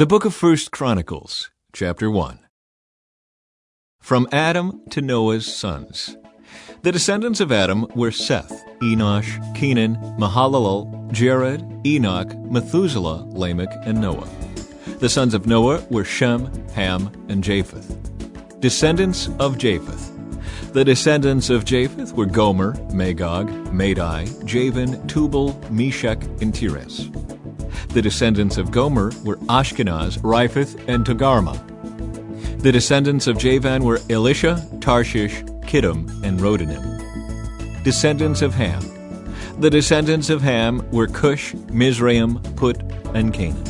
The book of 1 Chronicles, chapter 1. From Adam to Noah's sons. The descendants of Adam were Seth, Enosh, Kenan, Mahalalel, Jared, Enoch, Methuselah, Lamech, and Noah. The sons of Noah were Shem, Ham, and Japheth. Descendants of Japheth. The descendants of Japheth were Gomer, Magog, Madai, Javan, Tubal, Meshech, and Tiras. The descendants of Gomer were Ashkenaz, Riphath, and Togarmah. The descendants of Javan were Elisha, Tarshish, Kittim, and Rodanim. Descendants of Ham. The descendants of Ham were Cush, Mizraim, Put, and Canaan.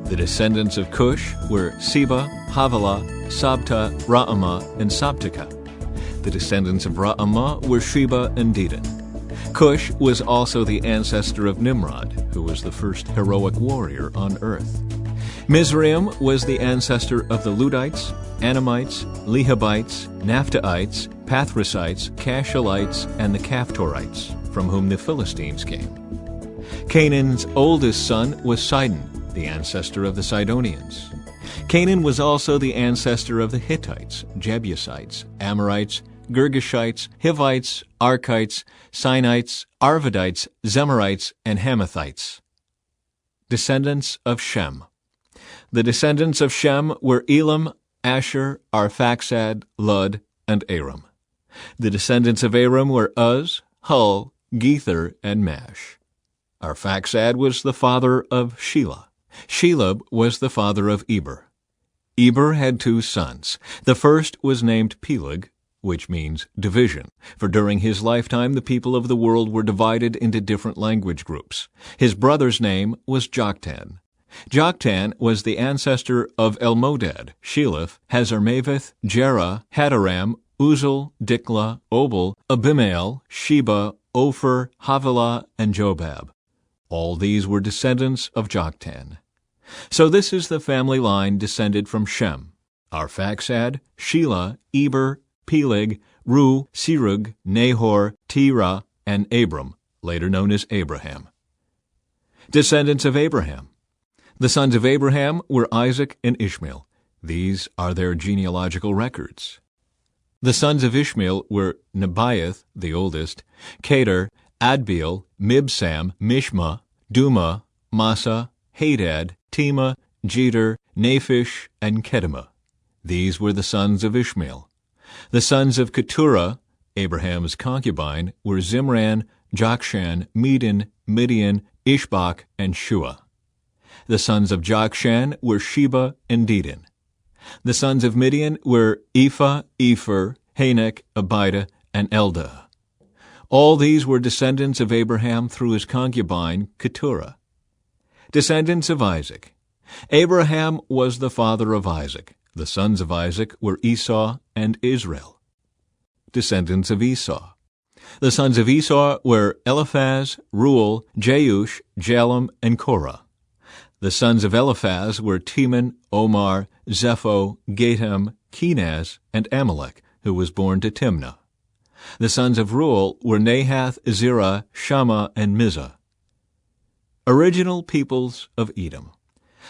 The descendants of Cush were Seba, Havilah, Sabta, Raamah, and Sabteka. The descendants of Raamah were Sheba and Dedan. Cush was also the ancestor of Nimrod, who was the first heroic warrior on earth. Mizraim was the ancestor of the Ludites, Anamites, Lehabites, Naphtaites, Pathrasites, Cashalites, and the Caphtorites, from whom the Philistines came. Canaan's oldest son was Sidon, the ancestor of the Sidonians. Canaan was also the ancestor of the Hittites, Jebusites, Amorites, Girgashites, Hivites, Archites, Sinites, Arvadites, Zemarites, and Hamathites. Descendants of Shem. The descendants of Shem were Elam, Asher, Arphaxad, Lud, and Aram. The descendants of Aram were Uz, Hul, Gether, and Mash. Arphaxad was the father of Shelah. Shelub was the father of Eber. Eber had two sons. The first was named Peleg, which means division, for during his lifetime the people of the world were divided into different language groups. His brother's name was Joktan. Joktan was the ancestor of Elmodad, Sheleph, Hazarmaveth, Jerah, Hadaram, Uzal, Dikla, Obal, Abimael, Sheba, Ophir, Havilah, and Jobab. All these were descendants of Joktan. So this is the family line descended from Shem: Arphaxad, Shelah, Eber, Peleg, Ru, Serug, Nahor, Terah, and Abram, later known as Abraham. Descendants of Abraham. The sons of Abraham were Isaac and Ishmael. These are their genealogical records. The sons of Ishmael were Nebaioth, the oldest, Kedar, Adbeel, Mibsam, Mishma, Duma, Massa, Hadad, Tema, Jeter, Naphish, and Kedemah. These were the sons of Ishmael. The sons of Keturah, Abraham's concubine, were Zimran, Jokshan, Medan, Midian, Ishbak, and Shua. The sons of Jokshan were Sheba and Dedan. The sons of Midian were Ephah, Epher, Hanek, Abida, and Eldah. All these were descendants of Abraham through his concubine Keturah. Descendants of Isaac. Abraham was the father of Isaac. The sons of Isaac were Esau and Israel. Descendants of Esau. The sons of Esau were Eliphaz, Reuel, Jeush, Jalem, and Korah. The sons of Eliphaz were Teman, Omar, Zepho, Gatam, Kenaz, and Amalek, who was born to Timnah. The sons of Reuel were Nahath, Zerah, Shammah, and Mizah. Original peoples of Edom.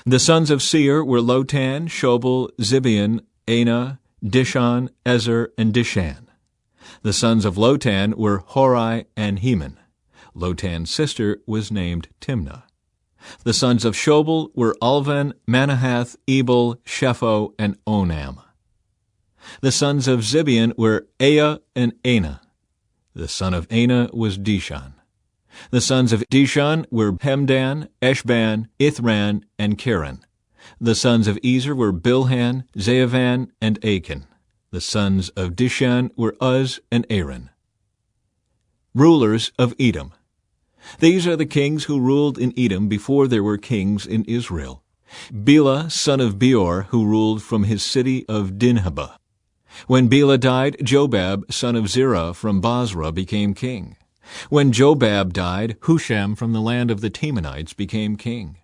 The sons of Seir were Lotan, Shobal, Zibeon, Anah, Dishon, Ezer, and Dishan. The sons of Lotan were Hori and Heman. Lotan's sister was named Timnah. The sons of Shobal were Alvan, Manahath, Ebal, Shepho, and Onam. The sons of Zibeon were Ea and Anah. The son of Anah was Dishon. The sons of Dishon were Hemdan, Eshban, Ithran, and Karen. The sons of Ezer were Bilhan, Zaavan, and Achan. The sons of Dishan were Uz and Aaron. Rulers of Edom. These are the kings who ruled in Edom before there were kings in Israel. Bela, son of Beor, who ruled from his city of Dinhabah. When Bela died, Jobab, son of Zerah from Basra, became king. When Jobab died, Husham from the land of the Temanites became king.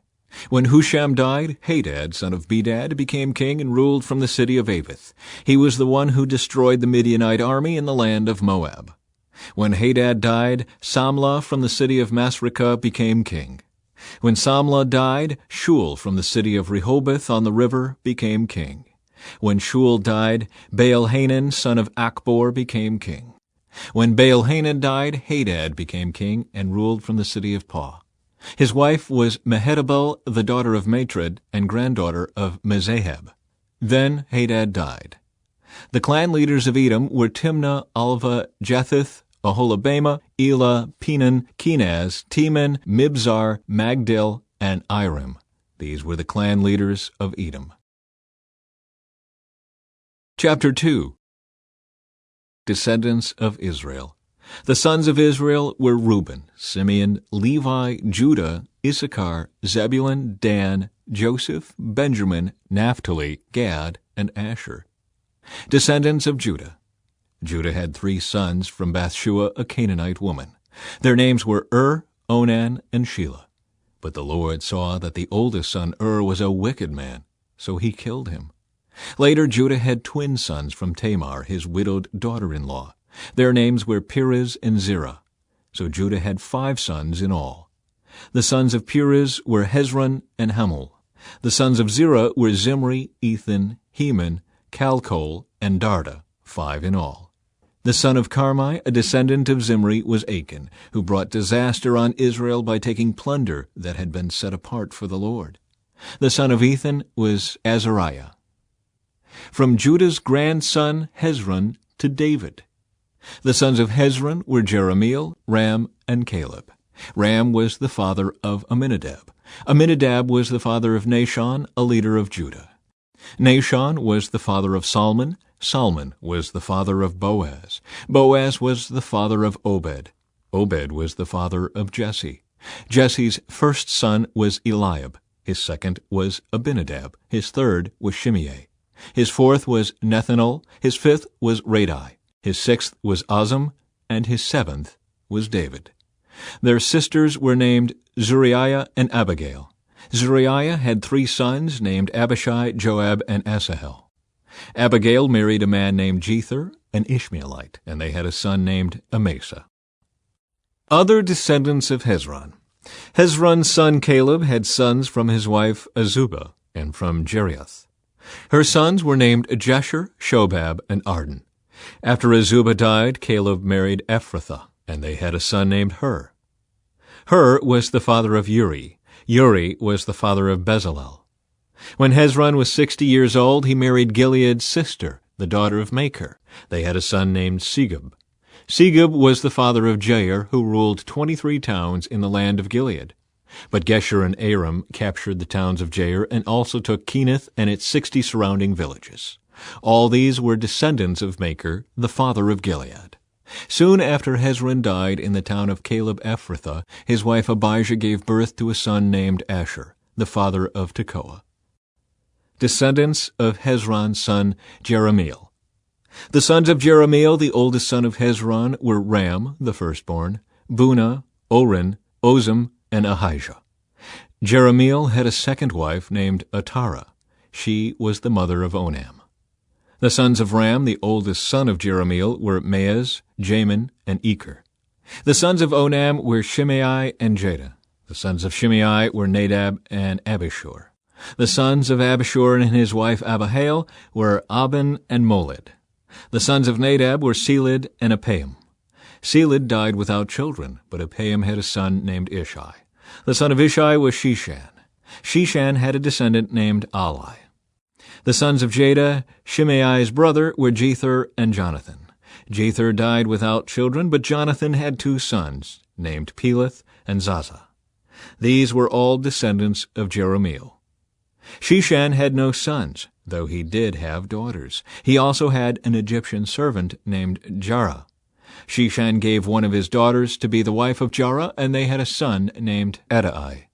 When Husham died, Hadad, son of Bedad, became king and ruled from the city of Avith. He was the one who destroyed the Midianite army in the land of Moab. When Hadad died, Samlah from the city of Masrekah became king. When Samlah died, Shul from the city of Rehoboth on the river became king. When Shul died, Baal-Hanan, son of Akbor, became king. When Baal-Hanan died, Hadad became king and ruled from the city of Pau. His wife was Mehetabel, the daughter of Matred and granddaughter of Mezahab. Then Hadad died. The clan leaders of Edom were Timnah, Alva, Jetheth, Aholibamah, Elah, Penan, Kenaz, Teman, Mibzar, Magdil, and Iram. These were the clan leaders of Edom. Chapter 2. Descendants of Israel. The sons of Israel were Reuben, Simeon, Levi, Judah, Issachar, Zebulun, Dan, Joseph, Benjamin, Naphtali, Gad, and Asher. Descendants of Judah. Judah had 3 sons from Bathshua, a Canaanite woman. Their names were Onan, and Shelah. But the Lord saw that the oldest son was a wicked man, so he killed him. Later Judah had twin sons from Tamar, his widowed daughter-in-law. Their names were Perez and Zerah. So Judah had 5 sons in all. The sons of Perez were Hezron and Hamul. The sons of Zerah were Zimri, Ethan, Heman, Calcol, and Darda, 5 in all. The son of Carmi, a descendant of Zimri, was Achan, who brought disaster on Israel by taking plunder that had been set apart for the Lord. The son of Ethan was Azariah. From Judah's grandson Hezron to David. The sons of Hezron were Jerahmeel, Ram, and Caleb. Ram was the father of Amminadab. Amminadab was the father of Nahshon, a leader of Judah. Nahshon was the father of Salmon. Salmon was the father of Boaz. Boaz was the father of Obed. Obed was the father of Jesse. Jesse's first son was Eliab. His second was Abinadab. His third was Shimei. His fourth was Nethanel. His fifth was Radai. His sixth was Azam. And his seventh was David. Their sisters were named Zuriah and Abigail. Zuriah had 3 sons named Abishai, Joab, and Asahel. Abigail married a man named Jether, an Ishmaelite, and they had a son named Amasa. Other descendants of Hezron. Hezron's son Caleb had sons from his wife Azubah and from Jerioth. Her sons were named Jesher, Shobab, and Arden. After Azubah died, Caleb married Ephrathah, and they had a son named Hur. Hur was the father of Uri. Uri was the father of Bezalel. When Hezron was 60 years old, he married Gilead's sister, the daughter of Machir. They had a son named Segub. Segub was the father of Jair, who ruled 23 towns in the land of Gilead. But Gesher and Aram captured the towns of Jair and also took Kenath and its 60 surrounding villages. All these were descendants of Machir, the father of Gilead. Soon after Hezron died in the town of Caleb-Ephrathah, his wife Abijah gave birth to a son named Asher, the father of Tekoa. Descendants of Hezron's son Jerahmeel. The sons of Jerahmeel, the oldest son of Hezron, were Ram, the firstborn, Bunah, Oren, Ozem, and Ahijah. Jerahmeel had a second wife named Atara. She was the mother of Onam. The sons of Ram, the oldest son of Jerahmeel, were Maaz, Jamin, and Eker. The sons of Onam were Shimei and Jada. The sons of Shimei were Nadab and Abishur. The sons of Abishur and his wife Abihail were Aben and Molid. The sons of Nadab were Seled and Apaim. Seled died without children, but Apaim had a son named Ishai. The son of Ishai was Shishan. Shishan had a descendant named Ali. The sons of Jada, Shimei's brother, were Jether and Jonathan. Jether died without children, but Jonathan had 2 sons, named Peleth and Zaza. These were all descendants of Jerahmeel. Shishan had no sons, though he did have daughters. He also had an Egyptian servant named Jarrah. Shishan gave one of his daughters to be the wife of Jarrah, and they had a son named Edai.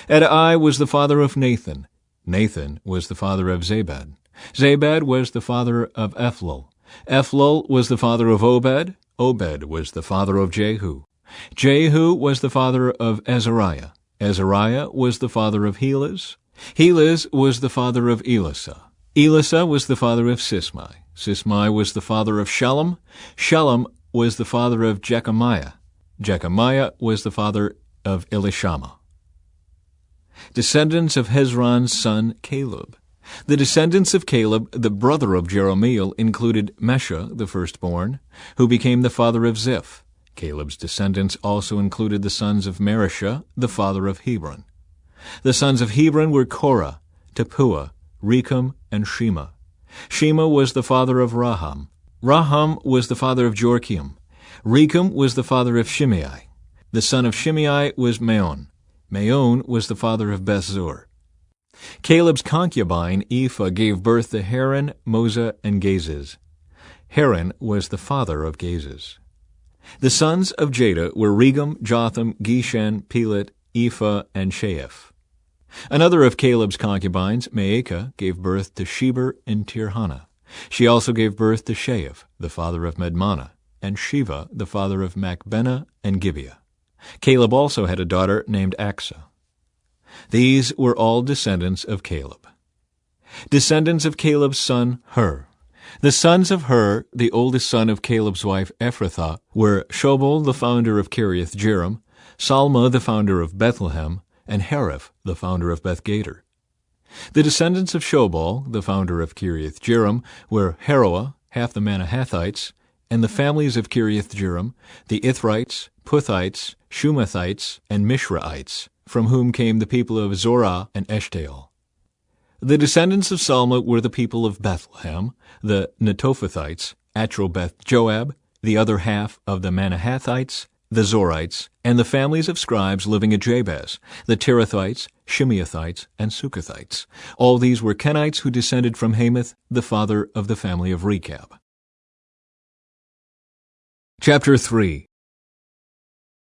Edai was the father of Nathan. Nathan was the father of Zabad. Zabad was the father of Ephlal. Ephlal was the father of Obed. Obed was the father of Jehu. Jehu was the father of Azariah. Azariah was the father of Helez. Helez was the father of Elasa. Elasa was the father of Sismai. Sismai was the father of Shalom. Shalom was the father of Jechamiah. Jechamiah was the father of Elishama. Descendants of Hezron's son Caleb. The descendants of Caleb, the brother of Jerahmeel, included Mesha, the firstborn, who became the father of Ziph. Caleb's descendants also included the sons of Marishah, the father of Hebron. The sons of Hebron were Korah, Tappuah, Rechem, and Shema. Shema was the father of Raham. Raham was the father of Jorkim. Rechem was the father of Shimei. The son of Shimei was Maon. Maon was the father of Bethzur. Caleb's concubine, Ephah, gave birth to Haran, Moza, and Gazez. Haran was the father of Gazez. The sons of Jada were Regem, Jotham, Geshan, Pelet, Ephah, and Sheaph. Another of Caleb's concubines, Maacah, gave birth to Sheber and Tirhana. She also gave birth to Sheaph, the father of Medmanah, and Shiva, the father of Machbenah and Gibeah. Caleb also had a daughter named Aksa. These were all descendants of Caleb. Descendants of Caleb's son Hur. The sons of Hur, the oldest son of Caleb's wife Ephrathah, were Shobal, the founder of Kiriath-Jearim, Salma, the founder of Bethlehem, and Hareph, the founder of Beth-Gader. The descendants of Shobal, the founder of Kiriath-Jearim, were Haroah, half the Manahathites, and the families of Kiriath-Jearim, the Ithrites, Puthites, Shumathites, and Mishraites, from whom came the people of Zorah and Eshtaol. The descendants of Salma were the people of Bethlehem, the Netophathites, Atrobeth-Joab, the other half of the Manahathites, the Zorites, and the families of scribes living at Jabez, the Tirathites, Shimeathites, and Sukathites. All these were Kenites who descended from Hamath, the father of the family of Rechab. Chapter 3.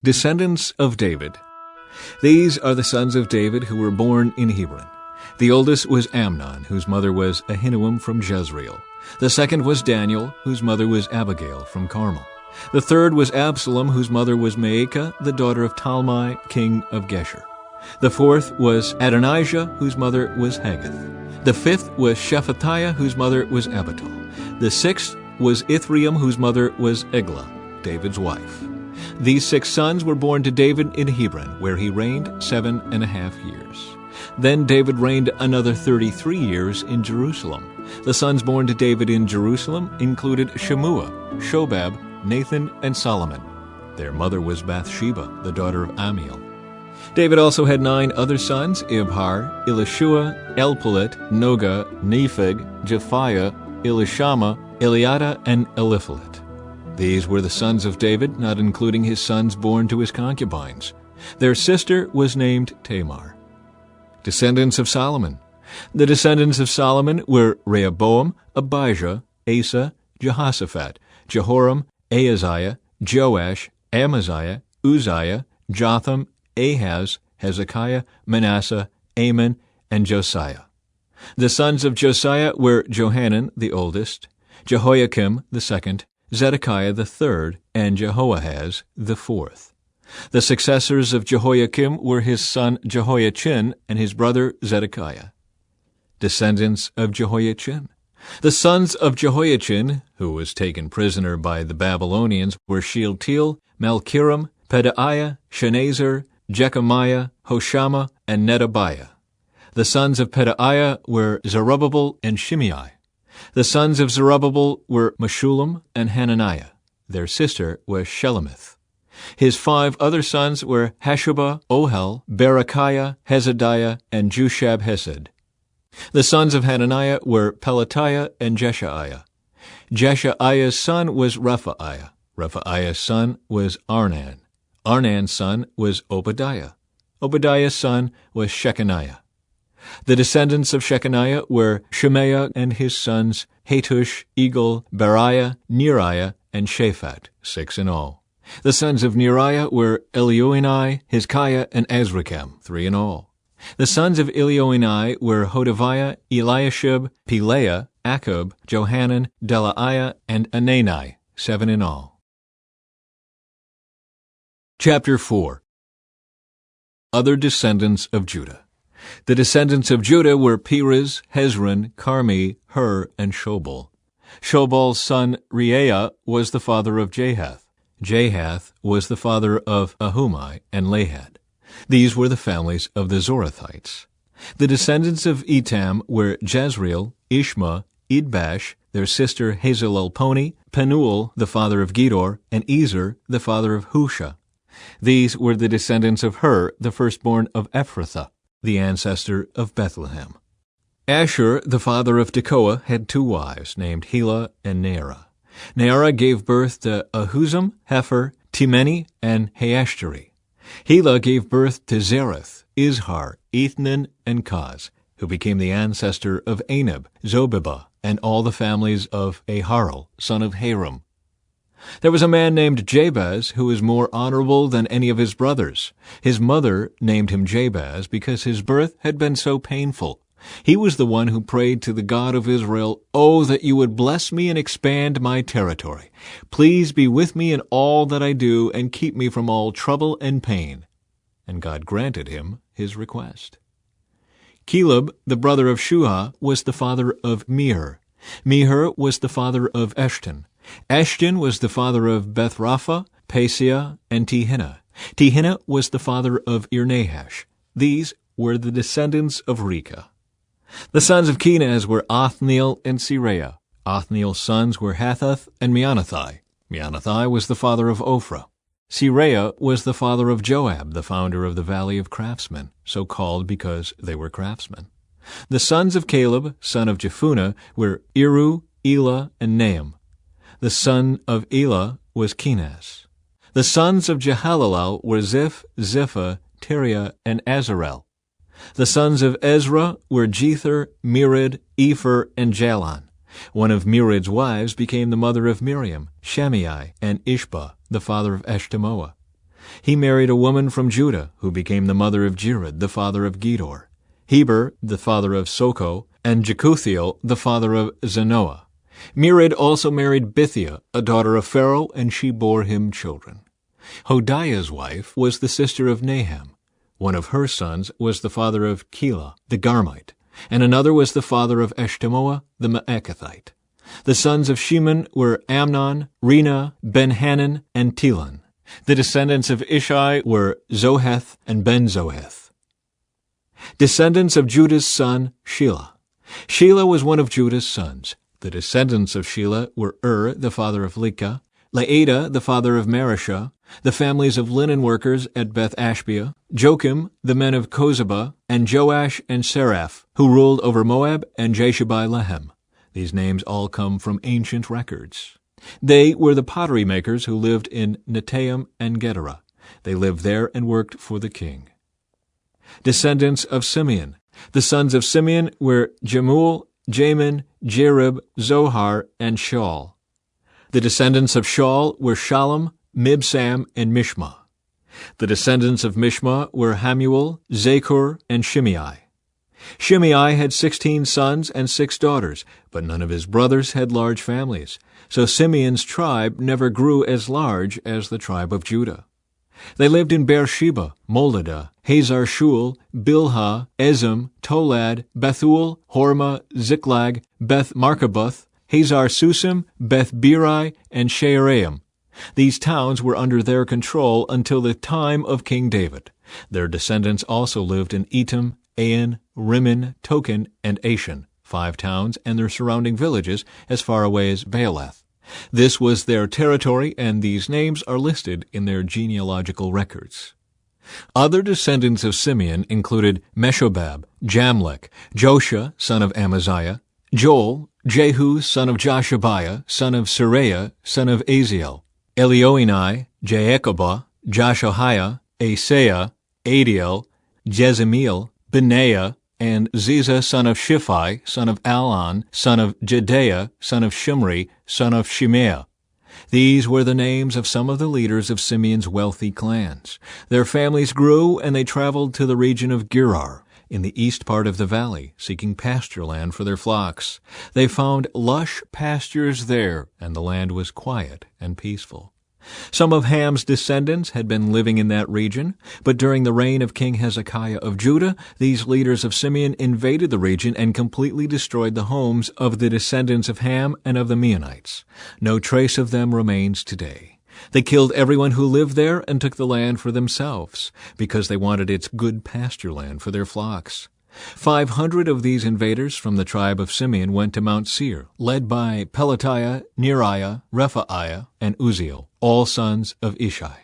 Descendants of David. These are the sons of David who were born in Hebron. The oldest was Amnon, whose mother was Ahinoam from Jezreel. The second was Daniel, whose mother was Abigail from Carmel. The third was Absalom, whose mother was Maacah, the daughter of Talmai, king of Geshur. The fourth was Adonijah, whose mother was Haggith. The fifth was Shephatiah, whose mother was Abital. The sixth was Ithream, whose mother was Eglah, David's wife. These 6 sons were born to David in Hebron, where he reigned 7.5 years. Then David reigned another 33 years in Jerusalem. The sons born to David in Jerusalem included Shemua, Shobab, Nathan, and Solomon. Their mother was Bathsheba, the daughter of Amiel. David also had 9 other sons, Ibhar, Elishua, Elpalet, Noga, Nepheg, Japhiah, Elishama, Eliada, and Eliphalet. These were the sons of David, not including his sons born to his concubines. Their sister was named Tamar. Descendants of Solomon. The descendants of Solomon were Rehoboam, Abijah, Asa, Jehoshaphat, Jehoram, Ahaziah, Joash, Amaziah, Uzziah, Jotham, Ahaz, Hezekiah, Manasseh, Amon, and Josiah. The sons of Josiah were Johanan, the oldest, Jehoiakim, the second, Zedekiah the third, and Jehoahaz the fourth. The successors of Jehoiakim were his son Jehoiachin and his brother Zedekiah. Descendants of Jehoiachin. The sons of Jehoiachin, who was taken prisoner by the Babylonians, were Shealtiel, Malchiram, Pedaiah, Shenazzar, Jechemiah, Hoshama, and Nedabiah. The sons of Pedaiah were Zerubbabel and Shimei. The sons of Zerubbabel were Meshullam and Hananiah. Their sister was Shelemith. His 5 other sons were Hashubah, Ohel, Berechiah, Hezadiah, and Jushab-Hesed. The sons of Hananiah were Pelatiah and Jeshaiah. Jeshaiah's son was Rephaiah. Rephaiah's son was Arnan. Arnan's son was Obadiah. Obadiah's son was Shechaniah. The descendants of Shechaniah were Shemaiah and his sons Hatush, Egal, Beriah, Neriah, and Shaphat, 6 in all. The sons of Neriah were Elioenai, Hizkiah, and Azrikam, 3 in all. The sons of Elioenai were Hodaviah, Eliashib, Pelaiah, Akub, Johanan, Delaiah, and Anani, 7 in all. Chapter 4. Other descendants of Judah. The descendants of Judah were Perez, Hezron, Carmi, Hur, and Shobal. Shobal's son Reaiah was the father of Jahath. Jahath was the father of Ahumai and Lahad. These were the families of the Zorathites. The descendants of Etam were Jezreel, Ishma, Idbash, their sister Hazelelponi, Penuel, the father of Gedor, and Ezer, the father of Husha. These were the descendants of Hur, the firstborn of Ephrathah, the ancestor of Bethlehem. Ashur, the father of Tekoa, had 2 wives, named Helah and Nearah. Nearah gave birth to Ahuzam, Hefer, Timeni, and Haashtari. Helah gave birth to Zereth, Izhar, Ethnan, and Kaz, who became the ancestor of Anab, Zobebah, and all the families of Aharel, son of Haram. There was a man named Jabez who was more honorable than any of his brothers. His mother named him Jabez because his birth had been so painful. He was the one who prayed to the God of Israel, "Oh, that you would bless me and expand my territory. Please be with me in all that I do and keep me from all trouble and pain." And God granted him his request. Caleb, the brother of Shuah, was the father of Mihir. Mihir was the father of Eshton. Eshton was the father of Bethrapha, Paseah, and Tehinnah. Tehinnah was the father of Irnahash. These were the descendants of Rekah. The sons of Kenaz were Othniel and Seraiah. Othniel's sons were Hathath and Meonothai. Meonothai was the father of Ophrah. Seraiah was the father of Joab, the founder of the Valley of Craftsmen, so called because they were craftsmen. The sons of Caleb, son of Jephunneh, were Iru, Elah, and Nahum. The son of Elah was Kenaz. The sons of Jehalelel were Ziph, Ziphah, Tiria, and Azarel. The sons of Ezra were Jether, Merid, Epher, and Jalon. One of Merid's wives became the mother of Miriam, Shammai, and Ishbah, the father of Eshtemoa. He married a woman from Judah, who became the mother of Jered, the father of Gedor, Heber, the father of Soko, and Jekuthiel, the father of Zanoah. Merid also married Bithiah, a daughter of Pharaoh, and she bore him children. Hodiah's wife was the sister of Naham. One of her sons was the father of Keilah, the Garmite, and another was the father of Eshtemoa, the Maacathite. The sons of Shimon were Amnon, Rena, Ben-Hanan, and Telon. The descendants of Ishai were Zoheth and Ben-Zoheth. Descendants of Judah's son, Shelah. Shelah was one of Judah's sons. The descendants of Shelah were the father of Lekah, Laada, the father of Mareshah, the families of linen workers at Beth-Ashbea, Joachim, the men of Kozeba, and Joash and Seraph, who ruled over Moab, and Jashubai-Lehem. These names all come from ancient records. They were the pottery makers who lived in Netaim and Gedera. They lived there and worked for the king. Descendants of Simeon. The sons of Simeon were Jemuel, Jamin, Jerib, Zohar, and Shaul. The descendants of Shaul were Shalom, Mibsam, and Mishma. The descendants of Mishma were Hamuel, Zakur, and Shimei. Shimei had 16 sons and 6 daughters, but none of his brothers had large families, so Simeon's tribe never grew as large as the tribe of Judah. They lived in Beersheba, Moladah, Hazar-Shul, Bilhah, Ezem, Tolad, Bethul, Hormah, Ziklag, Beth-Markaboth, Hazar-Susim, Beth-Biri, and Shearaim. These towns were under their control until the time of King David. Their descendants also lived in Etam, Ain, Rimmon, Token, and Ashan, 5 towns and their surrounding villages as far away as Baalath. This was their territory, and these names are listed in their genealogical records. Other descendants of Simeon included Meshobab, Jamlech, Joshua, son of Amaziah, Joel, Jehu, son of Joshabiah, son of Seraiah, son of Aziel, Elioenai, Jaakobah, Joshahiah, Asaiah, Adiel, Jezemiel, Benaiah, and Ziza, son of Shiphi, son of Alon, son of Jedaiah, son of Shimri, son of Shimea. These were the names of some of the leaders of Simeon's wealthy clans. Their families grew, and they traveled to the region of Gerar, in the east part of the valley, seeking pasture land for their flocks. They found lush pastures there, and the land was quiet and peaceful. Some of Ham's descendants had been living in that region, but during the reign of King Hezekiah of Judah, these leaders of Simeon invaded the region and completely destroyed the homes of the descendants of Ham and of the Meunites. No trace of them remains today. They killed everyone who lived there and took the land for themselves, because they wanted its good pasture land for their flocks. 500 of these invaders from the tribe of Simeon went to Mount Seir, led by Pelatiah, Neriah, Rephaiah, and Uzziel, all sons of Ishai.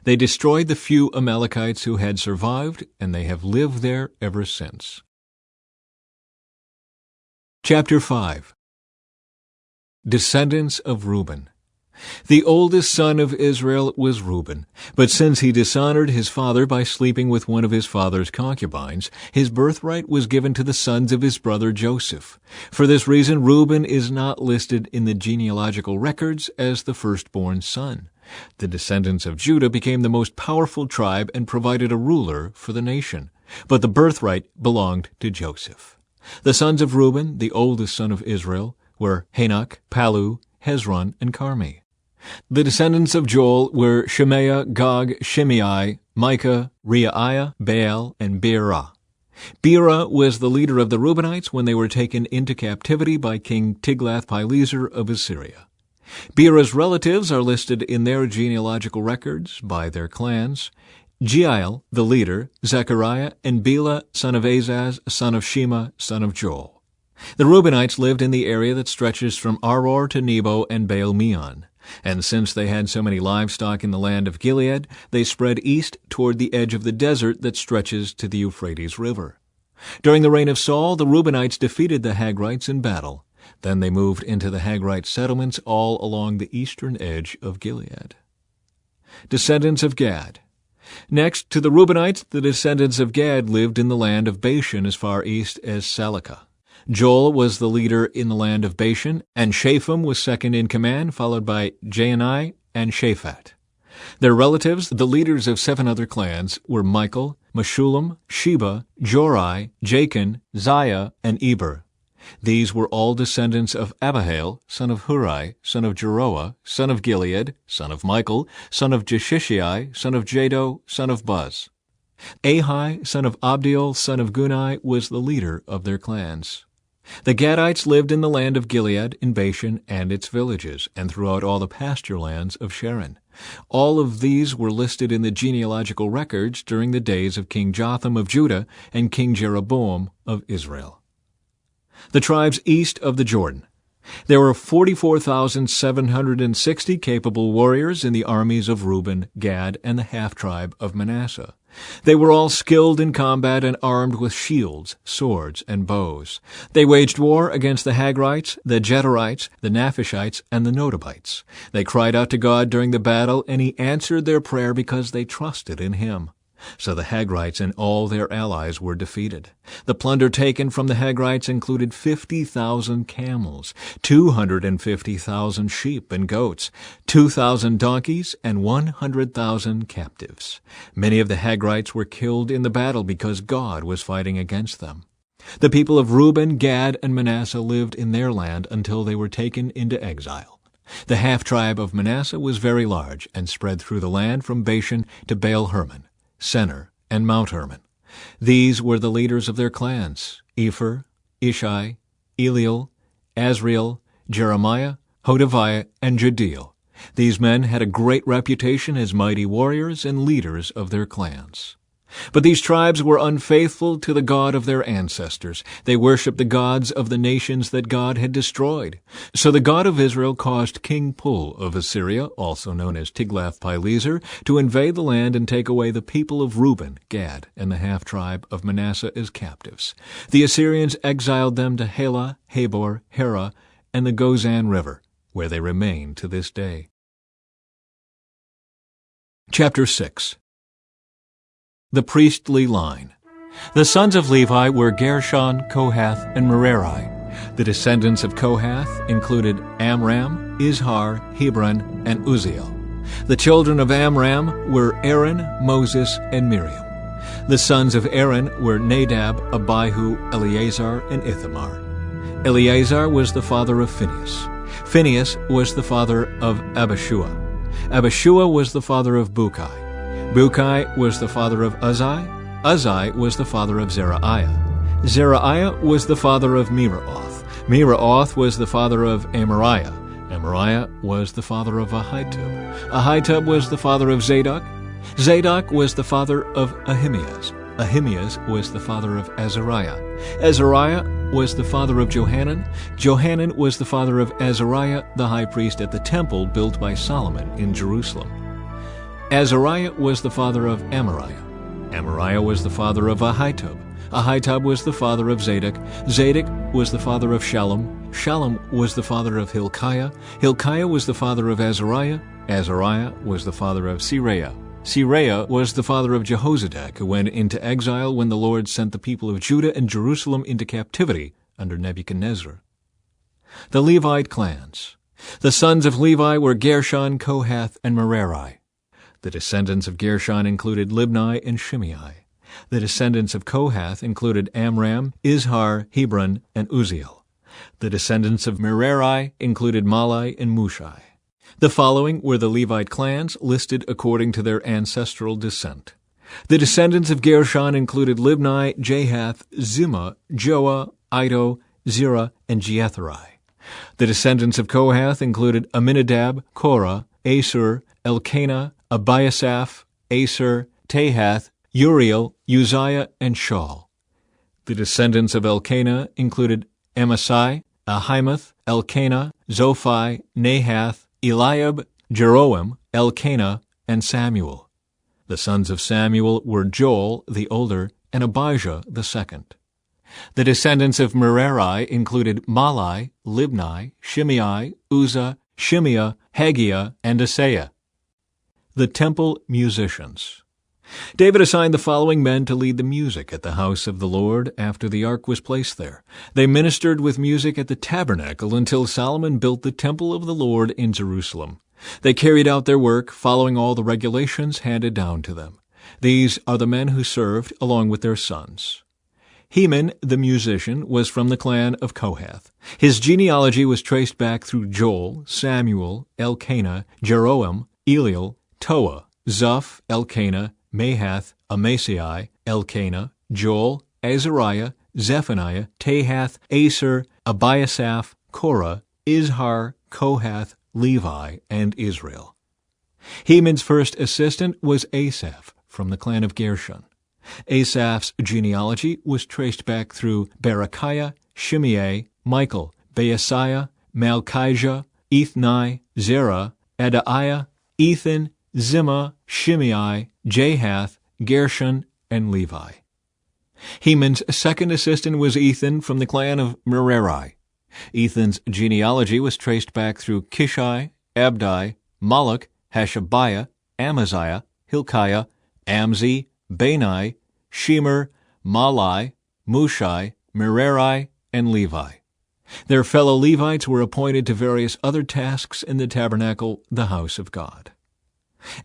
They destroyed the few Amalekites who had survived, and they have lived there ever since. Chapter 5. Descendants of Reuben. The oldest son of Israel was Reuben, but since he dishonored his father by sleeping with one of his father's concubines, his birthright was given to the sons of his brother Joseph. For this reason, Reuben is not listed in the genealogical records as the firstborn son. The descendants of Judah became the most powerful tribe and provided a ruler for the nation, but the birthright belonged to Joseph. The sons of Reuben, the oldest son of Israel, were Hanok, Palu, Hezron, and Carmi. The descendants of Joel were Shemaiah, Gog, Shimei, Micah, Reiah, Baal, and Beerah. Beerah was the leader of the Reubenites when they were taken into captivity by King Tiglath-Pileser of Assyria. Beerah's relatives are listed in their genealogical records by their clans: Jeiel, the leader, Zechariah, and Bela, son of Azaz, son of Shema, son of Joel. The Reubenites lived in the area that stretches from Aror to Nebo and Baal-Meon. And since they had so many livestock in the land of Gilead, they spread east toward the edge of the desert that stretches to the Euphrates River. During the reign of Saul, the Reubenites defeated the Hagrites in battle. Then they moved into the Hagrite settlements all along the eastern edge of Gilead. Descendants of Gad. Next to the Reubenites, the descendants of Gad lived in the land of Bashan as far east as Salecah. Joel was the leader in the land of Bashan, and Shapham was second in command, followed by Jaanai and Shaphat. Their relatives, the leaders of 7 other clans, were Michael, Meshullam, Sheba, Jorai, Jachin, Ziah, and Eber. These were all descendants of Abihail, son of Hurai, son of Jeroah, son of Gilead, son of Michael, son of Jeshishai, son of Jado, son of Buz. Ahai, son of Abdiel, son of Gunai, was the leader of their clans. The Gadites lived in the land of Gilead, in Bashan and its villages, and throughout all the pasture lands of Sharon. All of these were listed in the genealogical records during the days of King Jotham of Judah and King Jeroboam of Israel. The tribes east of the Jordan. There were 44,760 capable warriors in the armies of Reuben, Gad, and the half-tribe of Manasseh. They were all skilled in combat and armed with shields, swords, and bows. They waged war against the Hagrites, the Jederites, the Naphishites, and the Nodabites. They cried out to God during the battle, and he answered their prayer because they trusted in him. So the Hagrites and all their allies were defeated. The plunder taken from the Hagrites included 50,000 camels, 250,000 sheep and goats, 2,000 donkeys, and 100,000 captives. Many of the Hagrites were killed in the battle because God was fighting against them. The people of Reuben, Gad, and Manasseh lived in their land until they were taken into exile. The half-tribe of Manasseh was very large and spread through the land from Bashan to Baal-Hermon, Senir, and Mount Hermon. These were the leaders of their clans: Epher, Ishai, Eliel, Azriel, Jeremiah, Hodaviah, and Jediel. These men had a great reputation as mighty warriors and leaders of their clans. But these tribes were unfaithful to the God of their ancestors. They worshipped the gods of the nations that God had destroyed. So the God of Israel caused King Pul of Assyria, also known as Tiglath-Pileser, to invade the land and take away the people of Reuben, Gad, and the half-tribe of Manasseh as captives. The Assyrians exiled them to Halah, Habor, Hera, and the Gozan River, where they remain to this day. Chapter 6. The priestly line. The sons of Levi were Gershon, Kohath, and Merari. The descendants of Kohath included Amram, Izhar, Hebron, and Uzziel. The children of Amram were Aaron, Moses, and Miriam. The sons of Aaron were Nadab, Abihu, Eleazar, and Ithamar. Eleazar was the father of Phinehas. Phinehas was the father of Abishua. Abishua was the father of Bukai. Bukai was the father of Uzzi. Uzzi was the father of Zerahiah. Zerahiah was the father of Meraoth. Meraoth was the father of Amariah. Amariah was the father of Ahitub. Ahitub was the father of Zadok. Zadok was the father of Ahimaaz. Ahimaaz was the father of Azariah. Azariah was the father of Johanan. Johanan was the father of Azariah, the high priest at the temple built by Solomon in Jerusalem. Azariah was the father of Amariah. Amariah was the father of Ahitub. Ahitub was the father of Zadok. Zadok was the father of Shallum. Shallum was the father of Hilkiah. Hilkiah was the father of Azariah. Azariah was the father of Seraiah. Seraiah was the father of Jehozadak, who went into exile when the Lord sent the people of Judah and Jerusalem into captivity under Nebuchadnezzar. The Levite clans. The sons of Levi were Gershon, Kohath, and Merari. The descendants of Gershon included Libni and Shimei. The descendants of Kohath included Amram, Izhar, Hebron, and Uzziel. The descendants of Merari included Malai and Mushai. The following were the Levite clans listed according to their ancestral descent. The descendants of Gershon included Libni, Jahath, Zimmah, Joah, Iddo, Zerah, and Jeatherai. The descendants of Kohath included Aminadab, Korah, Asur, Elkanah, Abiasaph, Aser, Tahath, Uriel, Uzziah, and Shaul. The descendants of Elkanah included Amasai, Ahimath, Elkanah, Zophai, Nahath, Eliab, Jeroam, Elkanah, and Samuel. The sons of Samuel were Joel, the older, and Abijah, the second. The descendants of Merari included Malai, Libni, Shimei, Uzzah, Shimeah, Haggiah, and Asaiah. The temple musicians. David assigned the following men to lead the music at the house of the Lord after the ark was placed there. They ministered with music at the tabernacle until Solomon built the temple of the Lord in Jerusalem. They carried out their work, following all the regulations handed down to them. These are the men who served along with their sons. Heman, the musician, was from the clan of Kohath. His genealogy was traced back through Joel, Samuel, Elkanah, Jeroam, Eliel, Toah, Zuph, Elkanah, Mahath, Amasai, Elkanah, Joel, Azariah, Zephaniah, Tahath, Aser, Abiasaph, Korah, Izhar, Kohath, Levi, and Israel. Heman's first assistant was Asaph from the clan of Gershon. Asaph's genealogy was traced back through Berechiah, Shimei, Michael, Baasiah, Malchijah, Ethni, Zerah, Adaiah, Ethan, Zimmah, Shimei, Jahath, Gershon, and Levi. Heman's second assistant was Ethan from the clan of Merari. Ethan's genealogy was traced back through Kishai, Abdi, Malach, Hashabiah, Amaziah, Hilkiah, Amzi, Bani, Shemer, Malai, Mushai, Merari, and Levi. Their fellow Levites were appointed to various other tasks in the tabernacle, the house of God.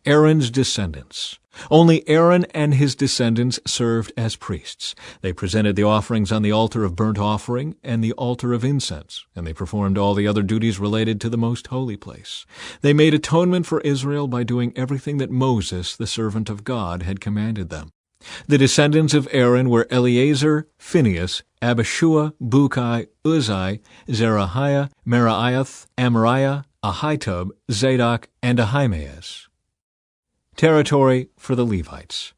Aaron's descendants. Only Aaron and his descendants served as priests. They presented the offerings on the altar of burnt offering and the altar of incense, and they performed all the other duties related to the most holy place. They made atonement for Israel by doing everything that Moses, the servant of God, had commanded them. The descendants of Aaron were Eleazar, Phinehas, Abishua, Bukai, Uzzi, Zerahiah, Meraiah, Amariah, Ahitub, Zadok, and Ahimaaz. Territory for the Levites.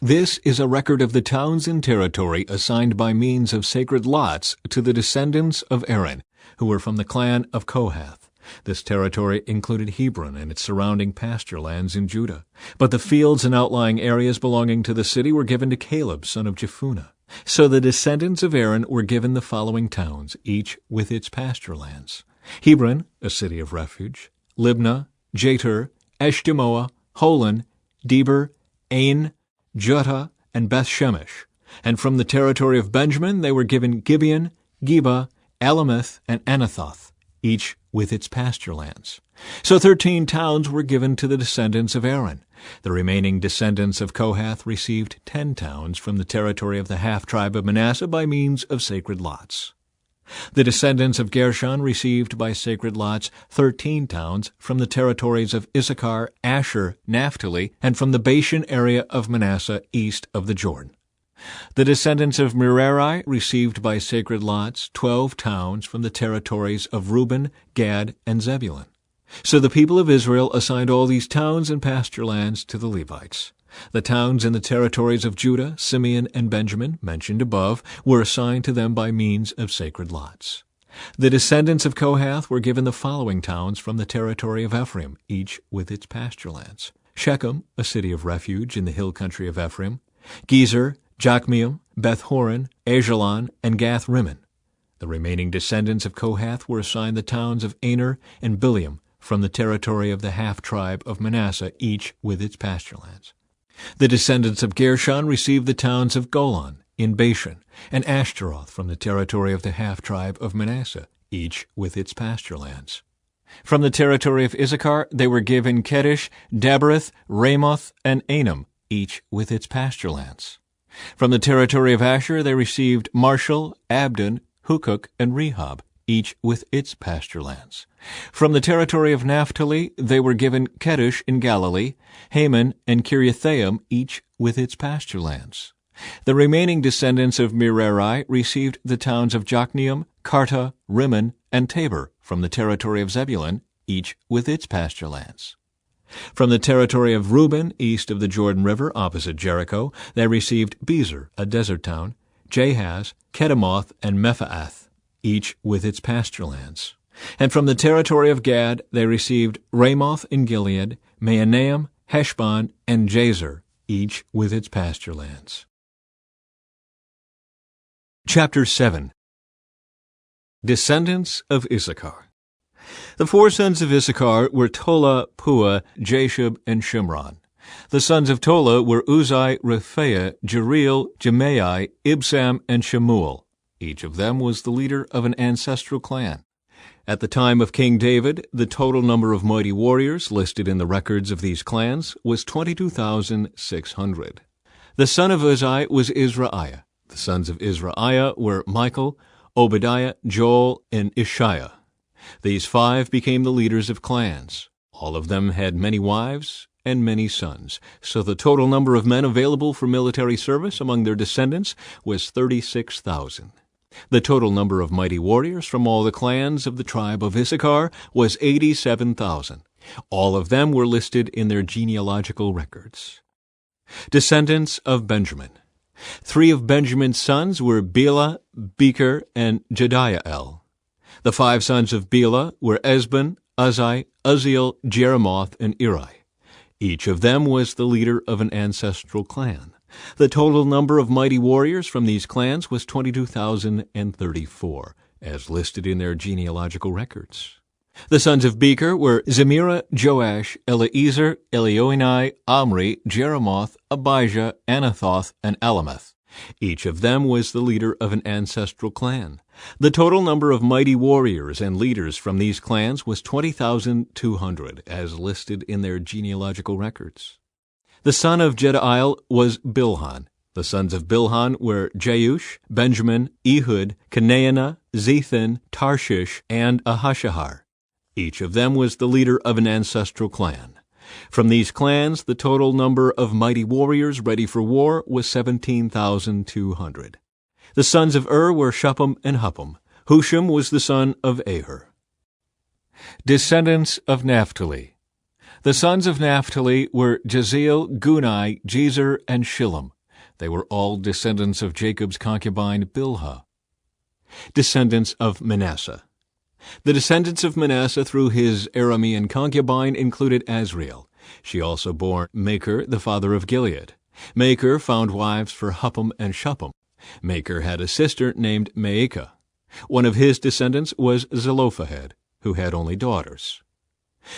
This is a record of the towns and territory assigned by means of sacred lots to the descendants of Aaron, who were from the clan of Kohath. This territory included Hebron and its surrounding pasture lands in Judah. But the fields and outlying areas belonging to the city were given to Caleb, son of Jephunneh. So the descendants of Aaron were given the following towns, each with its pasture lands: Hebron, a city of refuge; Libnah, Jatir, Eshtemoa, Holon, Deber, Ain, Juttah, and Beth-Shemesh. And from the territory of Benjamin they were given Gibeon, Geba, Alameth, and Anathoth, each with its pasture lands. So 13 towns were given to the descendants of Aaron. The remaining descendants of Kohath received 10 towns from the territory of the half-tribe of Manasseh by means of sacred lots. The descendants of Gershon received by sacred lots 13 towns from the territories of Issachar, Asher, Naphtali, and from the Bashan area of Manasseh east of the Jordan. The descendants of Merari received by sacred lots 12 towns from the territories of Reuben, Gad, and Zebulun. So the people of Israel assigned all these towns and pasture lands to the Levites. The towns in the territories of Judah, Simeon, and Benjamin, mentioned above, were assigned to them by means of sacred lots. The descendants of Kohath were given the following towns from the territory of Ephraim, each with its pasture lands: Shechem, a city of refuge in the hill country of Ephraim; Gezer, Jokmeam, Beth-horon, Ajalon, and Gath-rimmon. The remaining descendants of Kohath were assigned the towns of Aner and Bileam from the territory of the half-tribe of Manasseh, each with its pasture lands. The descendants of Gershon received the towns of Golan in Bashan and Ashtaroth from the territory of the half-tribe of Manasseh, each with its pasture lands. From the territory of Issachar they were given Kedesh, Dabereth, Ramoth, and Anam, each with its pasture lands. From the territory of Asher they received Marshall, Abdon, Hukok, and Rehob, each with its pasture lands. From the territory of Naphtali they were given Kedesh in Galilee, Haman, and Kiriathaim, each with its pasture lands. The remaining descendants of Merari received the towns of Jokneam, Karta, Rimmon, and Tabor from the territory of Zebulun, each with its pasture lands. From the territory of Reuben, east of the Jordan River, opposite Jericho, they received Bezer, a desert town, Jahaz, Kedemoth, and Mephaath, each with its pasture lands. And from the territory of Gad they received Ramoth in Gilead, Mahanaim, Heshbon, and Jazer, each with its pasture lands. Chapter 7. Descendants of Issachar. The four sons of Issachar were Tola, Puah, Jashub, and Shimron. The sons of Tola were Uzai, Rephaiah, Jeriel, Jemai, Ibsam, and Shemuel. Each of them was the leader of an ancestral clan. At the time of King David, the total number of mighty warriors listed in the records of these clans was 22,600. The son of Uzai was Israiah. The sons of Israiah were Michael, Obadiah, Joel, and Ishiah. These five became the leaders of clans. All of them had many wives and many sons, so the total number of men available for military service among their descendants was 36,000. The total number of mighty warriors from all the clans of the tribe of Issachar was 87,000. All of them were listed in their genealogical records. Descendants of Benjamin. 3 of Benjamin's sons were Bela, Becher, and Jediael. The 5 sons of Bela were Esbon, Uzai, Uzziel, Jeremoth, and Eri. Each of them was the leader of an ancestral clan. The total number of mighty warriors from these clans was 22,034, as listed in their genealogical records. The sons of Becher were Zemirah, Joash, Eliezer, Elioenai, Omri, Jeremoth, Abijah, Anathoth, and Alameth. Each of them was the leader of an ancestral clan. The total number of mighty warriors and leaders from these clans was 20,200, as listed in their genealogical records. The son of Jediael was Bilhan. The sons of Bilhan were Jeush, Benjamin, Ehud, Kenaanah, Zethan, Tarshish, and Ahashahar. Each of them was the leader of an ancestral clan. From these clans, the total number of mighty warriors ready for war was 17,200. The sons of were Shuppim and Huppim. Husham was the son of Aher. Descendants of Naphtali. The sons of Naphtali were Jeziel, Gunai, Jezer, and Shillem. They were all descendants of Jacob's concubine Bilhah. Descendants of Manasseh. The descendants of Manasseh through his Aramean concubine included Azriel. She also bore Machir, the father of Gilead. Machir found wives for Huppim and Shuppim. Machir had a sister named Maacah. One of his descendants was Zelophehad, who had only daughters.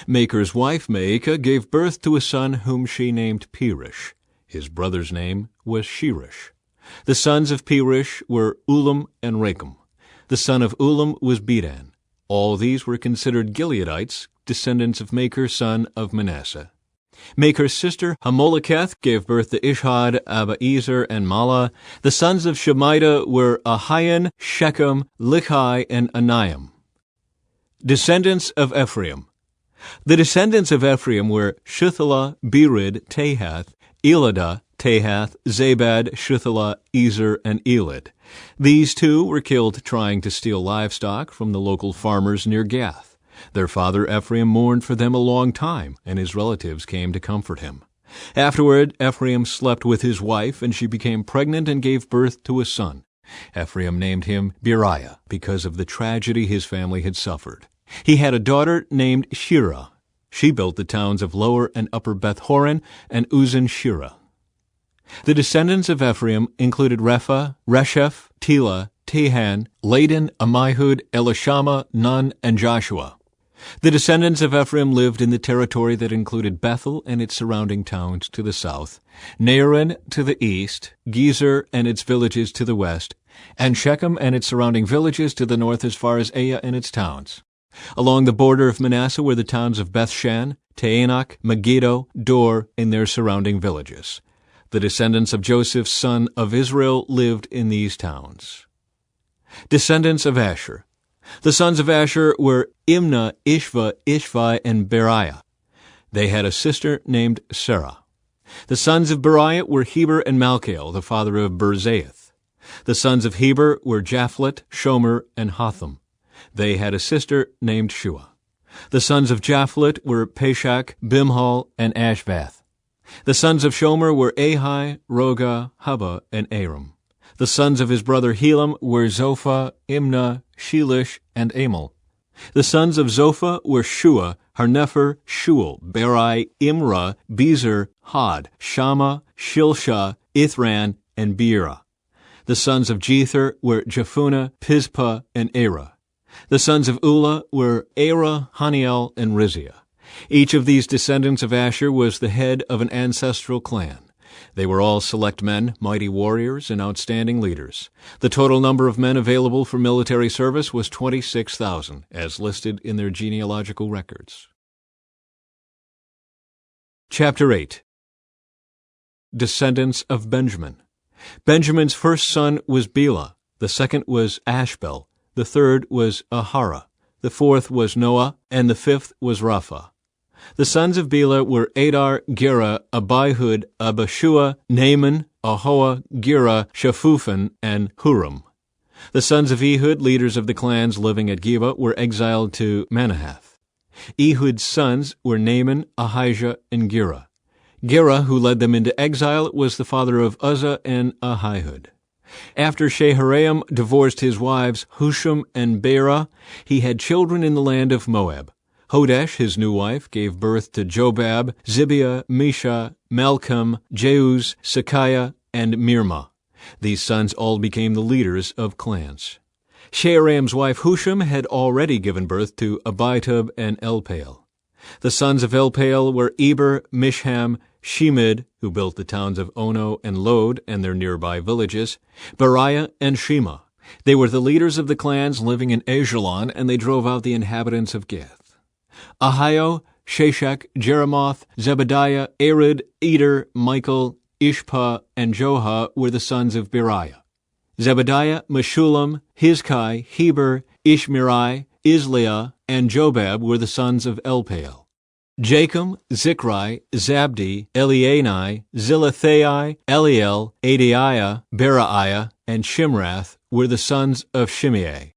Machir's wife Maacah gave birth to a son whom she named Perish. His brother's name was Sheresh. The sons of Perish were Ulam and Rakem. The son of Ulam was Bedan. All these were considered Gileadites, descendants of Machir, son of Manasseh. Machir's sister Hamoleketh gave birth to Ishhad, Abiezer, and Mala. The sons of Shemida were Ahian, Shechem, Lichai, and Anaim. Descendants of Ephraim. The descendants of Ephraim were Shuthelah, Berid, Tahath, Eladah, Tahath, Zabad, Shuthelah, Ezer, and Elad. These two were killed trying to steal livestock from the local farmers near Gath. Their father Ephraim mourned for them a long time, and his relatives came to comfort him. Afterward, Ephraim slept with his wife, and she became pregnant and gave birth to a son. Ephraim named him Beriah, because of the tragedy his family had suffered. He had a daughter named Shirah. She built the towns of Lower and Upper Beth-horon and Uzan-Shirah. The descendants of Ephraim included Repha, Resheph, Tela, Tehan, Ladan, Ammihud, Elishama, Nun, and Joshua. The descendants of Ephraim lived in the territory that included Bethel and its surrounding towns to the south, Naaran to the east, Gezer and its villages to the west, and Shechem and its surrounding villages to the north as far as Aiah and its towns. Along the border of Manasseh were the towns of Bethshan, Taanach, Megiddo, Dor, and their surrounding villages. The descendants of Joseph's son of Israel lived in these towns. Descendants of Asher. The sons of Asher were Imnah, Ishva, Ishvi, and Beriah. They had a sister named Sarah. The sons of Beriah were Heber and Malchiel, the father of Birzaith. The sons of Heber were Japhlet, Shomer, and Hotham. They had a sister named Shua. The sons of Japhlet were Peshach, Bimhal, and Ashvath. The sons of Shomer were Ahi, Roga, Hubba, and Aram. The sons of his brother Helam were Zophah, Imnah, Shelish, and Amal. The sons of Zophah were Shua, Harnepher, Shual, Beri, Imrah, Bezer, Had, Shammah, Shilshah, Ithran, and Beerah. The sons of Jether were Jephunneh, Pispah, and Erah. The sons of Ulah were Arah, Haniel, and Rizia. Each of these descendants of Asher was the head of an ancestral clan. They were all select men, mighty warriors, and outstanding leaders. The total number of men available for military service was 26,000, as listed in their genealogical records. Chapter 8. Descendants of Benjamin. Benjamin's first son was Bela, the second was Ashbel, the third was Ahara, the fourth was Noah, and the fifth was Rapha. The sons of Bela were Adar, Gera, Abihud, Abishua, Naaman, Ahoah, Gera, Shaphupan, and Huram. The sons of Ehud, leaders of the clans living at Geba, were exiled to Manahath. Ehud's sons were Naaman, Ahijah, and Gera. Gera, who led them into exile, was the father of Uzzah and Ahihud. After Shaharaim divorced his wives Husham and Beerah, he had children in the land of Moab. Hodesh, his new wife, gave birth to Jobab, Zibiah, Misha, Malcolm, Jeuz, Sakiah, and Mirmah. These sons all became the leaders of clans. Shaharaim's wife Husham had already given birth to Abitub and Elpaal. The sons of Elpaal were Eber, Mishham, Shemid, who built the towns of Ono and Lod and their nearby villages, Beriah and Shema. They were the leaders of the clans living in Ajalon, and they drove out the inhabitants of Gath. Ahio, Sheshach, Jeremoth, Zebediah, Arid, Eder, Michael, Ishpa, and Joha were the sons of Beriah. Zebediah, Meshullam, Hizkai, Heber, Ishmerai, Isliah, and Jobab were the sons of Elpaal. Jachim, Zichri, Zabdi, Elianai, Zilathai, Eliel, Adiah, Beraiah, and Shimrath were the sons of Shimei.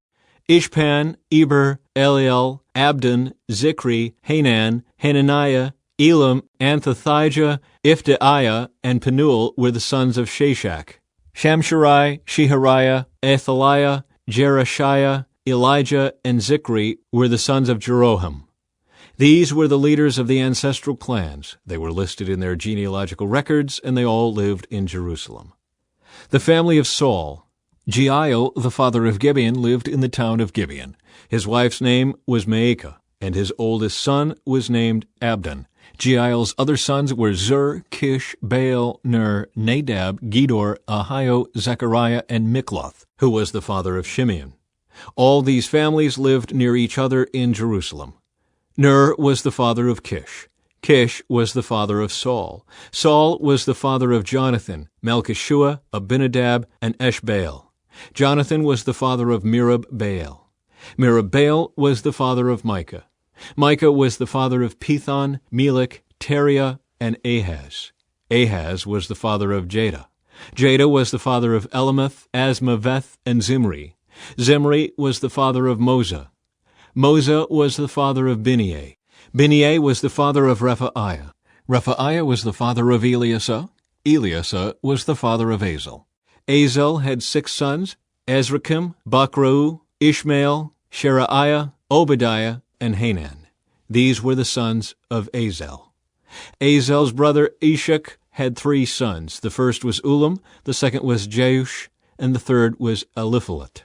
Ishpan, Eber, Eliel, Abdon, Zichri, Hanan, Hananiah, Elam, Anthothijah, Iphdiah, and Penuel were the sons of Sheshach. Shamsharai, Shehariah, Athaliah, Jerushiah, Elijah, and Zichri were the sons of Jeroham. These were the leaders of the ancestral clans. They were listed in their genealogical records, and they all lived in Jerusalem. The family of Saul. Jeiel, the father of Gibeon, lived in the town of Gibeon. His wife's name was Maacah, and his oldest son was named Abdon. Jeiel's other sons were Zur, Kish, Baal, Ner, Nadab, Gedor, Ahio, Zechariah, and Mikloth, who was the father of Shimeon. All these families lived near each other in Jerusalem. Ner was the father of Kish. Kish was the father of Saul. Saul was the father of Jonathan, Malchishua, Abinadab, and Eshbaal. Jonathan was the father of Merib-Baal. Merib-Baal was the father of Micah. Micah was the father of Pithon, Melech, Teriah, and Ahaz. Ahaz was the father of Jada. Jada was the father of Elameth, Asmaveth, and Zimri. Zimri was the father of Moza. Moza was the father of Bineah. Bineah was the father of Rephaiah. Rephaiah was the father of Eliasah. Eliasah was the father of Azel. Azel had 6 sons, Azrikam, Bachrau, Ishmael, Sheraiah, Obadiah, and Hanan. These were the sons of Azel. Azel's brother Ishak had 3 sons. The first was Ulam, the second was Jeush, and the third was Eliphalet.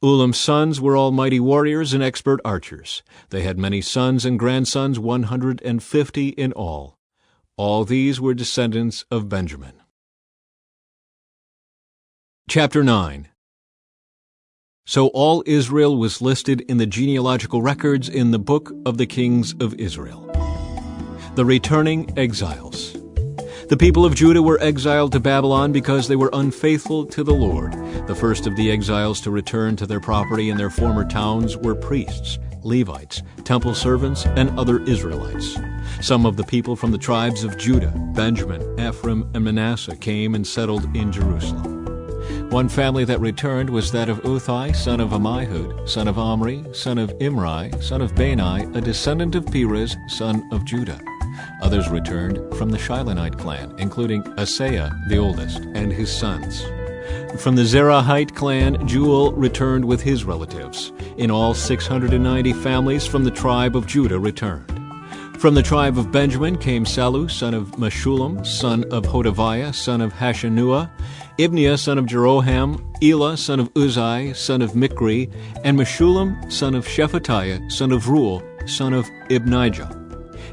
Ulam's sons were all mighty warriors and expert archers. They had many sons and grandsons, 150 in all. All these were descendants of Benjamin. Chapter 9. So all Israel was listed in the genealogical records in the book of the kings of Israel. The returning exiles. The people of Judah were exiled to Babylon because they were unfaithful to the Lord. The first of the exiles to return to their property in their former towns were priests, Levites, temple servants, and other Israelites. Some of the people from the tribes of Judah, Benjamin, Ephraim, and Manasseh came and settled in Jerusalem. One family that returned was that of Uthai, son of Ammihud, son of Omri, son of Imri, son of Bani, a descendant of Perez, son of Judah. Others returned from the Shilonite clan, including Asaiah, the oldest, and his sons. From the Zerahite clan, Juel returned with his relatives. In all, 690 families from the tribe of Judah returned. From the tribe of Benjamin came Sallu, son of Meshullam, son of Hodaviah, son of Hashanuah, Ibniah, son of Jeroham, Elah, son of Uzai, son of Mikri, and Meshullam, son of Shephatiah, son of Ruel, son of Ibnijah.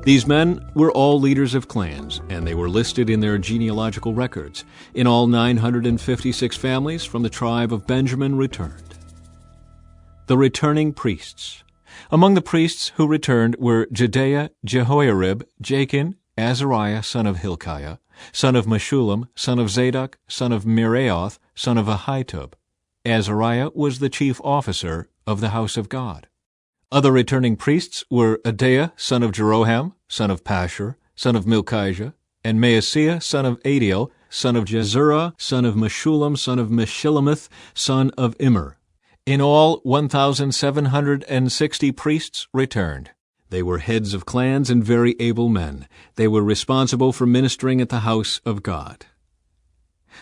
These men were all leaders of clans, and they were listed in their genealogical records. In all, 956 families from the tribe of Benjamin returned. The returning priests. Among the priests who returned were Jedaiah, Jehoiarib, Jachin, Azariah, son of Hilkiah, son of Meshullam, son of Zadok, son of Meraioth, son of Ahitub. Azariah was the chief officer of the house of God. Other returning priests were Adaiah, son of Jeroham, son of Pashur, son of Milchijah, and Maaseiah, son of Adiel, son of Jezerah, son of Meshullam, son of Meshillemith, son of Immer. In all, 1,760 priests returned. They were heads of clans and very able men. They were responsible for ministering at the house of God.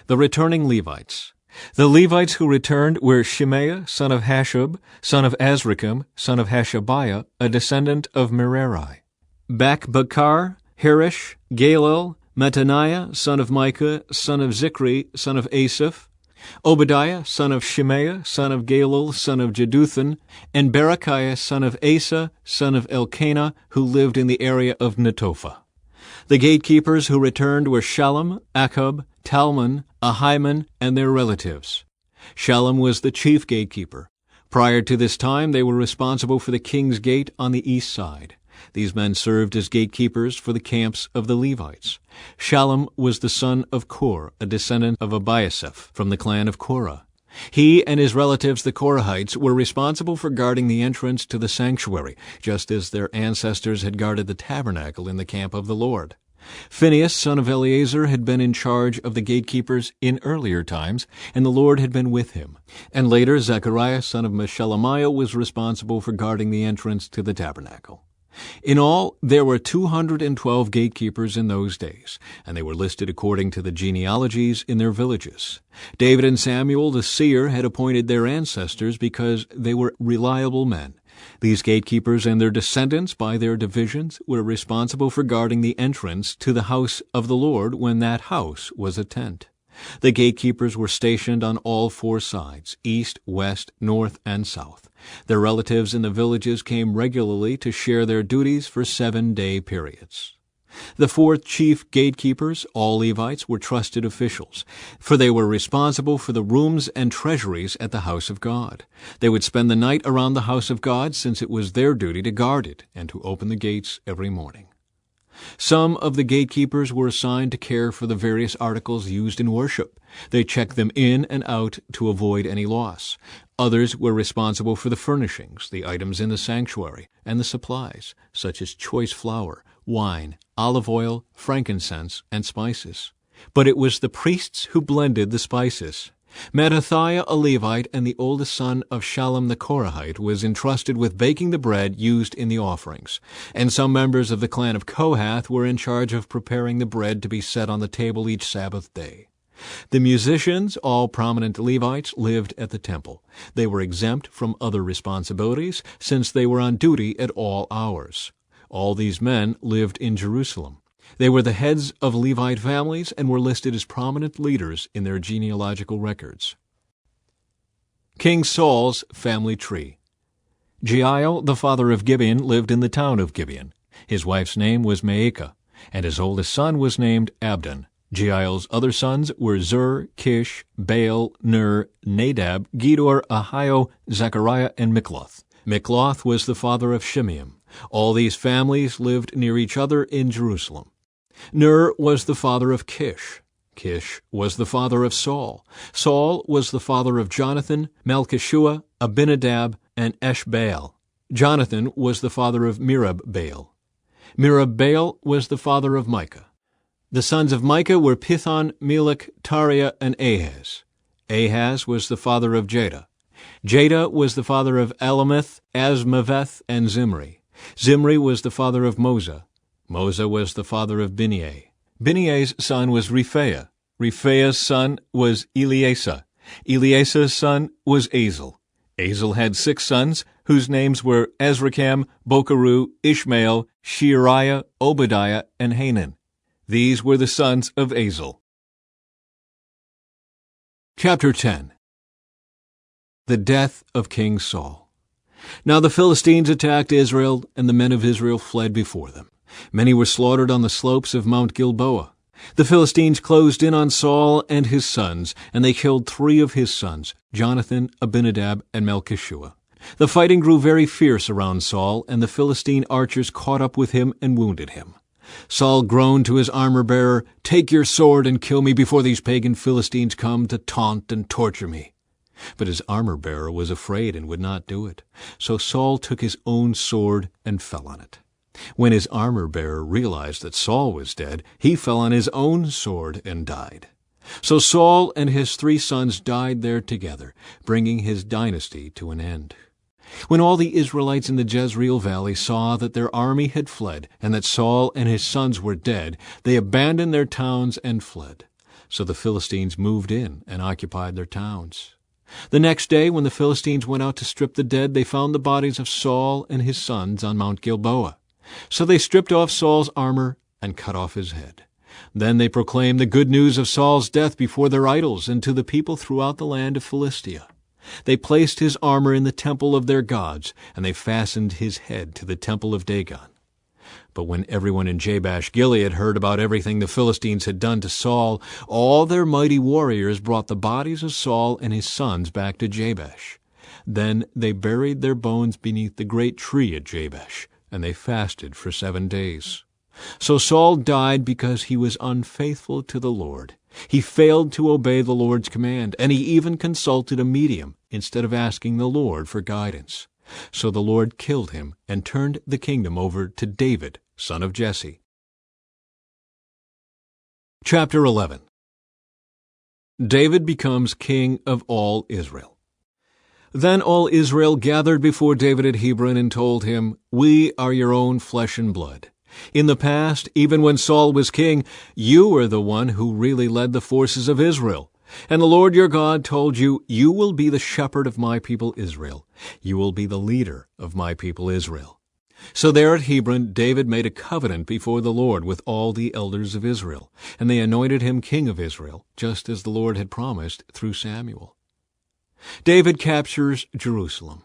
The returning Levites. The Levites who returned were Shemaiah, son of Hashub, son of Azrikam, son of Hashabiah, a descendant of Merari. Bakbakar, Hirish, Galil, Mattaniah, son of Micah, son of Zikri, son of Asaph, Obadiah, son of Shemaiah, son of Galil, son of Jeduthun, and Berechiah, son of Asa, son of Elkanah, who lived in the area of Netophah. The gatekeepers who returned were Shallum, Akub, Talmon, Ahiman, and their relatives. Shallum was the chief gatekeeper. Prior to this time, they were responsible for the king's gate on the east side. These men served as gatekeepers for the camps of the Levites. Shallum was the son of Kor, a descendant of Abiasaph from the clan of Korah. He and his relatives, the Korahites, were responsible for guarding the entrance to the sanctuary, just as their ancestors had guarded the tabernacle in the camp of the Lord. Phinehas, son of Eleazar, had been in charge of the gatekeepers in earlier times, and the Lord had been with him. And later, Zechariah, son of Meshelemiah, was responsible for guarding the entrance to the tabernacle. In all, there were 212 gatekeepers in those days, and they were listed according to the genealogies in their villages. David and Samuel the seer had appointed their ancestors because they were reliable men. These gatekeepers and their descendants, by their divisions, were responsible for guarding the entrance to the house of the Lord when that house was a tent. The gatekeepers were stationed on all 4 sides, east, west, north, and south. Their relatives in the villages came regularly to share their duties for 7-day periods. The 4 chief gatekeepers, all Levites, were trusted officials, for they were responsible for the rooms and treasuries at the house of God. They would spend the night around the house of God, since it was their duty to guard it and to open the gates every morning. Some of the gatekeepers were assigned to care for the various articles used in worship. They checked them in and out to avoid any loss. Others were responsible for the furnishings, the items in the sanctuary, and the supplies, such as choice flour, wine, olive oil, frankincense, and spices. But it was the priests who blended the spices. Mattathiah, a Levite and the oldest son of Shallum the Korahite, was entrusted with baking the bread used in the offerings, and some members of the clan of Kohath were in charge of preparing the bread to be set on the table each Sabbath day. The musicians, all prominent Levites, lived at the temple. They were exempt from other responsibilities, since they were on duty at all hours. All these men lived in Jerusalem. They were the heads of Levite families and were listed as prominent leaders in their genealogical records. King Saul's family tree. Jeiel, the father of Gibeon, lived in the town of Gibeon. His wife's name was Maacah, and his oldest son was named Abdon. Jeiel's other sons were Zur, Kish, Baal, Ner, Nadab, Gedor, Ahio, Zechariah, and Mikloth. Mikloth was the father of Shimeam. All these families lived near each other in Jerusalem. Ner was the father of Kish. Kish was the father of Saul. Saul was the father of Jonathan, Malchishua, Abinadab, and Eshbaal. Jonathan was the father of Merib-Baal. Merib-Baal was the father of Micah. The sons of Micah were Pithon, Melech, Tariah, and Ahaz. Ahaz was the father of Jada. Jada was the father of Alameth, Asmaveth, and Zimri. Zimri was the father of Moza. Moza was the father of Bineah. Bineah's son was Rephaiah. Rephaiah's son was Eleasah. Eleasah's son was Azel. Azel had 6 sons, whose names were Azrikam, Bokeru, Ishmael, Sheariah, Obadiah, and Hanan. These were the sons of Azel. Chapter 10. The death of King Saul. Now the Philistines attacked Israel, and the men of Israel fled before them. Many were slaughtered on the slopes of Mount Gilboa. The Philistines closed in on Saul and his sons, and they killed 3 of his sons, Jonathan, Abinadab, and Malchishua. The fighting grew very fierce around Saul, and the Philistine archers caught up with him and wounded him. Saul groaned to his armor-bearer, "Take your sword and kill me before these pagan Philistines come to taunt and torture me." But his armor-bearer was afraid and would not do it. So Saul took his own sword and fell on it. When his armor-bearer realized that Saul was dead, he fell on his own sword and died. So Saul and his 3 sons died there together, bringing his dynasty to an end. When all the Israelites in the Jezreel valley saw that their army had fled, and that Saul and his sons were dead, they abandoned their towns and fled. So the Philistines moved in and occupied their towns. The next day, when the Philistines went out to strip the dead, they found the bodies of Saul and his sons on Mount Gilboa. So they stripped off Saul's armor and cut off his head. Then they proclaimed the good news of Saul's death before their idols and to the people throughout the land of Philistia. They placed his armor in the temple of their gods, and they fastened his head to the temple of Dagon. But when everyone in Jabesh-Gilead heard about everything the Philistines had done to Saul, all their mighty warriors brought the bodies of Saul and his sons back to Jabesh. Then they buried their bones beneath the great tree at Jabesh, and they fasted for 7 days. So Saul died because he was unfaithful to the Lord. He failed to obey the Lord's command, and he even consulted a medium instead of asking the Lord for guidance. So the Lord killed him and turned the kingdom over to David, son of Jesse. Chapter 11. David becomes king of all Israel. Then all Israel gathered before David at Hebron and told him, "We are your own flesh and blood. In the past, even when Saul was king, you were the one who really led the forces of Israel. And the Lord your God told you, 'You will be the shepherd of my people Israel. You will be the leader of my people Israel.'" So there at Hebron, David made a covenant before the Lord with all the elders of Israel, and they anointed him king of Israel, just as the Lord had promised through Samuel. David captures Jerusalem.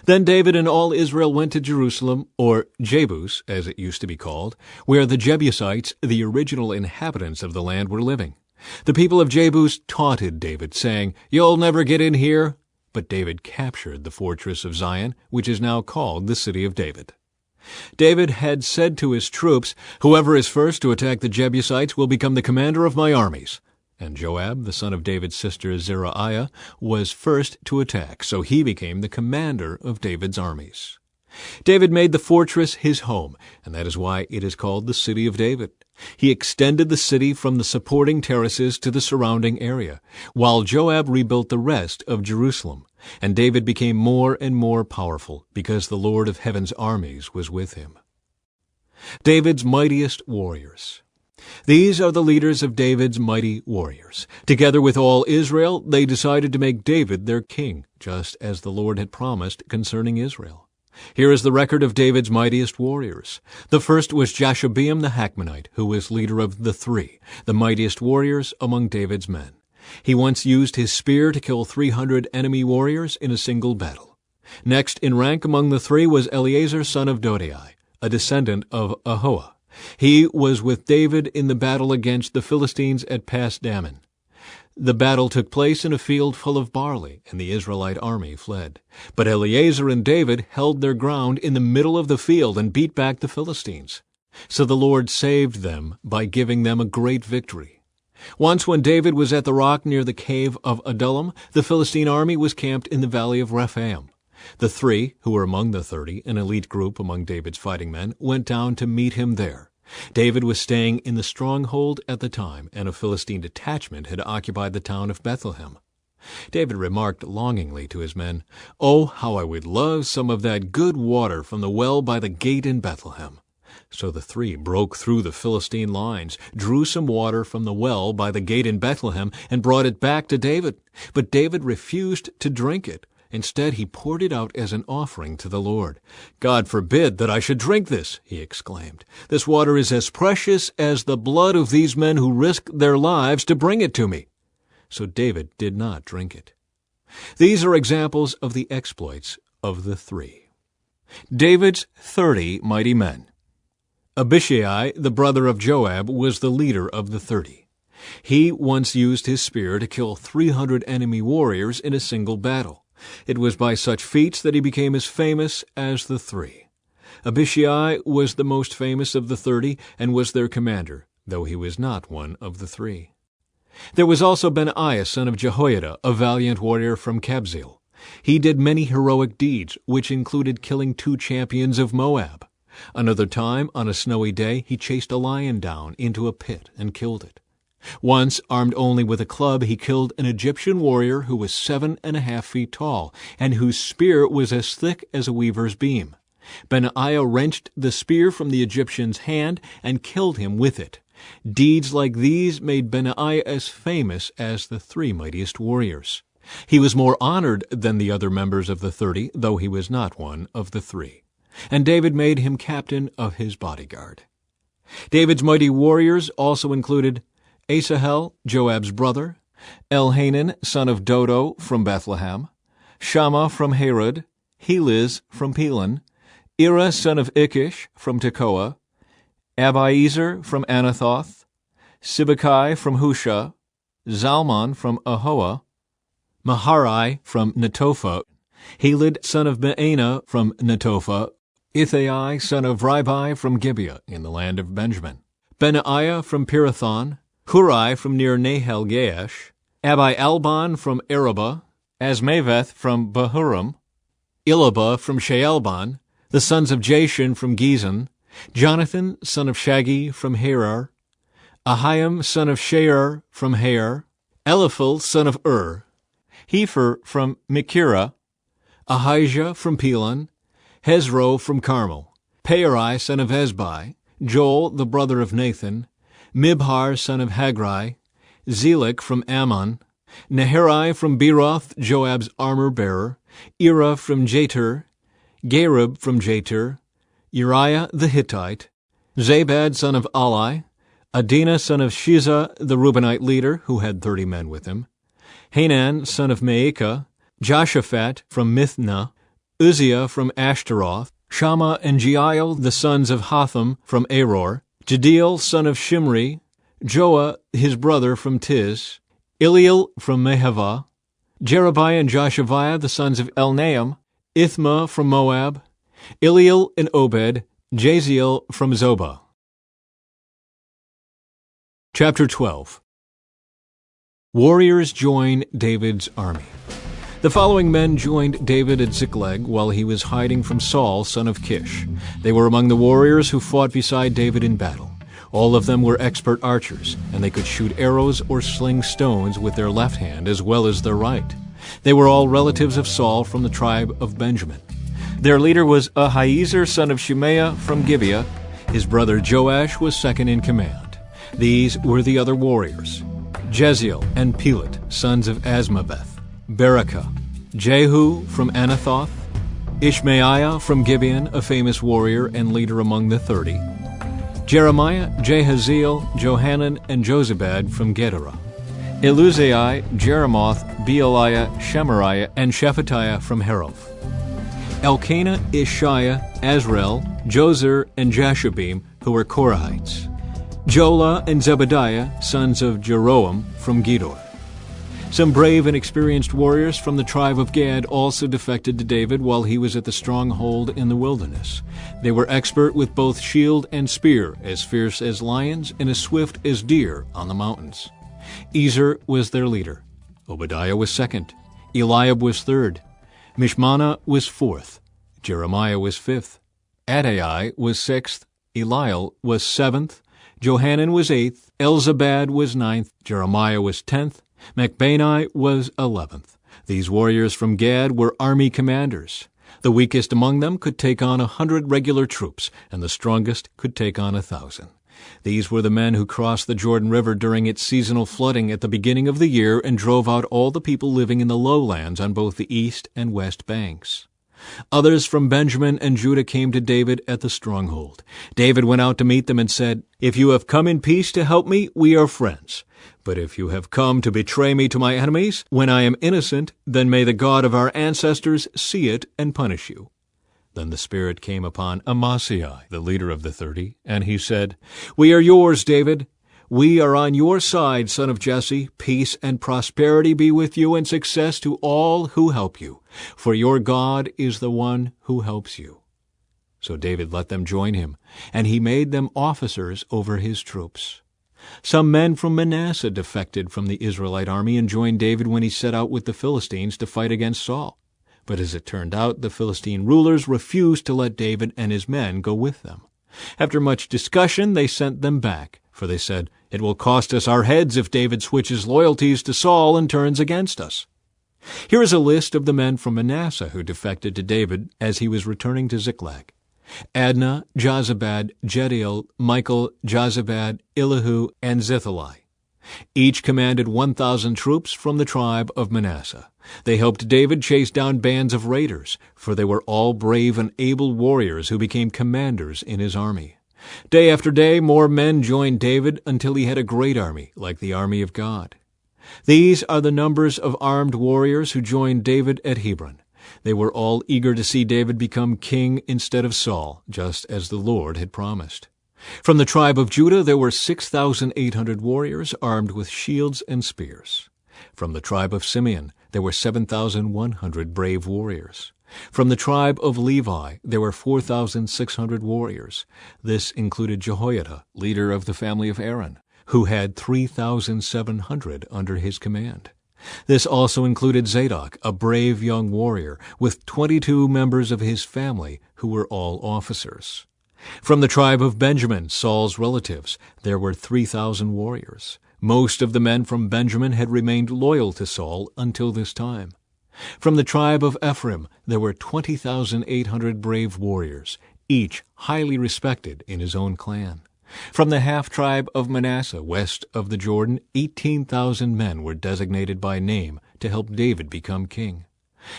Then David and all Israel went to Jerusalem, or Jebus, as it used to be called, where the Jebusites, the original inhabitants of the land, were living. The people of Jebus taunted David, saying, "You'll never get in here." But David captured the fortress of Zion, which is now called the City of David. David had said to his troops, "Whoever is first to attack the Jebusites will become the commander of my armies." And Joab, the son of David's sister Zeruiah, was first to attack, so he became the commander of David's armies. David made the fortress his home, and that is why it is called the City of David. He extended the city from the supporting terraces to the surrounding area, while Joab rebuilt the rest of Jerusalem, and David became more and more powerful because the Lord of heaven's armies was with him. David's mightiest warriors. These are the leaders of David's mighty warriors. Together with all Israel, they decided to make David their king, just as the Lord had promised concerning Israel. Here is the record of David's mightiest warriors. The first was Jashobeam the Hakmonite, who was leader of the three, the mightiest warriors among David's men. He once used his spear to kill 300 enemy warriors in a single battle. Next in rank among the three was Eleazar son of Dodai, a descendant of Ahoah. He was with David in the battle against the Philistines at Pas Dammim. The battle took place in a field full of barley, and the Israelite army fled. But Eleazar and David held their ground in the middle of the field and beat back the Philistines. So the Lord saved them by giving them a great victory. Once when David was at the rock near the cave of Adullam, the Philistine army was camped in the valley of Rephaim. The three, who were among the 30, an elite group among David's fighting men, went down to meet him there. David was staying in the stronghold at the time, and a Philistine detachment had occupied the town of Bethlehem. David remarked longingly to his men, "Oh, how I would love some of that good water from the well by the gate in Bethlehem." So the three broke through the Philistine lines, drew some water from the well by the gate in Bethlehem, and brought it back to David. But David refused to drink it. Instead, he poured it out as an offering to the Lord. "God forbid that I should drink this," he exclaimed. "This water is as precious as the blood of these men who risked their lives to bring it to me." So David did not drink it. These are examples of the exploits of the three. David's 30 mighty men. Abishai, the brother of Joab, was the leader of the 30. He once used his spear to kill 300 enemy warriors in a single battle. It was by such feats that he became as famous as the three. Abishai was the most famous of the 30 and was their commander, though he was not one of the three. There was also Benaiah son of Jehoiada, a valiant warrior from Kabzeel. He did many heroic deeds, which included killing 2 champions of Moab. Another time, on a snowy day, he chased a lion down into a pit and killed it. Once, armed only with a club, he killed an Egyptian warrior who was 7.5 feet tall, and whose spear was as thick as a weaver's beam. Benaiah wrenched the spear from the Egyptian's hand and killed him with it. Deeds like these made Benaiah as famous as the 3 mightiest warriors. He was more honored than the other members of the 30, though he was not one of the 3. And David made him captain of his bodyguard. David's mighty warriors also included Asahel, Joab's brother, Elhanan, son of Dodo, from Bethlehem, Shammah from Harod, Heliz from Pelon, Ira, son of Ikish, from Tekoa, Abiezer from Anathoth, Sibbecai from Husha, Zalmon from Ahoah, Maharai from Netophah, Helid, son of Baanah, from Netophah, Ithai, son of Ribai, from Gibeah, in the land of Benjamin, Benaiah from Pirathon, Hurai from near Nahal-Gaash, Abi-Albon from Arabah, Asmaveth from Bahurim, Elabah from Shaalbon, the sons of Jashan from Gizon, Jonathan, son of Shagi, from Harar, Ahiam, son of Shear, from Hair, Eliphel, son of Hefer from Mechirah, Ahijah from Pelon, Hezro from Carmel, Paarai, son of Ezbai, Joel, the brother of Nathan, Mibhar, son of Hagri, Zelek from Ammon, Naharai from Beeroth, Joab's armor-bearer, Ira from Jatir, Gareb from Jatir, Uriah the Hittite, Zabad, son of Ali, Adinah, son of Shiza, the Reubenite leader, who had 30 men with him, Hanan, son of Maacah, Joshaphat from Mithna, Uzziah from Ashtaroth, Shammah and Jeiel, the sons of Hotham, from Aror, Jediel, son of Shimri, Joah, his brother, from Tiz, Eliel from Mehavah, Jerubiah and Joshaviah, the sons of Elnaam, Ithma from Moab, Eliel and Obed, Jaziel from Zobah. Chapter 12. Warriors join David's army. The following men joined David at Ziklag while he was hiding from Saul, son of Kish. They were among the warriors who fought beside David in battle. All of them were expert archers, and they could shoot arrows or sling stones with their left hand as well as their right. They were all relatives of Saul from the tribe of Benjamin. Their leader was Ahiezer, son of Shemaiah from Gibeah. His brother Joash was second in command. These were the other warriors: Jeziel and Pelet, sons of Asmaveth; Berekah; Jehu from Anathoth; Ishmaiah from Gibeon, a famous warrior and leader among the 30; Jeremiah, Jahaziel, Johanan, and Jozabad from Gedera; Eluzai, Jeremoth, Bealiah, Shemariah, and Shephatiah from Haroph; Elkanah, Ishiah, Azrael, Jozer, and Jashabim, who were Korahites; Jola and Zebadiah, sons of Jeroam, from Gedor. Some brave and experienced warriors from the tribe of Gad also defected to David while he was at the stronghold in the wilderness. They were expert with both shield and spear, as fierce as lions and as swift as deer on the mountains. Ezer was their leader. Obadiah was second. Eliab was third. Mishmannah was fourth. Jeremiah was fifth. Adai was sixth. Eliel was seventh. Johanan was eighth. Elzabad was ninth. Jeremiah was 10th. Machbani was 11th. These warriors from Gad were army commanders. The weakest among them could take on 100 regular troops, and the strongest could take on 1,000. These were the men who crossed the Jordan River during its seasonal flooding at the beginning of the year and drove out all the people living in the lowlands on both the east and west banks. Others from Benjamin and Judah came to David at the stronghold. David went out to meet them and said, "If you have come in peace to help me, we are friends. But if you have come to betray me to my enemies, when I am innocent, then may the God of our ancestors see it and punish you." Then the Spirit came upon Amasai, the leader of the 30, and he said, "We are yours, David. We are on your side, son of Jesse. Peace and prosperity be with you, and success to all who help you, for your God is the one who helps you." So David let them join him, and he made them officers over his troops. Some men from Manasseh defected from the Israelite army and joined David when he set out with the Philistines to fight against Saul. But as it turned out, the Philistine rulers refused to let David and his men go with them. After much discussion, they sent them back, for they said, "It will cost us our heads if David switches loyalties to Saul and turns against us." Here is a list of the men from Manasseh who defected to David as he was returning to Ziklag: Adnah, Jozabad, Jediel, Michael, Jozabad, Elihu, and Zithali. Each commanded 1,000 troops from the tribe of Manasseh. They helped David chase down bands of raiders, for they were all brave and able warriors who became commanders in his army. Day after day, more men joined David until he had a great army, like the army of God. These are the numbers of armed warriors who joined David at Hebron. They were all eager to see David become king instead of Saul, just as the Lord had promised. From the tribe of Judah there were 6,800 warriors armed with shields and spears. From the tribe of Simeon there were 7,100 brave warriors. From the tribe of Levi there were 4,600 warriors. This included Jehoiada, leader of the family of Aaron, who had 3,700 under his command. This also included Zadok, a brave young warrior, with 22 members of his family who were all officers. From the tribe of Benjamin, Saul's relatives, there were 3,000 warriors. Most of the men from Benjamin had remained loyal to Saul until this time. From the tribe of Ephraim, there were 20,800 brave warriors, each highly respected in his own clan. From the half-tribe of Manasseh, west of the Jordan, 18,000 men were designated by name to help David become king.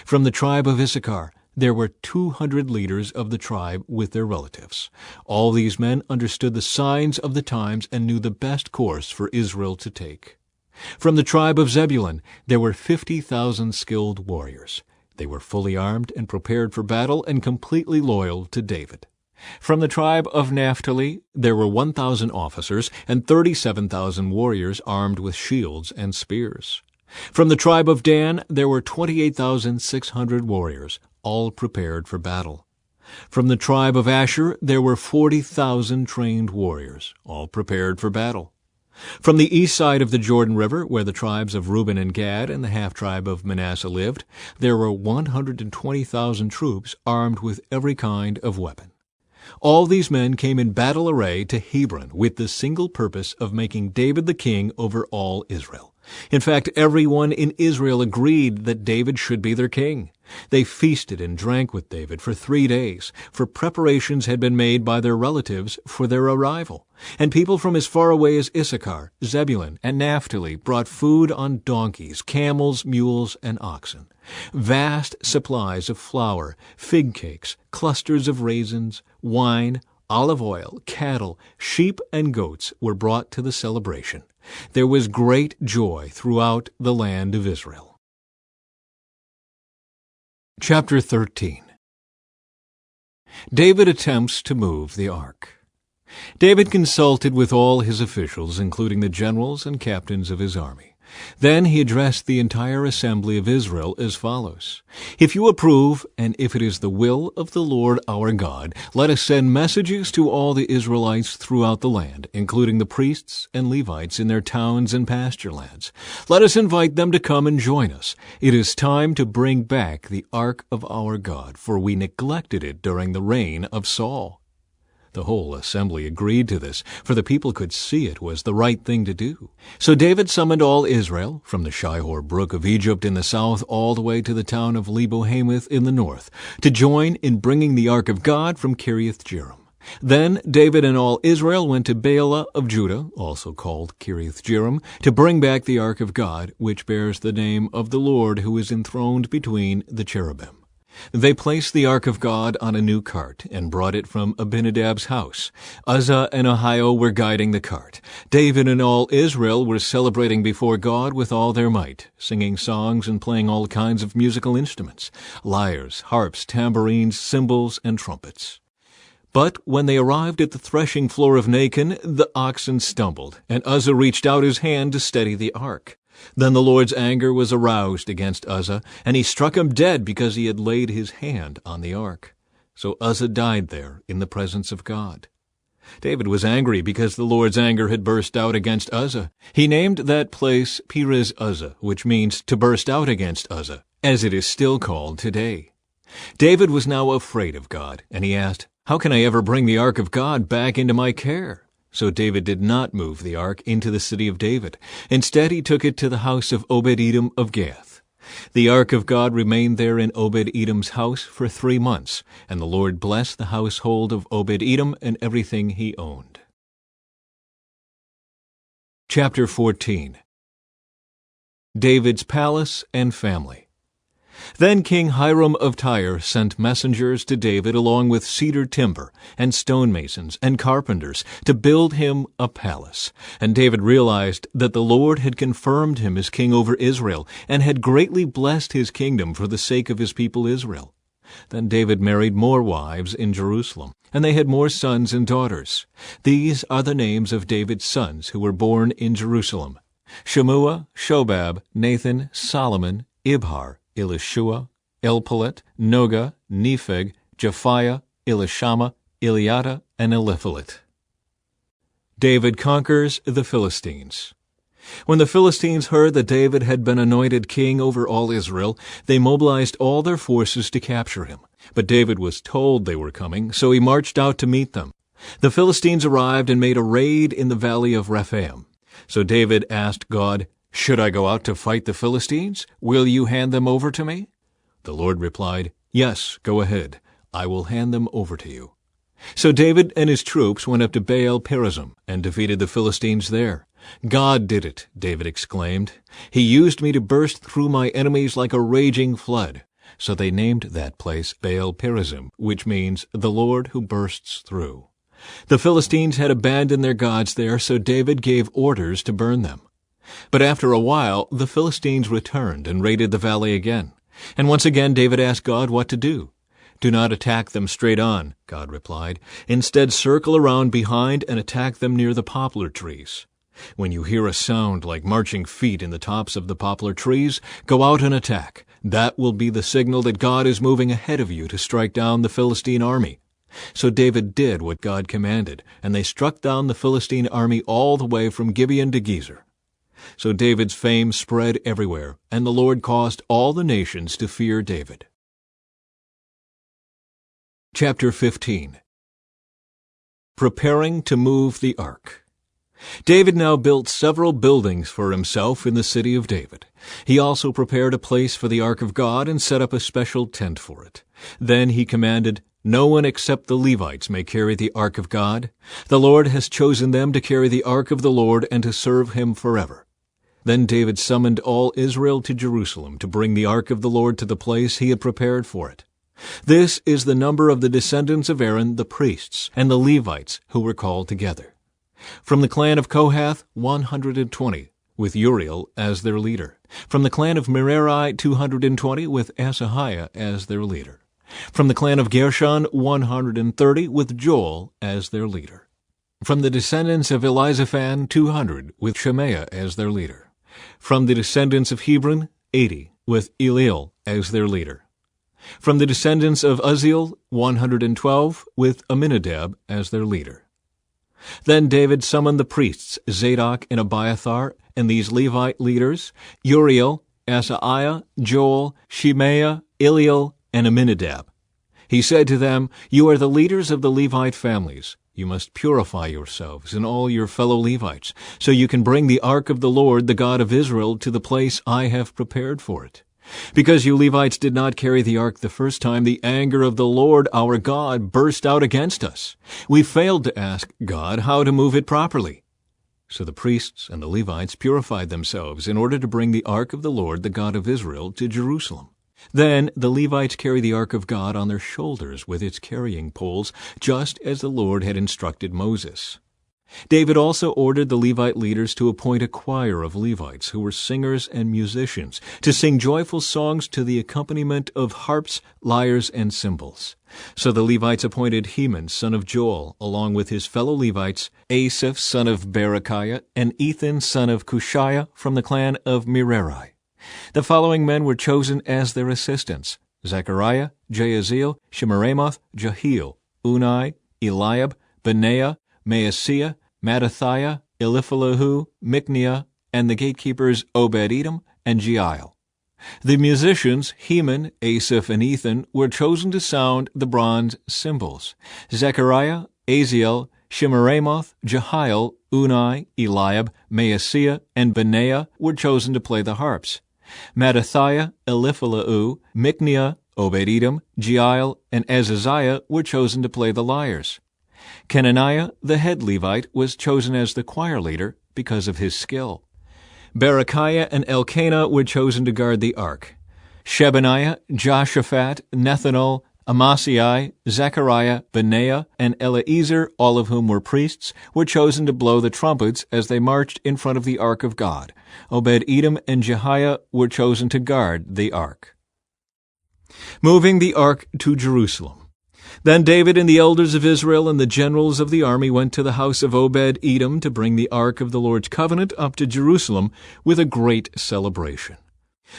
From the tribe of Issachar, there were 200 leaders of the tribe with their relatives. All these men understood the signs of the times and knew the best course for Israel to take. From the tribe of Zebulun, there were 50,000 skilled warriors. They were fully armed and prepared for battle and completely loyal to David. From the tribe of Naphtali, there were 1,000 officers and 37,000 warriors armed with shields and spears. From the tribe of Dan, there were 28,600 warriors, all prepared for battle. From the tribe of Asher, there were 40,000 trained warriors, all prepared for battle. From the east side of the Jordan River, where the tribes of Reuben and Gad and the half-tribe of Manasseh lived, there were 120,000 troops armed with every kind of weapon. All these men came in battle array to Hebron with the single purpose of making David the king over all Israel. In fact, everyone in Israel agreed that David should be their king. They feasted and drank with David for 3 days, for preparations had been made by their relatives for their arrival. And people from as far away as Issachar, Zebulun, and Naphtali brought food on donkeys, camels, mules, and oxen. Vast supplies of flour, fig cakes, clusters of raisins, wine, olive oil, cattle, sheep, and goats were brought to the celebration. There was great joy throughout the land of Israel. Chapter 13. David attempts to move the ark. David consulted with all his officials, including the generals and captains of his army. Then he addressed the entire assembly of Israel as follows: "If you approve, and if it is the will of the Lord our God, let us send messages to all the Israelites throughout the land, including the priests and Levites in their towns and pasture lands. Let us invite them to come and join us. It is time to bring back the ark of our God, for we neglected it during the reign of Saul." The whole assembly agreed to this, for the people could see it was the right thing to do. So David summoned all Israel, from the Shihor brook of Egypt in the south all the way to the town of Lebo-Hamath in the north, to join in bringing the ark of God from Kiriath-Jearim. Then David and all Israel went to Baalah of Judah, also called Kiriath-Jearim, to bring back the ark of God, which bears the name of the Lord who is enthroned between the cherubim. They placed the ark of God on a new cart and brought it from Abinadab's house. Uzzah and Ahio were guiding the cart. David and all Israel were celebrating before God with all their might, singing songs and playing all kinds of musical instruments: lyres, harps, tambourines, cymbals, and trumpets. But when they arrived at the threshing floor of Nacon, the oxen stumbled, and Uzzah reached out his hand to steady the ark. Then the Lord's anger was aroused against Uzzah, and he struck him dead because he had laid his hand on the ark. So Uzzah died there in the presence of God. David was angry because the Lord's anger had burst out against Uzzah. He named that place Perez Uzzah, which means to burst out against Uzzah, as it is still called today. David was now afraid of God, and he asked, "How can I ever bring the ark of God back into my care?" So David did not move the ark into the city of David. Instead, he took it to the house of Obed-Edom of Gath. The ark of God remained there in Obed-Edom's house for 3 months, and the Lord blessed the household of Obed-Edom and everything he owned. Chapter 14. David's palace and family. Then King Hiram of Tyre sent messengers to David along with cedar timber and stonemasons and carpenters to build him a palace. And David realized that the Lord had confirmed him as king over Israel and had greatly blessed his kingdom for the sake of his people Israel. Then David married more wives in Jerusalem, and they had more sons and daughters. These are the names of David's sons who were born in Jerusalem: Shemua, Shobab, Nathan, Solomon, Ibhar, Elishua, Elpalet, Noga, Nepheg, Japhiah, Elishama, Eliada, and Eliphalet. David conquers the Philistines. When the Philistines heard that David had been anointed king over all Israel, they mobilized all their forces to capture him. But David was told they were coming, so he marched out to meet them. The Philistines arrived and made a raid in the valley of Rephaim. So David asked God, "Should I go out to fight the Philistines? Will you hand them over to me?" The Lord replied, "Yes, go ahead. I will hand them over to you." So David and his troops went up to Baal-perazim and defeated the Philistines there. "God did it," David exclaimed. "He used me to burst through my enemies like a raging flood." So they named that place Baal-perazim, which means the Lord who bursts through. The Philistines had abandoned their gods there, so David gave orders to burn them. But after a while, the Philistines returned and raided the valley again. And once again David asked God what to do. "Do not attack them straight on," God replied. "Instead, circle around behind and attack them near the poplar trees. When you hear a sound like marching feet in the tops of the poplar trees, go out and attack. That will be the signal that God is moving ahead of you to strike down the Philistine army." So David did what God commanded, and they struck down the Philistine army all the way from Gibeon to Gezer. So David's fame spread everywhere, and the Lord caused all the nations to fear David. Chapter 15. Preparing to move the ark. David now built several buildings for himself in the city of David. He also prepared a place for the ark of God and set up a special tent for it. Then he commanded, "No one except the Levites may carry the ark of God. The Lord has chosen them to carry the ark of the Lord and to serve him forever." Then David summoned all Israel to Jerusalem to bring the ark of the Lord to the place he had prepared for it. This is the number of the descendants of Aaron, the priests, and the Levites who were called together. From the clan of Kohath, 120, with Uriel as their leader. From the clan of Merari, 220, with Asahiah as their leader. From the clan of Gershon, 130, with Joel as their leader. From the descendants of Elizaphan, 200, with Shemaiah as their leader. From the descendants of Hebron, 80, with Eliel as their leader. From the descendants of Uzziel, 112, with Aminadab as their leader. Then David summoned the priests Zadok and Abiathar, and these Levite leaders, Uriel, Asaiah, Joel, Shemaiah, Eliel, and Aminadab. He said to them, "You are the leaders of the Levite families. You must purify yourselves and all your fellow Levites, so you can bring the ark of the Lord, the God of Israel, to the place I have prepared for it. Because you Levites did not carry the ark the first time, the anger of the Lord our God burst out against us. We failed to ask God how to move it properly." So the priests and the Levites purified themselves in order to bring the ark of the Lord, the God of Israel, to Jerusalem. Then the Levites carried the ark of God on their shoulders with its carrying poles, just as the Lord had instructed Moses. David also ordered the Levite leaders to appoint a choir of Levites who were singers and musicians to sing joyful songs to the accompaniment of harps, lyres, and cymbals. So the Levites appointed Heman, son of Joel, along with his fellow Levites, Asaph, son of Berechiah, and Ethan, son of Cushiah, from the clan of Merari. The following men were chosen as their assistants: Zechariah, Jahaziel, Shemiramoth, Jehiel, Unai, Eliab, Benaiah, Maaseiah, Mattithiah, Eliphalahu, Micniah, and the gatekeepers Obed-Edom and Jeiel. The musicians, Heman, Asaph, and Ethan, were chosen to sound the bronze cymbals. Zechariah, Aziel, Shemiramoth, Jehiel, Unai, Eliab, Maaseiah, and Benaiah were chosen to play the harps. Mattithiah, Eliphalahu, Micniah, Obed-Edom, Jeiel, and Azaziah were chosen to play the lyres. Kenaniah, the head Levite, was chosen as the choir leader because of his skill. Berechiah and Elkanah were chosen to guard the ark. Shebaniah, Joshaphat, Nethanel, Amasai, Zechariah, Benaiah, and Eleazar, all of whom were priests, were chosen to blow the trumpets as they marched in front of the ark of God. Obed-Edom and Jehiah were chosen to guard the ark. Moving the ark to Jerusalem. Then David and the elders of Israel and the generals of the army went to the house of Obed-Edom to bring the ark of the Lord's covenant up to Jerusalem with a great celebration.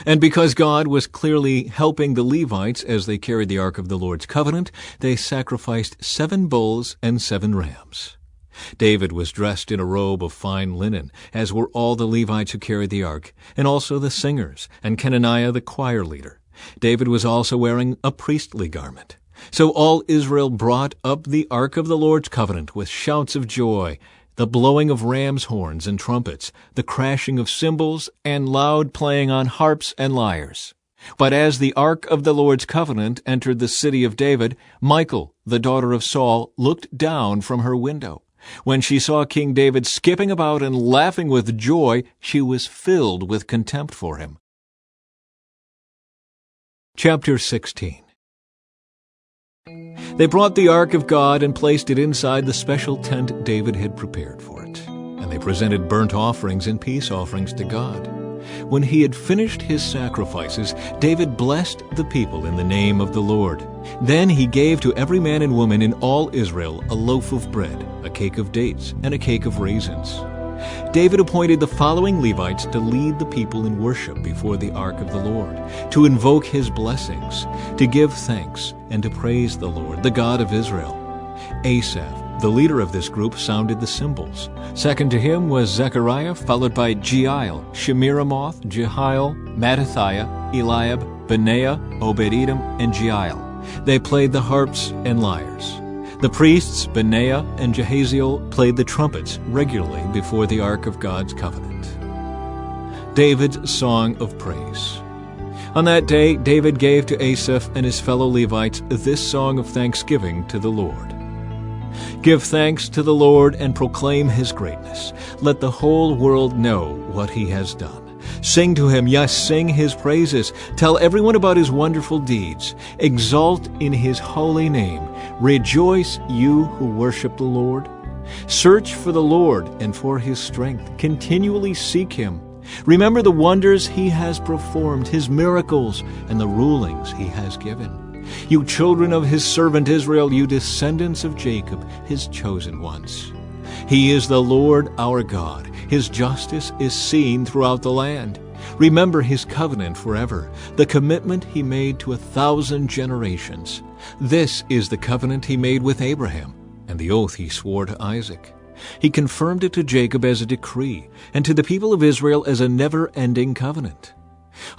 And because God was clearly helping the Levites as they carried the ark of the Lord's covenant, they sacrificed 7 bulls and 7 rams. David was dressed in a robe of fine linen, as were all the Levites who carried the ark, and also the singers, and Kenaniah the choir leader. David was also wearing a priestly garment. So all Israel brought up the ark of the Lord's covenant with shouts of joy, the blowing of ram's horns and trumpets, the crashing of cymbals, and loud playing on harps and lyres. But as the ark of the Lord's covenant entered the city of David, Michal, the daughter of Saul, looked down from her window. When she saw King David skipping about and laughing with joy, she was filled with contempt for him. Chapter 16. They brought the ark of God and placed it inside the special tent David had prepared for it, and they presented burnt offerings and peace offerings to God. When he had finished his sacrifices, David blessed the people in the name of the Lord. Then he gave to every man and woman in all Israel a loaf of bread, a cake of dates, and a cake of raisins. David appointed the following Levites to lead the people in worship before the ark of the Lord, to invoke his blessings, to give thanks, and to praise the Lord, the God of Israel. Asaph, the leader of this group, sounded the cymbals. Second to him was Zechariah, followed by Jeiel, Shemiramoth, Jehiel, Mattithiah, Eliab, Benaiah, Obed-Edom, and Jeiel. They played the harps and lyres. The priests Benaiah and Jehaziel played the trumpets regularly before the Ark of God's covenant. David's Song of Praise. On that day, David gave to Asaph and his fellow Levites this song of thanksgiving to the Lord. Give thanks to the Lord and proclaim his greatness. Let the whole world know what he has done. Sing to him, yes, sing his praises. Tell everyone about his wonderful deeds. Exalt in his holy name. Rejoice, you who worship the Lord. Search for the Lord and for his strength. Continually seek him. Remember the wonders he has performed, his miracles, and the rulings he has given. You children of his servant Israel, you descendants of Jacob, his chosen ones. He is the Lord our God. His justice is seen throughout the land. Remember his covenant forever, the commitment he made to 1,000 generations. This is the covenant he made with Abraham, and the oath he swore to Isaac. He confirmed it to Jacob as a decree, and to the people of Israel as a never-ending covenant.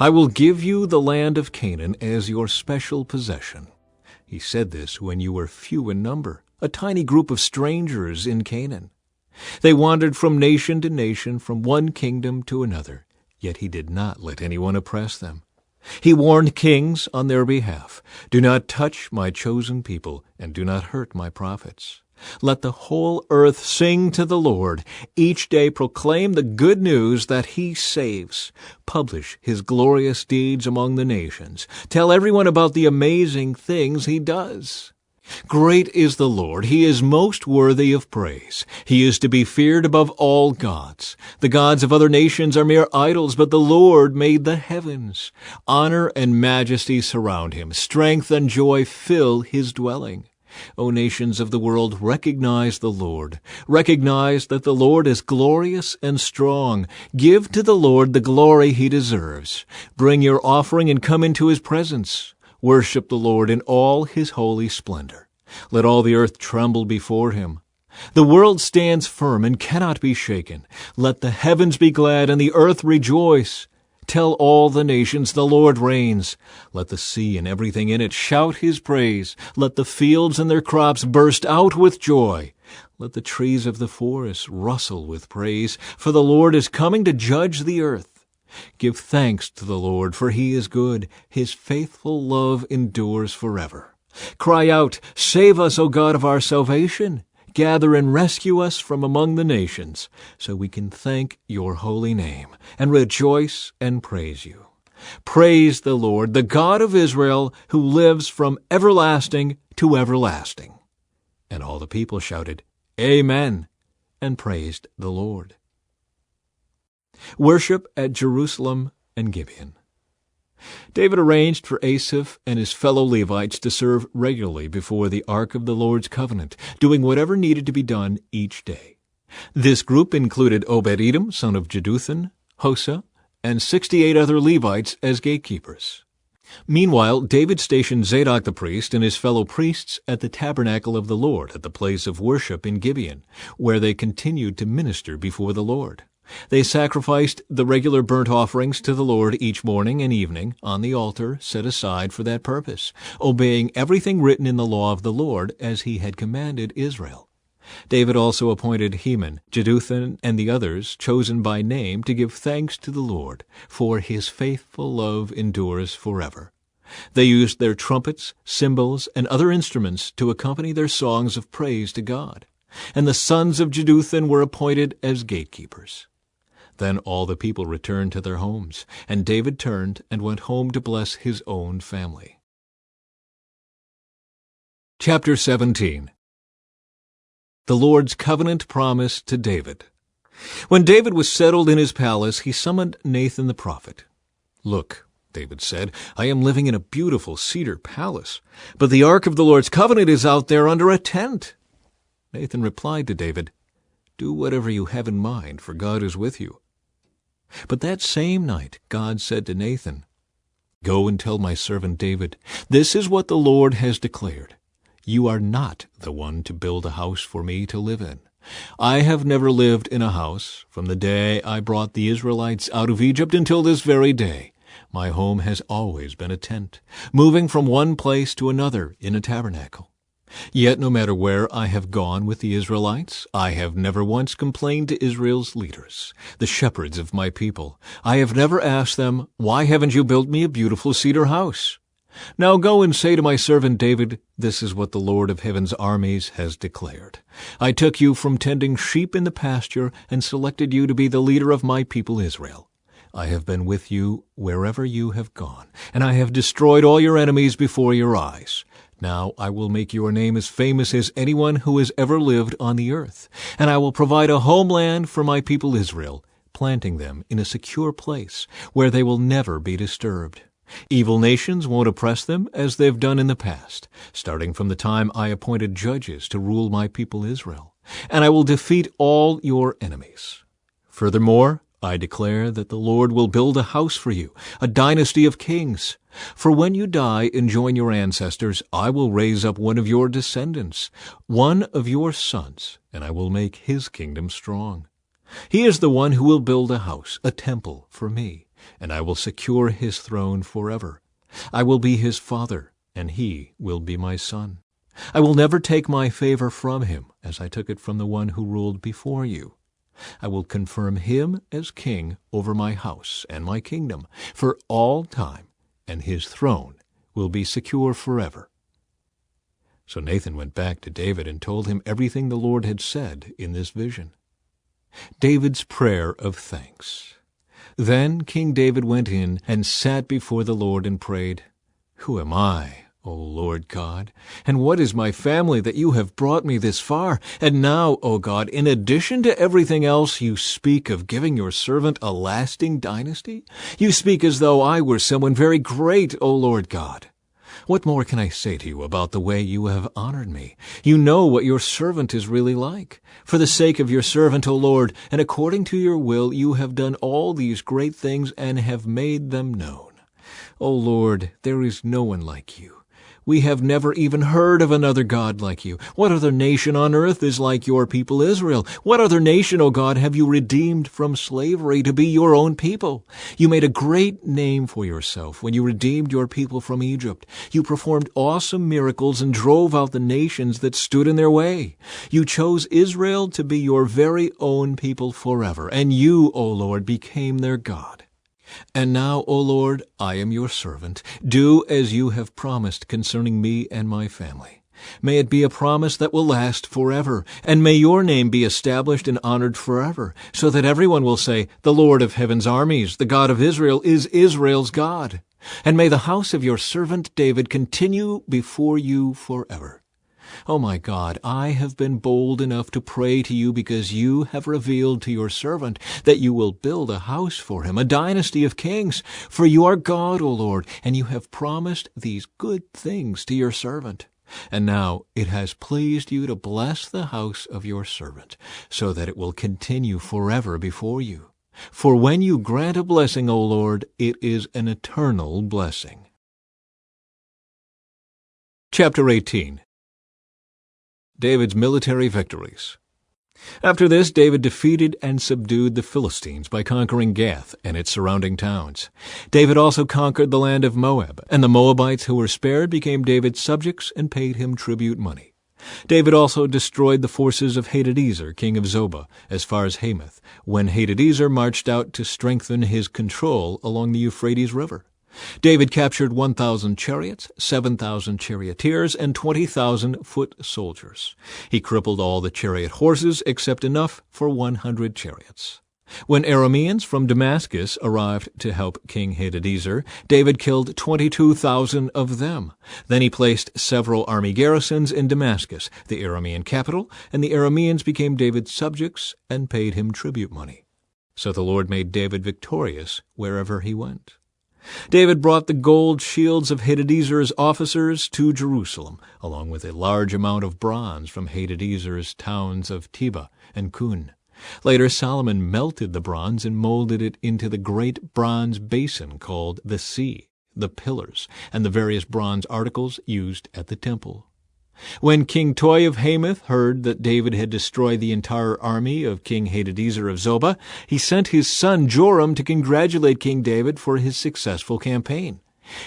I will give you the land of Canaan as your special possession. He said this when you were few in number, a tiny group of strangers in Canaan. They wandered from nation to nation, from one kingdom to another, yet he did not let anyone oppress them. He warned kings on their behalf, "Do not touch my chosen people, and do not hurt my prophets." Let the whole earth sing to the Lord. Each day proclaim the good news that he saves. Publish his glorious deeds among the nations. Tell everyone about the amazing things he does. Great is the Lord. He is most worthy of praise. He is to be feared above all gods. The gods of other nations are mere idols, but the Lord made the heavens. Honor and majesty surround him. Strength and joy fill his dwelling. O nations of the world, recognize the Lord. Recognize that the Lord is glorious and strong. Give to the Lord the glory he deserves. Bring your offering and come into his presence. Worship the Lord in all his holy splendor. Let all the earth tremble before him. The world stands firm and cannot be shaken. Let the heavens be glad and the earth rejoice. Tell all the nations the Lord reigns. Let the sea and everything in it shout his praise. Let the fields and their crops burst out with joy. Let the trees of the forest rustle with praise, for the Lord is coming to judge the earth. Give thanks to the Lord, for he is good. His faithful love endures forever. Cry out, "Save us, O God of our salvation." Gather and rescue us from among the nations, so we can thank your holy name and rejoice and praise you. Praise the Lord, the God of Israel, who lives from everlasting to everlasting. And all the people shouted, Amen, and praised the Lord. Worship at Jerusalem and Gibeon. David arranged for Asaph and his fellow Levites to serve regularly before the Ark of the Lord's covenant, doing whatever needed to be done each day. This group included Obed-Edom, son of Jeduthun, Hosah, and 68 other Levites as gatekeepers. Meanwhile, David stationed Zadok the priest and his fellow priests at the tabernacle of the Lord at the place of worship in Gibeon, where they continued to minister before the Lord. They sacrificed the regular burnt offerings to the Lord each morning and evening on the altar set aside for that purpose, obeying everything written in the law of the Lord as he had commanded Israel. David also appointed Heman, Jeduthun, and the others chosen by name to give thanks to the Lord, for his faithful love endures forever. They used their trumpets, cymbals, and other instruments to accompany their songs of praise to God, and the sons of Jeduthun were appointed as gatekeepers. Then all the people returned to their homes, and David turned and went home to bless his own family. Chapter 17. The Lord's covenant promise to David. When David was settled in his palace, he summoned Nathan the prophet. "Look," David said, "I am living in a beautiful cedar palace, but the ark of the Lord's covenant is out there under a tent." Nathan replied to David, "Do whatever you have in mind, for God is with you." But that same night God said to Nathan, "Go and tell my servant David, this is what the Lord has declared. You are not the one to build a house for me to live in. I have never lived in a house from the day I brought the Israelites out of Egypt until this very day. My home has always been a tent, moving from one place to another in a tabernacle. Yet no matter where I have gone with the Israelites, I have never once complained to Israel's leaders, the shepherds of my people. I have never asked them, "Why haven't you built me a beautiful cedar house?" Now go and say to my servant David, "This is what the Lord of heaven's armies has declared. I took you from tending sheep in the pasture and selected you to be the leader of my people Israel. I have been with you wherever you have gone, and I have destroyed all your enemies before your eyes. Now I will make your name as famous as anyone who has ever lived on the earth, and I will provide a homeland for my people Israel, planting them in a secure place where they will never be disturbed. Evil nations won't oppress them as they've done in the past, starting from the time I appointed judges to rule my people Israel, and I will defeat all your enemies. Furthermore, I declare that the Lord will build a house for you, a dynasty of kings. For when you die and join your ancestors, I will raise up one of your descendants, one of your sons, and I will make his kingdom strong. He is the one who will build a house, a temple for me, and I will secure his throne forever. I will be his father, and he will be my son. I will never take my favor from him, as I took it from the one who ruled before you. I will confirm him as king over my house and my kingdom for all time, and his throne will be secure forever." So Nathan went back to David and told him everything the Lord had said in this vision. David's prayer of thanks. Then King David went in and sat before the Lord and prayed, "Who am I, O Lord God, and what is my family that you have brought me this far? And now, O God, in addition to everything else, you speak of giving your servant a lasting dynasty? You speak as though I were someone very great, O Lord God. What more can I say to you about the way you have honored me? You know what your servant is really like. For the sake of your servant, O Lord, and according to your will, you have done all these great things and have made them known. O Lord, there is no one like you. We have never even heard of another God like you. What other nation on earth is like your people Israel? What other nation, O God, have you redeemed from slavery to be your own people? You made a great name for yourself when you redeemed your people from Egypt. You performed awesome miracles and drove out the nations that stood in their way. You chose Israel to be your very own people forever, and you, O Lord, became their God. And now, O Lord, I am your servant. Do as you have promised concerning me and my family. May it be a promise that will last forever, and may your name be established and honored forever, so that everyone will say, "The Lord of heaven's armies, the God of Israel, is Israel's God." And may the house of your servant David continue before you forever. O my God, I have been bold enough to pray to you because you have revealed to your servant that you will build a house for him, a dynasty of kings. For you are God, O Lord, and you have promised these good things to your servant. And now it has pleased you to bless the house of your servant, so that it will continue forever before you. For when you grant a blessing, O Lord, it is an eternal blessing. Chapter 18. David's military victories. After this, David defeated and subdued the Philistines by conquering Gath and its surrounding towns. David also conquered the land of Moab, and the Moabites who were spared became David's subjects and paid him tribute money. David also destroyed the forces of Hadadezer, king of Zobah, as far as Hamath, when Hadadezer marched out to strengthen his control along the Euphrates River. David captured 1,000 chariots, 7,000 charioteers, and 20,000 foot soldiers. He crippled all the chariot horses except enough for 100 chariots. When Arameans from Damascus arrived to help King Hadadezer, David killed 22,000 of them. Then he placed several army garrisons in Damascus, the Aramean capital, and the Arameans became David's subjects and paid him tribute money. So the Lord made David victorious wherever he went. David brought the gold shields of Hadadezer's officers to Jerusalem, along with a large amount of bronze from Hadadezer's towns of Tebah and Kun. Later, Solomon melted the bronze and molded it into the great bronze basin called the Sea, the pillars, and the various bronze articles used at the temple. When King Toi of Hamath heard that David had destroyed the entire army of King Hadadezer of Zobah, he sent his son Joram to congratulate King David for his successful campaign.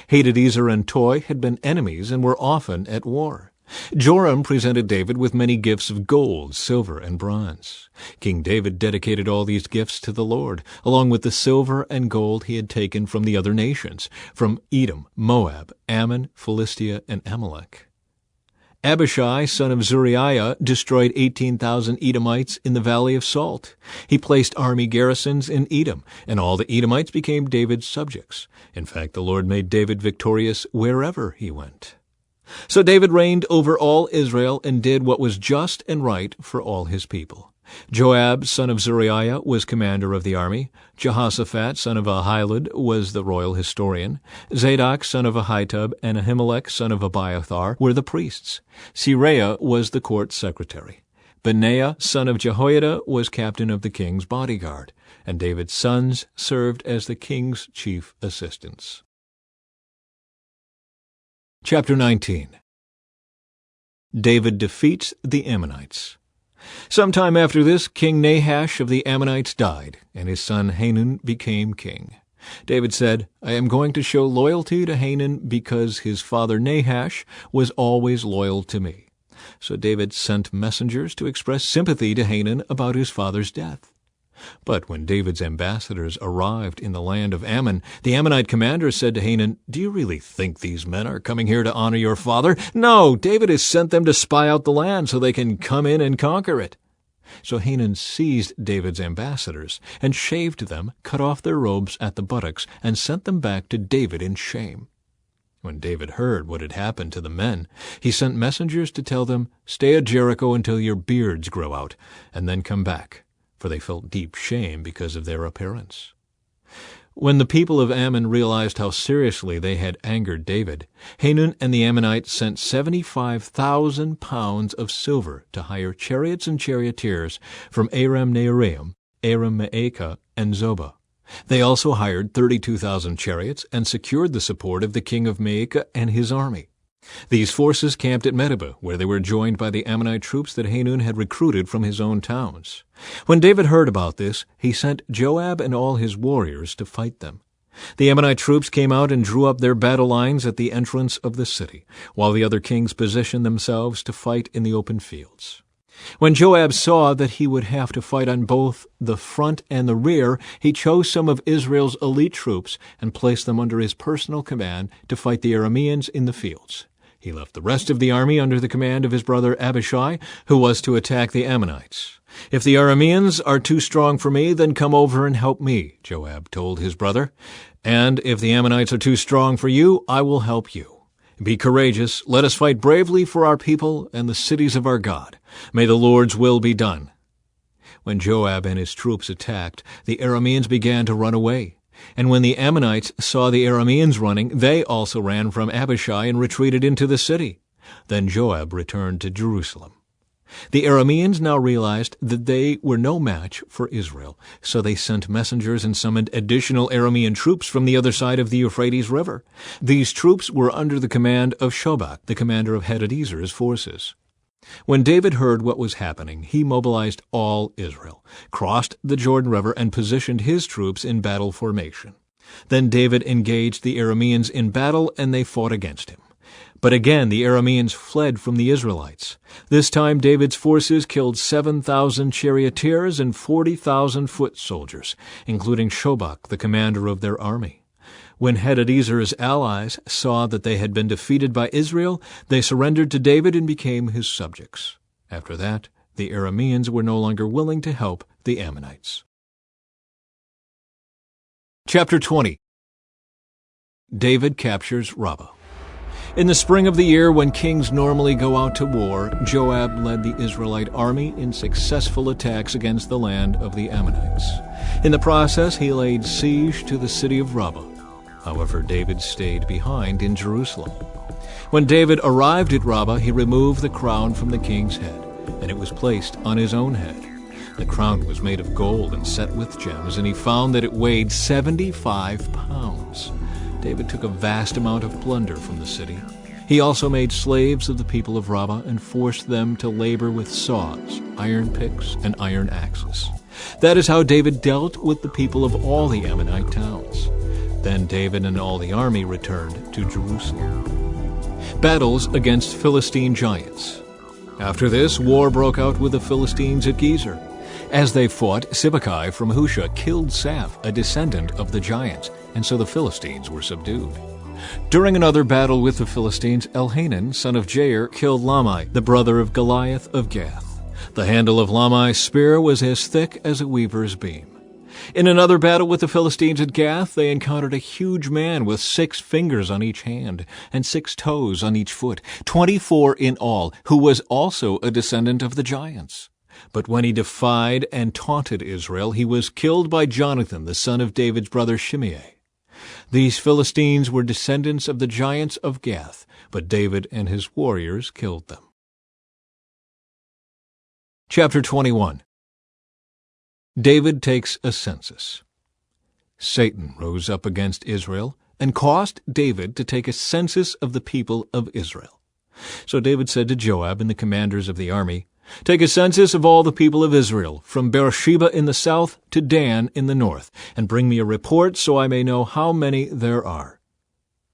Hadadezer and Toi had been enemies and were often at war. Joram presented David with many gifts of gold, silver, and bronze. King David dedicated all these gifts to the Lord, along with the silver and gold he had taken from the other nations, from Edom, Moab, Ammon, Philistia, and Amalek. Abishai, son of Zeruiah, destroyed 18,000 Edomites in the Valley of Salt. He placed army garrisons in Edom, and all the Edomites became David's subjects. In fact, the Lord made David victorious wherever he went. So David reigned over all Israel and did what was just and right for all his people. Joab, son of Zeruiah, was commander of the army. Jehoshaphat, son of Ahilud, was the royal historian. Zadok, son of Ahitub, and Ahimelech, son of Abiathar, were the priests. Seraiah was the court secretary. Benaiah, son of Jehoiada, was captain of the king's bodyguard, and David's sons served as the king's chief assistants. Chapter 19. David defeats the Ammonites. Sometime after this, King Nahash of the Ammonites died, and his son Hanun became king. David said, "I am going to show loyalty to Hanun because his father Nahash was always loyal to me." So David sent messengers to express sympathy to Hanun about his father's death. But when David's ambassadors arrived in the land of Ammon, the Ammonite commander said to Hanun, "Do you really think these men are coming here to honor your father? No, David has sent them to spy out the land so they can come in and conquer it." So Hanun seized David's ambassadors and shaved them, cut off their robes at the buttocks, and sent them back to David in shame. When David heard what had happened to the men, he sent messengers to tell them, "Stay at Jericho until your beards grow out, and then come back," for they felt deep shame because of their appearance. When the people of Ammon realized how seriously they had angered David, Hanun and the Ammonites sent 75,000 pounds of silver to hire chariots and charioteers from Aram-Naharaim, Aram-Maacah, and Zobah. They also hired 32,000 chariots and secured the support of the king of Maacah and his army. These forces camped at Medeba, where they were joined by the Ammonite troops that Hanun had recruited from his own towns. When David heard about this, he sent Joab and all his warriors to fight them. The Ammonite troops came out and drew up their battle lines at the entrance of the city, while the other kings positioned themselves to fight in the open fields. When Joab saw that he would have to fight on both the front and the rear, he chose some of Israel's elite troops and placed them under his personal command to fight the Arameans in the fields. He left the rest of the army under the command of his brother Abishai, who was to attack the Ammonites. "If the Arameans are too strong for me, then come over and help me," Joab told his brother. "And if the Ammonites are too strong for you, I will help you. Be courageous. Let us fight bravely for our people and the cities of our God. May the Lord's will be done." When Joab and his troops attacked, the Arameans began to run away. And when the Ammonites saw the Arameans running, they also ran from Abishai and retreated into the city. Then Joab returned to Jerusalem. The Arameans now realized that they were no match for Israel, so they sent messengers and summoned additional Aramean troops from the other side of the Euphrates River. These troops were under the command of Shobach, the commander of Hadadezer's forces. When David heard what was happening, he mobilized all Israel, crossed the Jordan River, and positioned his troops in battle formation. Then David engaged the Arameans in battle, and they fought against him. But again the Arameans fled from the Israelites. This time David's forces killed 7,000 charioteers and 40,000 foot soldiers, including Shobach, the commander of their army. When Hadadezer's allies saw that they had been defeated by Israel, they surrendered to David and became his subjects. After that, the Arameans were no longer willing to help the Ammonites. Chapter 20. David captures Rabbah. In the spring of the year, when kings normally go out to war, Joab led the Israelite army in successful attacks against the land of the Ammonites. In the process, he laid siege to the city of Rabbah. However, David stayed behind in Jerusalem. When David arrived at Rabbah, he removed the crown from the king's head, and it was placed on his own head. The crown was made of gold and set with gems, and he found that it weighed 75 pounds. David took a vast amount of plunder from the city. He also made slaves of the people of Rabbah and forced them to labor with saws, iron picks, and iron axes. That is how David dealt with the people of all the Ammonite towns. Then David and all the army returned to Jerusalem. Battles against Philistine giants. After this, war broke out with the Philistines at Gezer. As they fought, Sibbecai from Husha killed Saph, a descendant of the giants, and so the Philistines were subdued. During another battle with the Philistines, Elhanan, son of Jair, killed Lamai, the brother of Goliath of Gath. The handle of Lamai's spear was as thick as a weaver's beam. In another battle with the Philistines at Gath, they encountered a huge man with 6 fingers on each hand and 6 toes on each foot, 24 in all, who was also a descendant of the giants. But when he defied and taunted Israel, he was killed by Jonathan, the son of David's brother Shimei. These Philistines were descendants of the giants of Gath, but David and his warriors killed them. Chapter 21. David takes a census. Satan rose up against Israel and caused David to take a census of the people of Israel. So David said to Joab and the commanders of the army, "Take a census of all the people of Israel, from Beersheba in the south to Dan in the north, and bring me a report so I may know how many there are."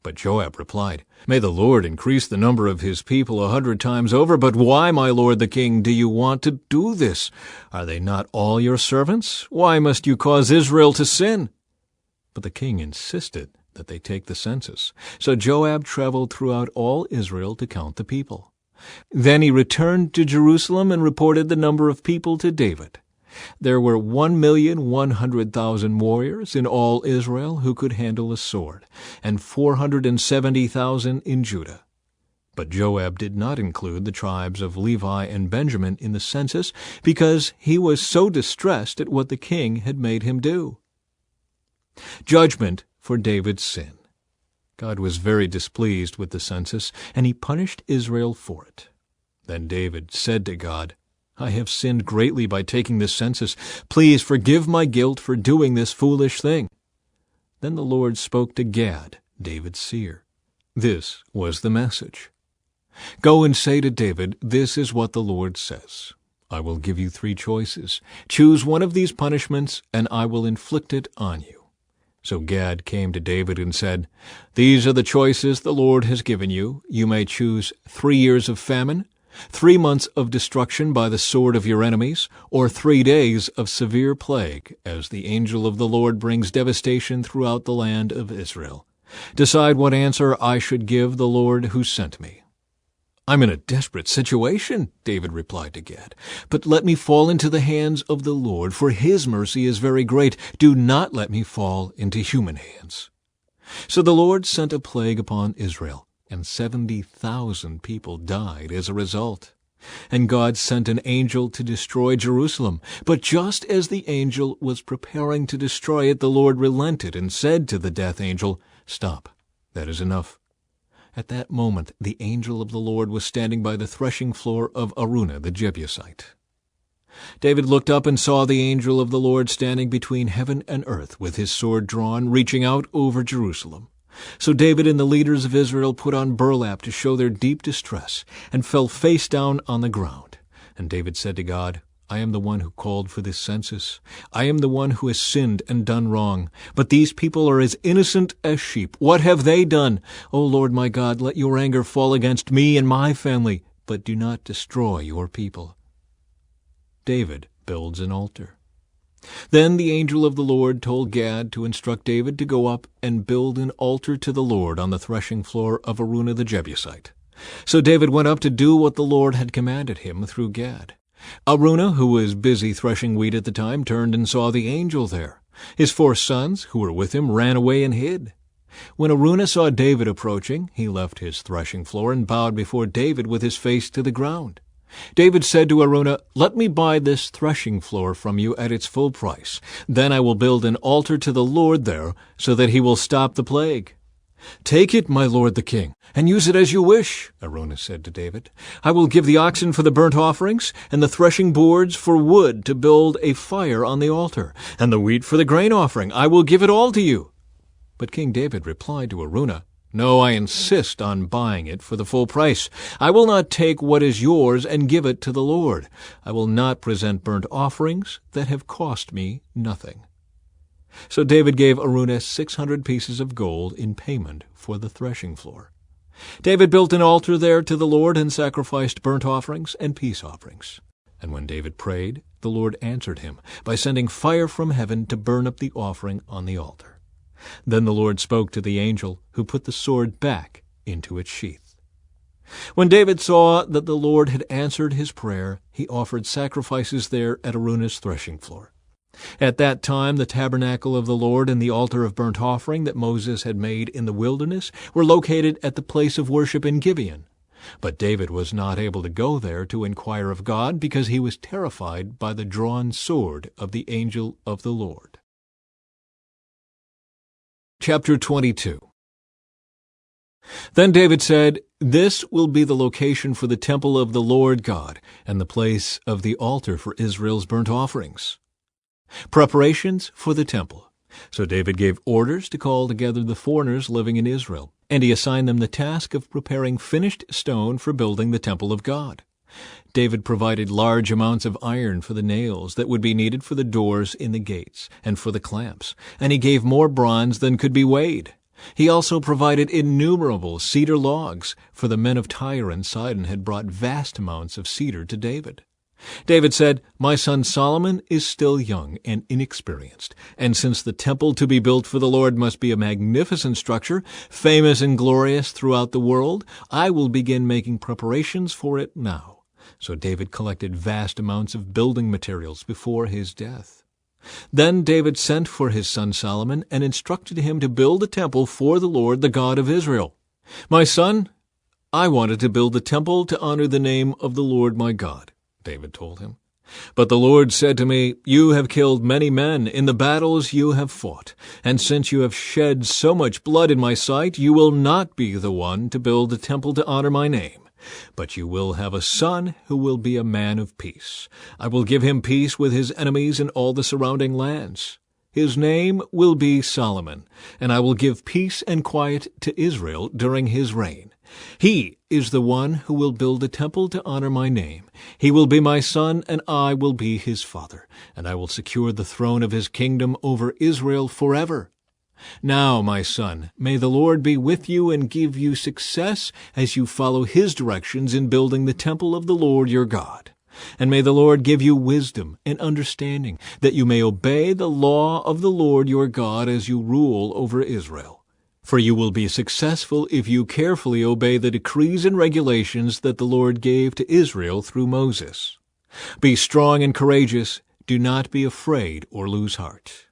But Joab replied, "May the Lord increase the number of his people 100 times over, but why, my lord the king, do you want to do this? Are they not all your servants? Why must you cause Israel to sin?" But the king insisted that they take the census. So Joab traveled throughout all Israel to count the people. Then he returned to Jerusalem and reported the number of people to David. There were 1,100,000 warriors in all Israel who could handle a sword, and 470,000 in Judah. But Joab did not include the tribes of Levi and Benjamin in the census, because he was so distressed at what the king had made him do. Judgment for David's sin. God was very displeased with the census, and he punished Israel for it. Then David said to God, "I have sinned greatly by taking this census. Please forgive my guilt for doing this foolish thing." Then the Lord spoke to Gad, David's seer. This was the message. "Go and say to David, this is what the Lord says. I will give you 3 choices. Choose one of these punishments, and I will inflict it on you." So Gad came to David and said, "These are the choices the Lord has given you. You may choose 3 years of famine, 3 months of destruction by the sword of your enemies, or 3 days of severe plague, as the angel of the Lord brings devastation throughout the land of Israel. Decide what answer I should give the Lord who sent me." "I'm in a desperate situation," David replied to Gad, "but let me fall into the hands of the Lord, for his mercy is very great. Do not let me fall into human hands." So the Lord sent a plague upon Israel, and 70,000 people died as a result. And God sent an angel to destroy Jerusalem. But just as the angel was preparing to destroy it, the Lord relented and said to the death angel, "Stop, that is enough." At that moment the angel of the Lord was standing by the threshing floor of Araunah the Jebusite. David looked up and saw the angel of the Lord standing between heaven and earth, with his sword drawn, reaching out over Jerusalem. So David and the leaders of Israel put on burlap to show their deep distress, and fell face down on the ground. And David said to God, "I am the one who called for this census. I am the one who has sinned and done wrong. But these people are as innocent as sheep. What have they done? O Lord my God, let your anger fall against me and my family, but do not destroy your people." David builds an altar. Then the angel of the Lord told Gad to instruct David to go up and build an altar to the Lord on the threshing floor of Araunah the Jebusite. So David went up to do what the Lord had commanded him through Gad. Araunah, who was busy threshing wheat at the time, turned and saw the angel there. His 4 sons, who were with him, ran away and hid. When Araunah saw David approaching, he left his threshing floor and bowed before David with his face to the ground. David said to Araunah, "Let me buy this threshing floor from you at its full price. Then I will build an altar to the Lord there, so that he will stop the plague." "Take it, my lord the king, and use it as you wish," Araunah said to David. "I will give the oxen for the burnt offerings, and the threshing boards for wood to build a fire on the altar, and the wheat for the grain offering. I will give it all to you." But King David replied to Araunah, "No, I insist on buying it for the full price. I will not take what is yours and give it to the Lord. I will not present burnt offerings that have cost me nothing." So David gave Araunah 600 pieces of gold in payment for the threshing floor. David built an altar there to the Lord and sacrificed burnt offerings and peace offerings. And when David prayed, the Lord answered him by sending fire from heaven to burn up the offering on the altar. Then the Lord spoke to the angel who put the sword back into its sheath. When David saw that the Lord had answered his prayer, he offered sacrifices there at Araunah's threshing floor. At that time the tabernacle of the Lord and the altar of burnt offering that Moses had made in the wilderness were located at the place of worship in Gibeon. But David was not able to go there to inquire of God because he was terrified by the drawn sword of the angel of the Lord. Chapter 22. Then David said, "This will be the location for the temple of the Lord God and the place of the altar for Israel's burnt offerings." Preparations for the temple. So David gave orders to call together the foreigners living in Israel, and he assigned them the task of preparing finished stone for building the temple of God. David provided large amounts of iron for the nails that would be needed for the doors in the gates and for the clamps, and he gave more bronze than could be weighed. He also provided innumerable cedar logs, for the men of Tyre and Sidon had brought vast amounts of cedar to David. David said, "My son Solomon is still young and inexperienced, and since the temple to be built for the Lord must be a magnificent structure, famous and glorious throughout the world, I will begin making preparations for it now." So David collected vast amounts of building materials before his death. Then David sent for his son Solomon and instructed him to build a temple for the Lord, the God of Israel. "My son, I wanted to build a temple to honor the name of the Lord my God," David told him. "But the Lord said to me, 'You have killed many men in the battles you have fought, and since you have shed so much blood in my sight, you will not be the one to build a temple to honor my name. But you will have a son who will be a man of peace. I will give him peace with his enemies in all the surrounding lands. His name will be Solomon, and I will give peace and quiet to Israel during his reign. He is the one who will build a temple to honor my name. He will be my son, and I will be his father, and I will secure the throne of his kingdom over Israel forever. Now, my son, may the Lord be with you and give you success as you follow his directions in building the temple of the Lord your God. And may the Lord give you wisdom and understanding, that you may obey the law of the Lord your God as you rule over Israel. For you will be successful if you carefully obey the decrees and regulations that the Lord gave to Israel through Moses. Be strong and courageous. Do not be afraid or lose heart.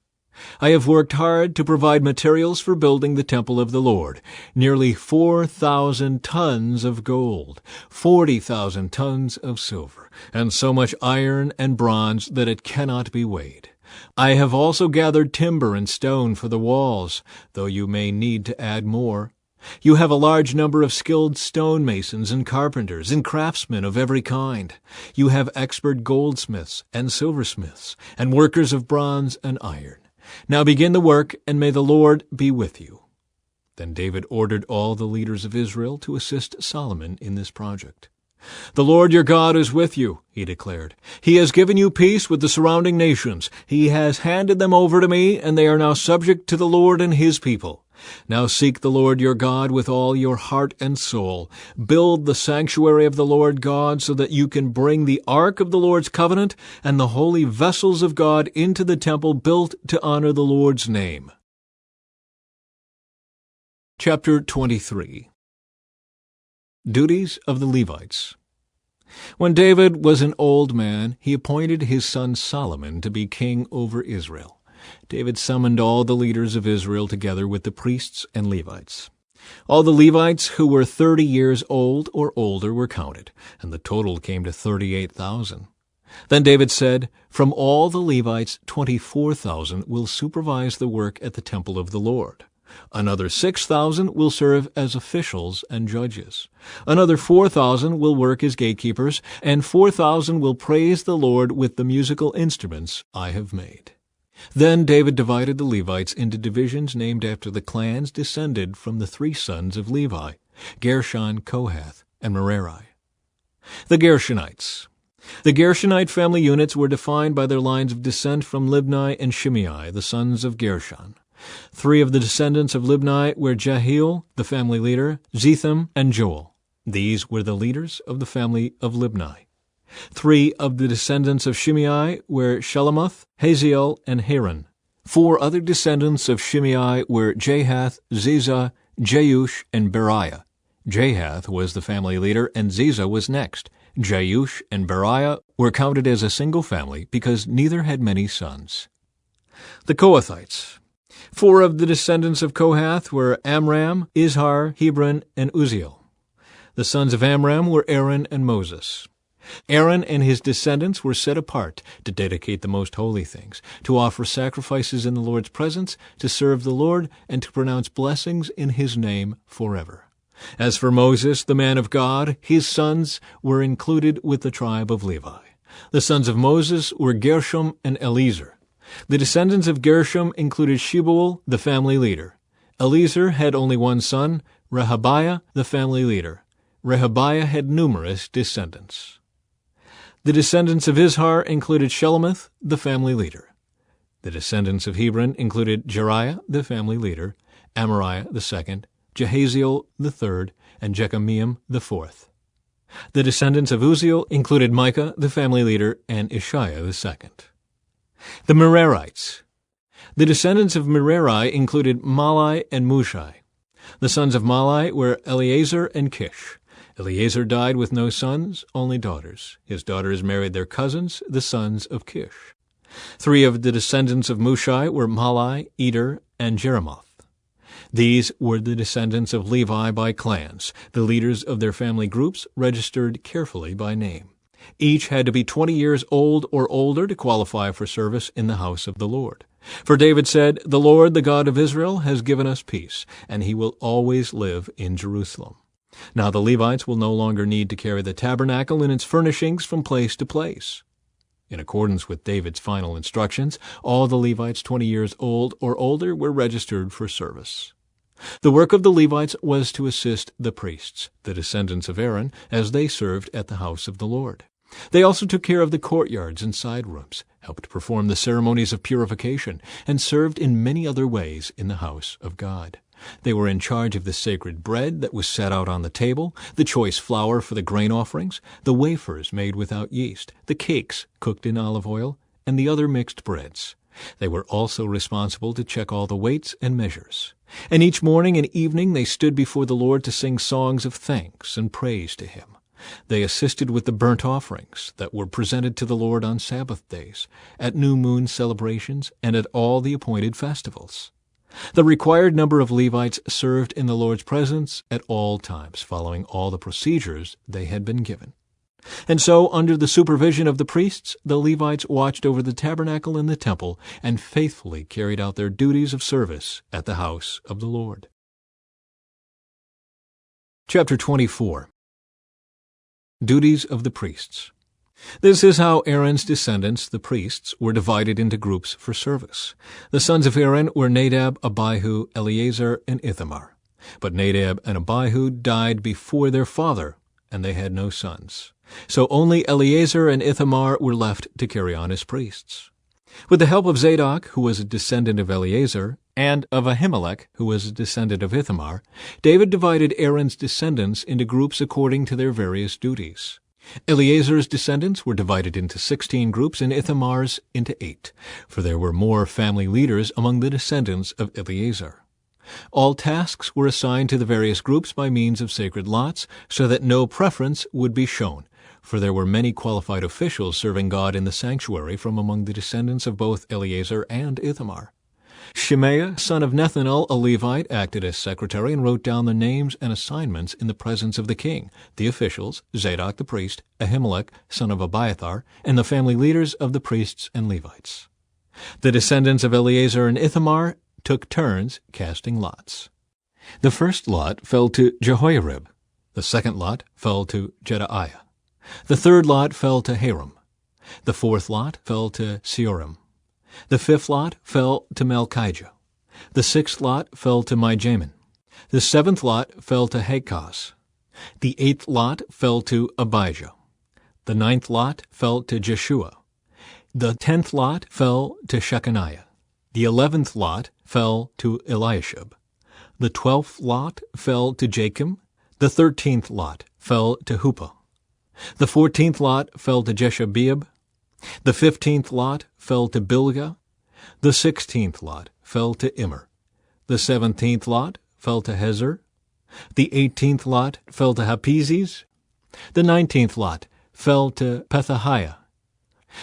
I have worked hard to provide materials for building the temple of the Lord, nearly 4,000 tons of gold, 40,000 tons of silver, and so much iron and bronze that it cannot be weighed. I have also gathered timber and stone for the walls, though you may need to add more. You have a large number of skilled stonemasons and carpenters and craftsmen of every kind. You have expert goldsmiths and silversmiths and workers of bronze and iron. Now begin the work, and may the Lord be with you." Then David ordered all the leaders of Israel to assist Solomon in this project. "The Lord your God is with you," he declared. "He has given you peace with the surrounding nations. He has handed them over to me, and they are now subject to the Lord and his people. Now seek the Lord your God with all your heart and soul. Build the sanctuary of the Lord God so that you can bring the ark of the Lord's covenant and the holy vessels of God into the temple built to honor the Lord's name." Chapter 23. Duties of the Levites. When David was an old man, he appointed his son Solomon to be king over Israel. David summoned all the leaders of Israel together with the priests and Levites. All the Levites who were 30 years old or older were counted, and the total came to 38,000. Then David said, "From all the Levites, 24,000 will supervise the work at the temple of the Lord. Another 6,000 will serve as officials and judges. Another 4,000 will work as gatekeepers, and 4,000 will praise the Lord with the musical instruments I have made." Then David divided the Levites into divisions named after the clans descended from the 3 sons of Levi, Gershon, Kohath, and Merari. The Gershonites. The Gershonite family units were defined by their lines of descent from Libni and Shimei, the sons of Gershon. 3 of the descendants of Libni were Jehiel, the family leader, Zetham, and Joel. These were the leaders of the family of Libni. 3 of the descendants of Shimei were Shelamoth, Haziel, and Haran. 4 other descendants of Shimei were Jahath, Ziza, Jeush, and Beriah. Jahath was the family leader, and Ziza was next. Jeush and Beriah were counted as a single family because neither had many sons. The Kohathites. 4 of the descendants of Kohath were Amram, Izhar, Hebron, and Uzziel. The sons of Amram were Aaron and Moses. Aaron and his descendants were set apart to dedicate the most holy things, to offer sacrifices in the Lord's presence, to serve the Lord, and to pronounce blessings in his name forever. As for Moses, the man of God, his sons were included with the tribe of Levi. The sons of Moses were Gershom and Eliezer. The descendants of Gershom included Shebuel, the family leader. Eliezer had only one son, Rehabiah, the family leader. Rehabiah had numerous descendants. The descendants of Izhar included Shelomoth, the family leader. The descendants of Hebron included Jeriah, the family leader, Amariah the second, Jehaziel the third, and Jekameam the fourth. The descendants of Uzziel included Micah, the family leader, and Ishiah the second. The Merarites. The descendants of Merari included Malai and Mushai. The sons of Malai were Eleazar and Kish. Eleazar died with no sons, only daughters. His daughters married their cousins, the sons of Kish. 3 of the descendants of Mushai were Malai, Eder, and Jeremoth. These were the descendants of Levi by clans, the leaders of their family groups registered carefully by name. Each had to be 20 years old or older to qualify for service in the house of the Lord. For David said, "The Lord, the God of Israel, has given us peace, and he will always live in Jerusalem." Now the Levites will no longer need to carry the tabernacle and its furnishings from place to place. In accordance with David's final instructions, all the Levites 20 years old or older were registered for service. The work of the Levites was to assist the priests, the descendants of Aaron, as they served at the house of the Lord. They also took care of the courtyards and side rooms, helped perform the ceremonies of purification, and served in many other ways in the house of God. They were in charge of the sacred bread that was set out on the table, the choice flour for the grain offerings, the wafers made without yeast, the cakes cooked in olive oil, and the other mixed breads. They were also responsible to check all the weights and measures. And each morning and evening they stood before the Lord to sing songs of thanks and praise to him. They assisted with the burnt offerings that were presented to the Lord on Sabbath days, at new moon celebrations, and at all the appointed festivals. The required number of Levites served in the Lord's presence at all times, following all the procedures they had been given. And so, under the supervision of the priests, the Levites watched over the tabernacle and the temple and faithfully carried out their duties of service at the house of the Lord. Chapter 24. Duties of the priests. This is how Aaron's descendants, the priests, were divided into groups for service. The sons of Aaron were Nadab, Abihu, Eleazar, and Ithamar. But Nadab and Abihu died before their father, and they had no sons. So only Eleazar and Ithamar were left to carry on as priests. With the help of Zadok, who was a descendant of Eleazar, and of Ahimelech, who was a descendant of Ithamar, David divided Aaron's descendants into groups according to their various duties. Eleazar's descendants were divided into 16 groups and Ithamar's into 8, for there were more family leaders among the descendants of Eleazar. All tasks were assigned to the various groups by means of sacred lots, so that no preference would be shown, for there were many qualified officials serving God in the sanctuary from among the descendants of both Eleazar and Ithamar. Shemaiah, son of Nethanel, a Levite, acted as secretary and wrote down the names and assignments in the presence of the king, the officials, Zadok the priest, Ahimelech, son of Abiathar, and the family leaders of the priests and Levites. The descendants of Eleazar and Ithamar took turns casting lots. The first lot fell to Jehoiarib. The second lot fell to Jedaiah. The third lot fell to Haram. The fourth lot fell to Seorim. The fifth lot fell to Malchijah. The sixth lot fell to Mijamin. The seventh lot fell to Hakaz. The eighth lot fell to Abijah. The ninth lot fell to Jeshua. The 10th lot fell to Shechaniah. The 11th lot fell to Eliashib. The 12th lot fell to Jachim. The 13th lot fell to Huppah. The 14th lot fell to Jeshabeab. The 15th lot fell to Bilgah. The 16th lot fell to Immer. The 17th lot fell to Hezer. The 18th lot fell to Hapizes. The 19th lot fell to Pethahiah.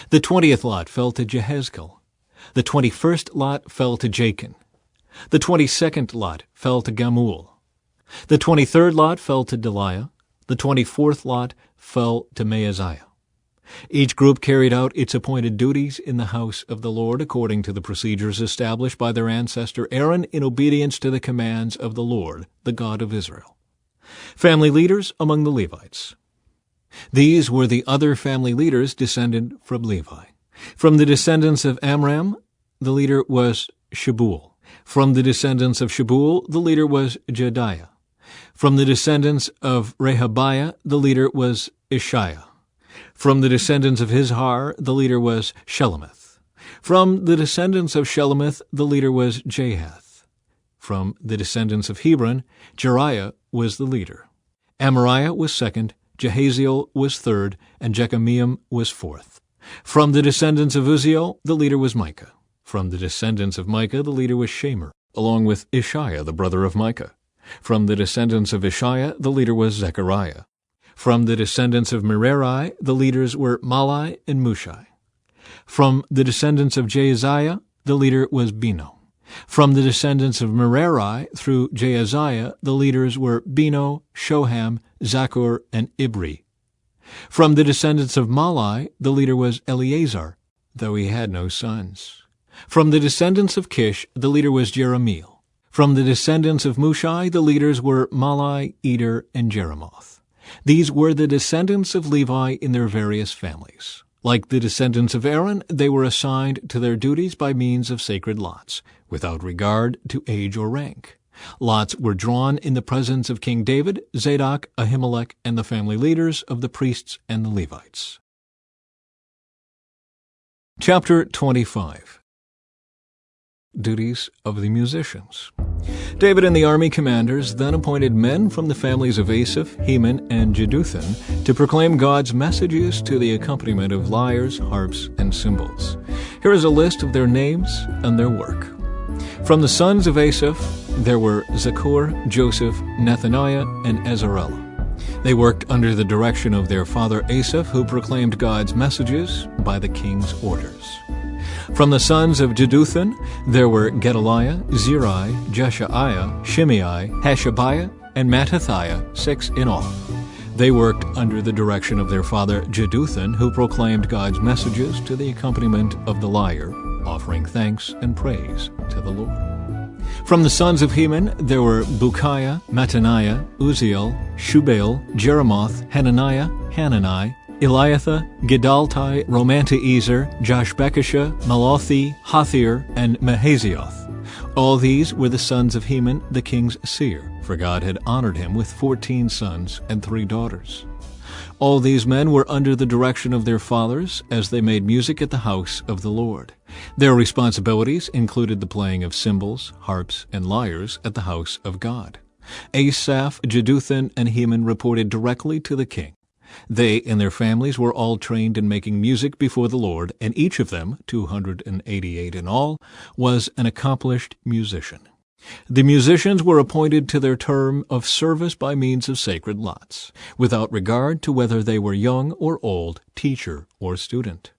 The 20th lot fell to Jehezkel. The 21st lot fell to Jachin. The 22nd lot fell to Gamul. The 23rd lot fell to Deliah. The 24th lot fell to Maaziah. Each group carried out its appointed duties in the house of the Lord according to the procedures established by their ancestor Aaron in obedience to the commands of the Lord, the God of Israel. Family leaders among the Levites. These were the other family leaders descended from Levi. From the descendants of Amram, the leader was Shebuel. From the descendants of Shebuel, the leader was Jediah. From the descendants of Rehabiah, the leader was Ishiah. From the descendants of Izhar, the leader was Shelemith. From the descendants of Shelemith, the leader was Jahath. From the descendants of Hebron, Jeriah was the leader. Amariah was second, Jehaziel was third, and Jekameam was fourth. From the descendants of Uzziel, the leader was Micah. From the descendants of Micah, the leader was Shemer, along with Ishiah, the brother of Micah. From the descendants of Ishiah, the leader was Zechariah. From the descendants of Merari, the leaders were Malai and Mushai. From the descendants of Jaaziah, the leader was Beno. From the descendants of Merari through Jaaziah, the leaders were Beno, Shoham, Zaccur, and Ibri. From the descendants of Malai, the leader was Eleazar, though he had no sons. From the descendants of Kish, the leader was Jeremiel. From the descendants of Mushai, the leaders were Malai, Eder, and Jeremoth. These were the descendants of Levi in their various families. Like the descendants of Aaron, they were assigned to their duties by means of sacred lots, without regard to age or rank. Lots were drawn in the presence of King David, Zadok, Ahimelech, and the family leaders of the priests and the Levites. Chapter 25. Duties of the musicians. David and the army commanders then appointed men from the families of Asaph, Heman, and Jeduthun to proclaim God's messages to the accompaniment of lyres, harps, and cymbals. Here is a list of their names and their work. From the sons of Asaph, there were Zaccur, Joseph, Nethaniah, and Azarellah. They worked under the direction of their father Asaph, who proclaimed God's messages by the king's orders. From the sons of Jeduthun, there were Gedaliah, Zeri, Jeshaiah, Shimei, Hashabiah, and Mattithiah, 6 in all. They worked under the direction of their father Jeduthun, who proclaimed God's messages to the accompaniment of the lyre, offering thanks and praise to the Lord. From the sons of Heman, there were Bukiah, Mattaniah, Uzziel, Shubael, Jeremoth, Hananiah, Hanani, Eliathah, Gedaltai, Romantiezer, Joshbekashah, Malothi, Hathir, and Mahazioth. All these were the sons of Heman, the king's seer, for God had honored him with 14 sons and 3 daughters. All these men were under the direction of their fathers as they made music at the house of the Lord. Their responsibilities included the playing of cymbals, harps, and lyres at the house of God. Asaph, Jeduthun, and Heman reported directly to the king. They and their families were all trained in making music before the Lord, and each of them, 288 in all, was an accomplished musician. The musicians were appointed to their term of service by means of sacred lots, without regard to whether they were young or old, teacher or student.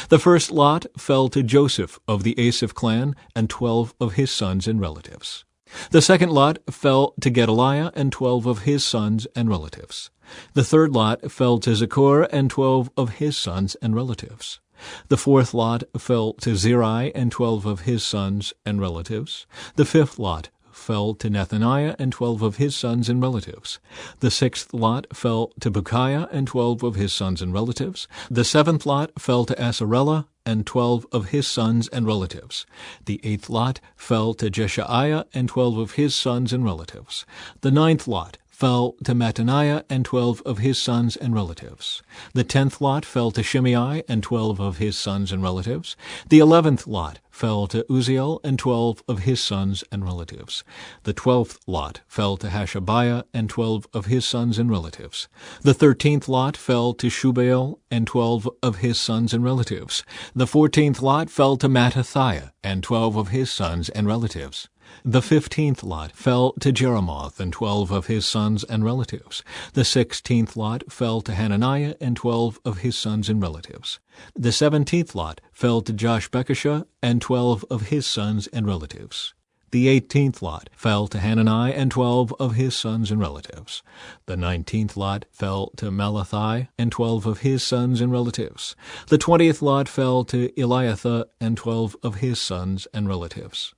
The first lot fell to Joseph of the Asaph clan and 12 of his sons and relatives. The second lot fell to Gedaliah and 12 of his sons and relatives. The third lot fell to Zaccur and 12 of his sons and relatives. The fourth lot fell to Zeri and 12 of his sons and relatives. The fifth lot fell to Nethaniah and 12 of his sons and relatives. The sixth lot fell to Bukiah and 12 of his sons and relatives. The seventh lot fell to Asarellah and 12 of his sons and relatives. The eighth lot fell to Jeshaiah and 12 of his sons and relatives. The ninth lot fell to Mattaniah and 12 of his sons and relatives. The 10th lot fell to Shimei and 12 of his sons and relatives. The 11th lot fell to Uzziel and 12 of his sons and relatives. The 12th lot fell to Hashabiah and 12 of his sons and relatives. The 13th lot fell to Shubael and 12 of his sons and relatives. The 14th lot fell to Mattathiah and 12 of his sons and relatives. The 15th lot fell to Jeremoth and 12 of his sons and relatives. The 16th lot fell to Hananiah and 12 of his sons and relatives. The 17th lot fell to Joshbekashah and 12 of his sons and relatives. The 18th lot fell to Hanani and 12 of his sons and relatives. The 19th lot fell to Malathi and 12 of his sons and relatives. The 20th lot fell to Eliathah and 12 of his sons and relatives.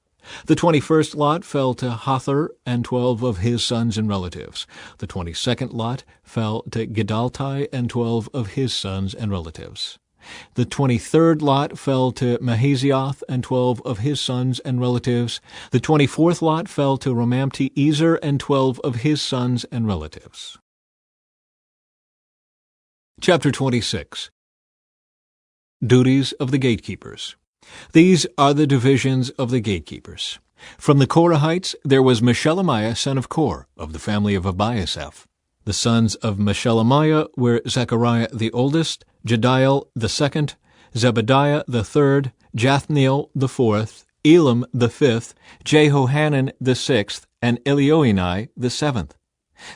The 21st lot fell to Hothar and 12 of his sons and relatives. The 22nd lot fell to Gedaltai and 12 of his sons and relatives. The 23rd lot fell to Mahazioth and 12 of his sons and relatives. The 24th lot fell to Romamti-Ezer and 12 of his sons and relatives. Chapter 26. Duties of the Gatekeepers. These are the divisions of the gatekeepers. From the Korahites there was Meshelemiah son of Kor, of the family of Abiasaph. The sons of Meshelemiah were Zechariah the oldest, Jediel the second, Zebediah the third, Jathniel the fourth, Elam the fifth, Jehohanan the sixth, and Elioenai the seventh.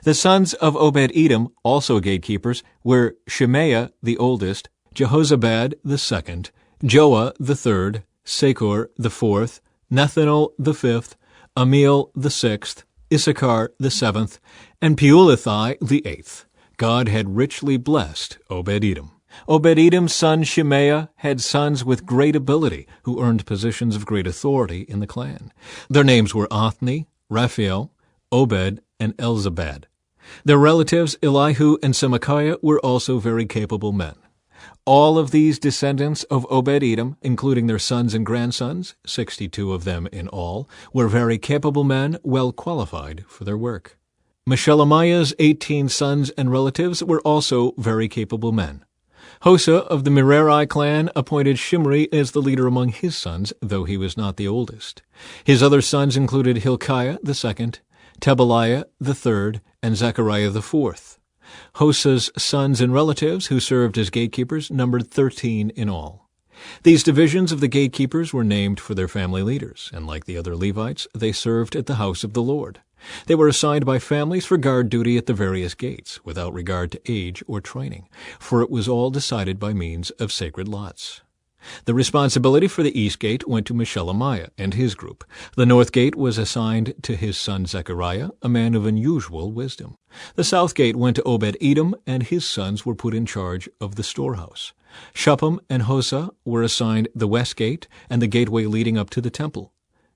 The sons of Obed-Edom, also gatekeepers, were Shemaiah the oldest, Jehozabad the second, Joah the third, Sakor the fourth, Nethanel the fifth, Amiel the sixth, Issachar the seventh, and Peulethai the eighth. God had richly blessed Obed-Edom. Obed-Edom's son Shemaiah had sons with great ability, who earned positions of great authority in the clan. Their names were Othni, Raphael, Obed, and Elzabad. Their relatives Elihu and Semachiah were also very capable men. All of these descendants of Obed-Edom, including their sons and grandsons, 62 of them in all, were very capable men, well qualified for their work. Meshelemiah's 18 sons and relatives were also very capable men. Hosa of the Merari clan appointed Shimri as the leader among his sons, though he was not the oldest. His other sons included Hilkiah the second, Tebaliah the third, and Zechariah the fourth. Hosa's sons and relatives who served as gatekeepers numbered 13 in all. These divisions of the gatekeepers were named for their family leaders, and like the other Levites, they served at the house of the Lord. They were assigned by families for guard duty at the various gates, without regard to age or training, for it was all decided by means of sacred lots. The responsibility for the east gate went to Meshelemiah and his group. The north gate was assigned to his son Zechariah, a man of unusual wisdom. The south gate went to Obed-Edom, and his sons were put in charge of the storehouse. Shuppam and Hosa were assigned the west gate and the gateway leading up to the temple.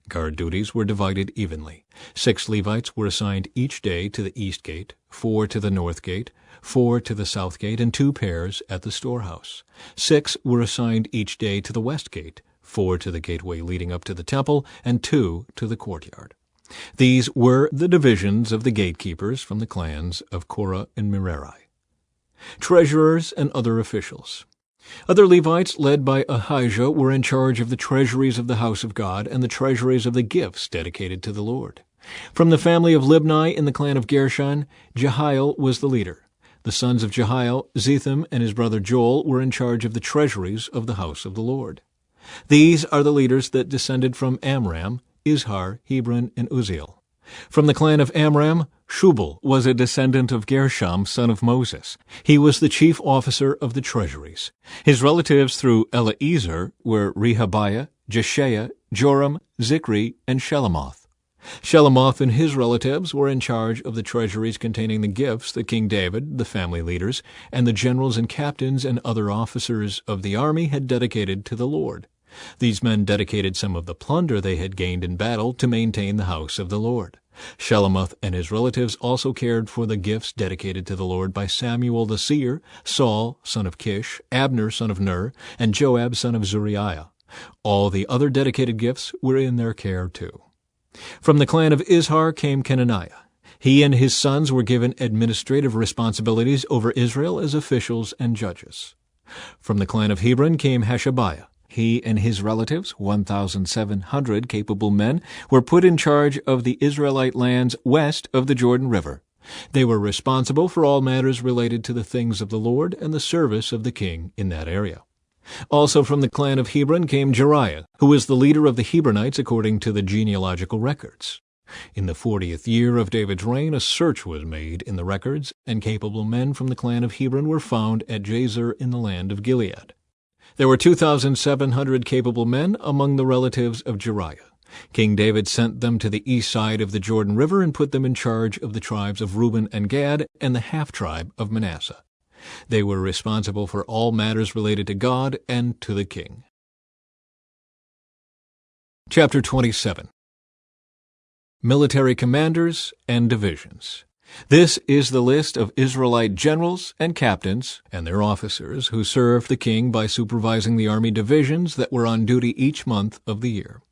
Guard duties were divided evenly. 6 Levites were assigned each day to the east gate, 4 to the north gate, 4 to the south gate, and 2 pairs at the storehouse. 6 were assigned each day to the west gate, 4 to the gateway leading up to the temple, and 2 to the courtyard. These were the divisions of the gatekeepers from the clans of Korah and Merari. Treasurers and other officials. Other Levites, led by Ahijah, were in charge of the treasuries of the house of God and the treasuries of the gifts dedicated to the Lord. From the family of Libni in the clan of Gershon, Jehiel was the leader. The sons of Jehiel, Zetham and his brother Joel, were in charge of the treasuries of the house of the Lord. These are the leaders that descended from Amram, Izhar, Hebron, and Uzziel. From the clan of Amram, Shubal was a descendant of Gershom, son of Moses. He was the chief officer of the treasuries. His relatives through Eliezer were Rehabiah, Jeshaiah, Joram, Zikri, and Shelomoth. Shelomoth and his relatives were in charge of the treasuries containing the gifts that King David, the family leaders, and the generals and captains and other officers of the army had dedicated to the Lord. These men dedicated some of the plunder they had gained in battle to maintain the house of the Lord. Shelomoth and his relatives also cared for the gifts dedicated to the Lord by Samuel the seer, Saul, son of Kish, Abner, son of Ner, and Joab, son of Zuriah. All the other dedicated gifts were in their care too. From the clan of Izhar came Kenaniah. He and his sons were given administrative responsibilities over Israel as officials and judges. From the clan of Hebron came Hashabiah. He and his relatives, 1,700 capable men, were put in charge of the Israelite lands west of the Jordan River. They were responsible for all matters related to the things of the Lord and the service of the king in that area. Also from the clan of Hebron came Jeriah, who was the leader of the Hebronites according to the genealogical records. In the 40th year of David's reign, a search was made in the records, and capable men from the clan of Hebron were found at Jazer in the land of Gilead. There were 2,700 capable men among the relatives of Jeriah. King David sent them to the east side of the Jordan River and put them in charge of the tribes of Reuben and Gad and the half-tribe of Manasseh. They were responsible for all matters related to God and to the king. Chapter 27. Military commanders and divisions. This is the list of Israelite generals and captains and their officers who served the king by supervising the army divisions that were on duty each month of the year.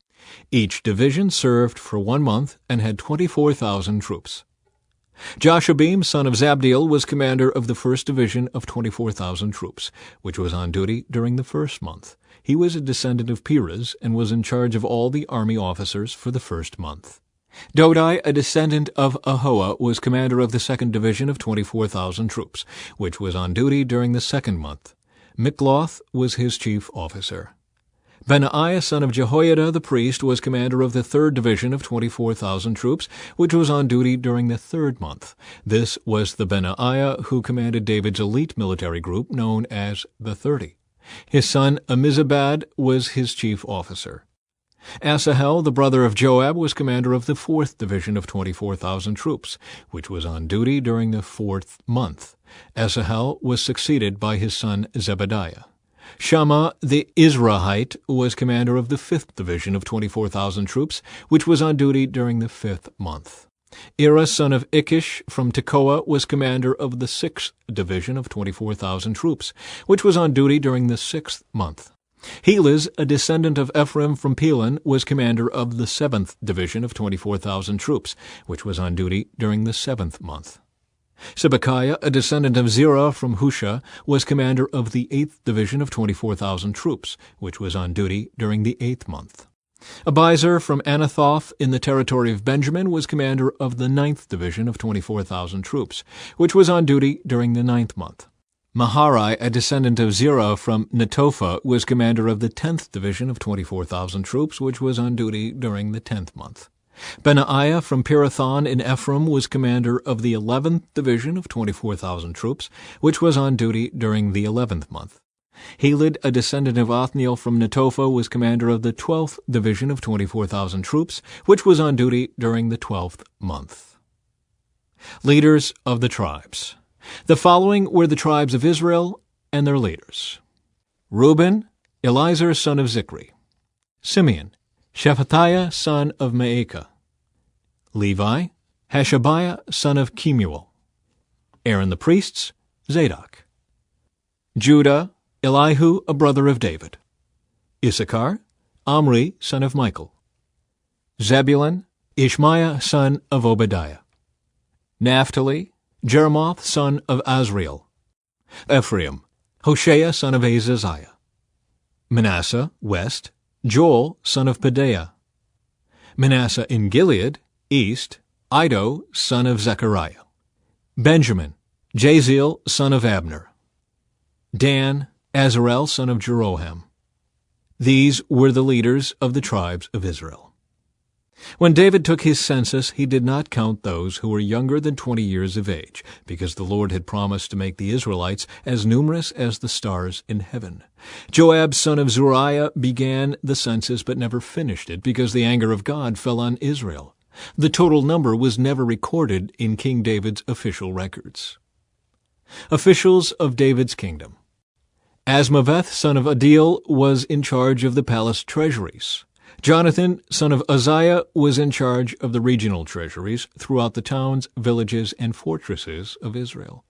Each division served for 1 month and had 24,000 troops. Joshabim, son of Zabdiel, was commander of the 1st Division of 24,000 troops, which was on duty during the 1st month. He was a descendant of Perez and was in charge of all the army officers for the 1st month. Dodai, a descendant of Ahoah, was commander of the 2nd Division of 24,000 troops, which was on duty during the 2nd month. Mikloth was his chief officer. Benaiah, son of Jehoiada the priest, was commander of the 3rd Division of 24,000 troops, which was on duty during the 3rd month. This was the Benaiah who commanded David's elite military group known as the 30. His son Ammizabad was his chief officer. Asahel, the brother of Joab, was commander of the 4th Division of 24,000 troops, which was on duty during the 4th month. Asahel was succeeded by his son Zebediah. Shammah the Israelite was commander of the 5th Division of 24,000 troops, which was on duty during the 5th month. Ira, son of Ikish from Tekoa, was commander of the 6th Division of 24,000 troops, which was on duty during the 6th month. Helez, a descendant of Ephraim from Pelon, was commander of the 7th Division of 24,000 troops, which was on duty during the 7th month. Sibekiah, a descendant of Zerah from Husha, was commander of the 8th Division of 24,000 troops, which was on duty during the 8th month. Abiezer from Anathoth in the territory of Benjamin was commander of the 9th Division of 24,000 troops, which was on duty during the 9th month. Maharai, a descendant of Zerah from Netophah, was commander of the 10th Division of 24,000 troops, which was on duty during the 10th month. Benaiah from Pirathon in Ephraim was commander of the 11th Division of 24,000 troops, which was on duty during the 11th month. Helid, a descendant of Othniel from Netophah, was commander of the 12th Division of 24,000 troops, which was on duty during the 12th month. Leaders of the tribes. The following were the tribes of Israel and their leaders. Reuben, Elizur son of Zikri. Simeon, Shephatiah son of Maacah. Levi, Hashabiah son of Kemuel. Aaron the priests, Zadok. Judah, Elihu, a brother of David. Issachar, Omri son of Michael. Zebulun, Ishmaiah son of Obadiah. Naphtali, Jeremoth son of Azriel. Ephraim, Hoshea son of Azaziah. Manasseh, west, Joel son of Pedaiah. Manasseh in Gilead, east, Iddo son of Zechariah. Benjamin, Jaziel son of Abner. Dan, Azarel son of Jeroham. These were the leaders of the tribes of Israel. When David took his census, he did not count those who were younger than 20 years of age, because the Lord had promised to make the Israelites as numerous as the stars in heaven. Joab, son of Zeruiah, began the census but never finished it, because the anger of God fell on Israel. The total number was never recorded in King David's official records. Officials of David's kingdom. Asmaveth, son of Adiel, was in charge of the palace treasuries. Jonathan, son of Uzziah, was in charge of the regional treasuries throughout the towns, villages, and fortresses of Israel.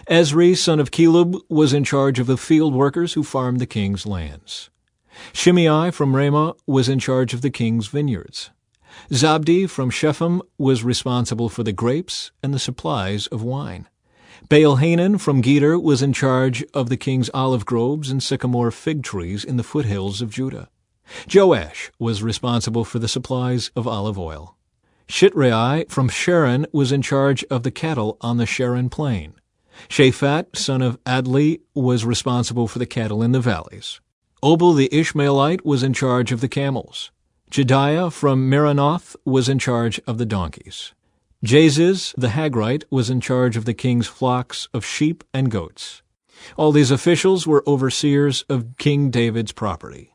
Ezri, son of Caleb, was in charge of the field workers who farmed the king's lands. Shimei from Ramah was in charge of the king's vineyards. Zabdi from Shephem was responsible for the grapes and the supplies of wine. Baal-Hanan from Geder was in charge of the king's olive groves and sycamore fig trees in the foothills of Judah. Joash was responsible for the supplies of olive oil. Shitrai from Sharon was in charge of the cattle on the Sharon plain. Shaphat, son of Adli, was responsible for the cattle in the valleys. Obal the Ishmaelite was in charge of the camels. Jediah from Meronoth was in charge of the donkeys. Jaziz the Hagrite was in charge of the king's flocks of sheep and goats. All these officials were overseers of King David's property.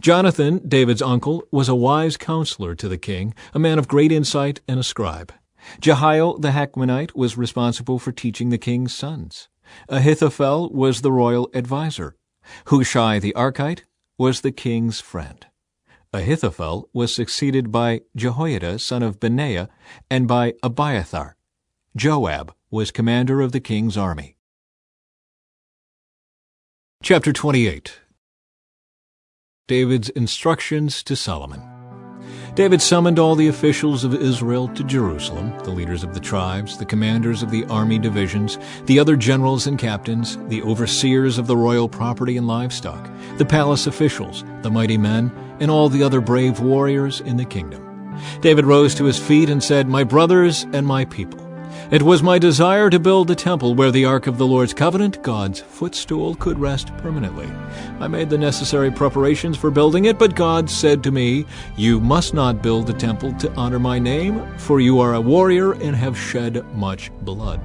Jonathan, David's uncle, was a wise counselor to the king, a man of great insight and a scribe. Jehiel the Hakmonite was responsible for teaching the king's sons. Ahithophel was the royal adviser. Hushai the Archite was the king's friend. Ahithophel was succeeded by Jehoiada, son of Benaiah, and by Abiathar. Joab was commander of the king's army. Chapter 28. David's instructions to Solomon. David summoned all the officials of Israel to Jerusalem, the leaders of the tribes, the commanders of the army divisions, the other generals and captains, the overseers of the royal property and livestock, the palace officials, the mighty men, and all the other brave warriors in the kingdom. David rose to his feet and said, "My brothers and my people, it was my desire to build a temple where the ark of the Lord's covenant, God's footstool, could rest permanently. I made the necessary preparations for building it, but God said to me, 'You must not build a temple to honor my name, for you are a warrior and have shed much blood.'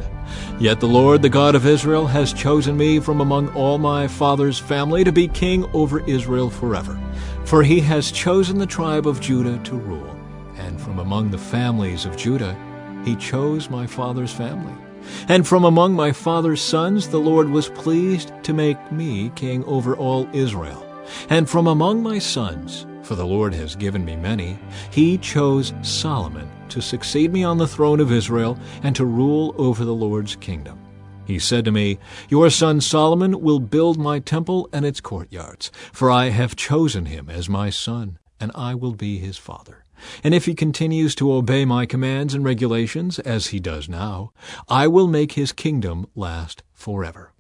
Yet the Lord, the God of Israel, has chosen me from among all my father's family to be king over Israel forever. For he has chosen the tribe of Judah to rule, and from among the families of Judah he chose my father's family. And from among my father's sons the Lord was pleased to make me king over all Israel. And from among my sons, for the Lord has given me many, he chose Solomon to succeed me on the throne of Israel and to rule over the Lord's kingdom. He said to me, 'Your son Solomon will build my temple and its courtyards, for I have chosen him as my son, and I will be his father. And if he continues to obey my commands and regulations, as he does now, I will make his kingdom last forever.'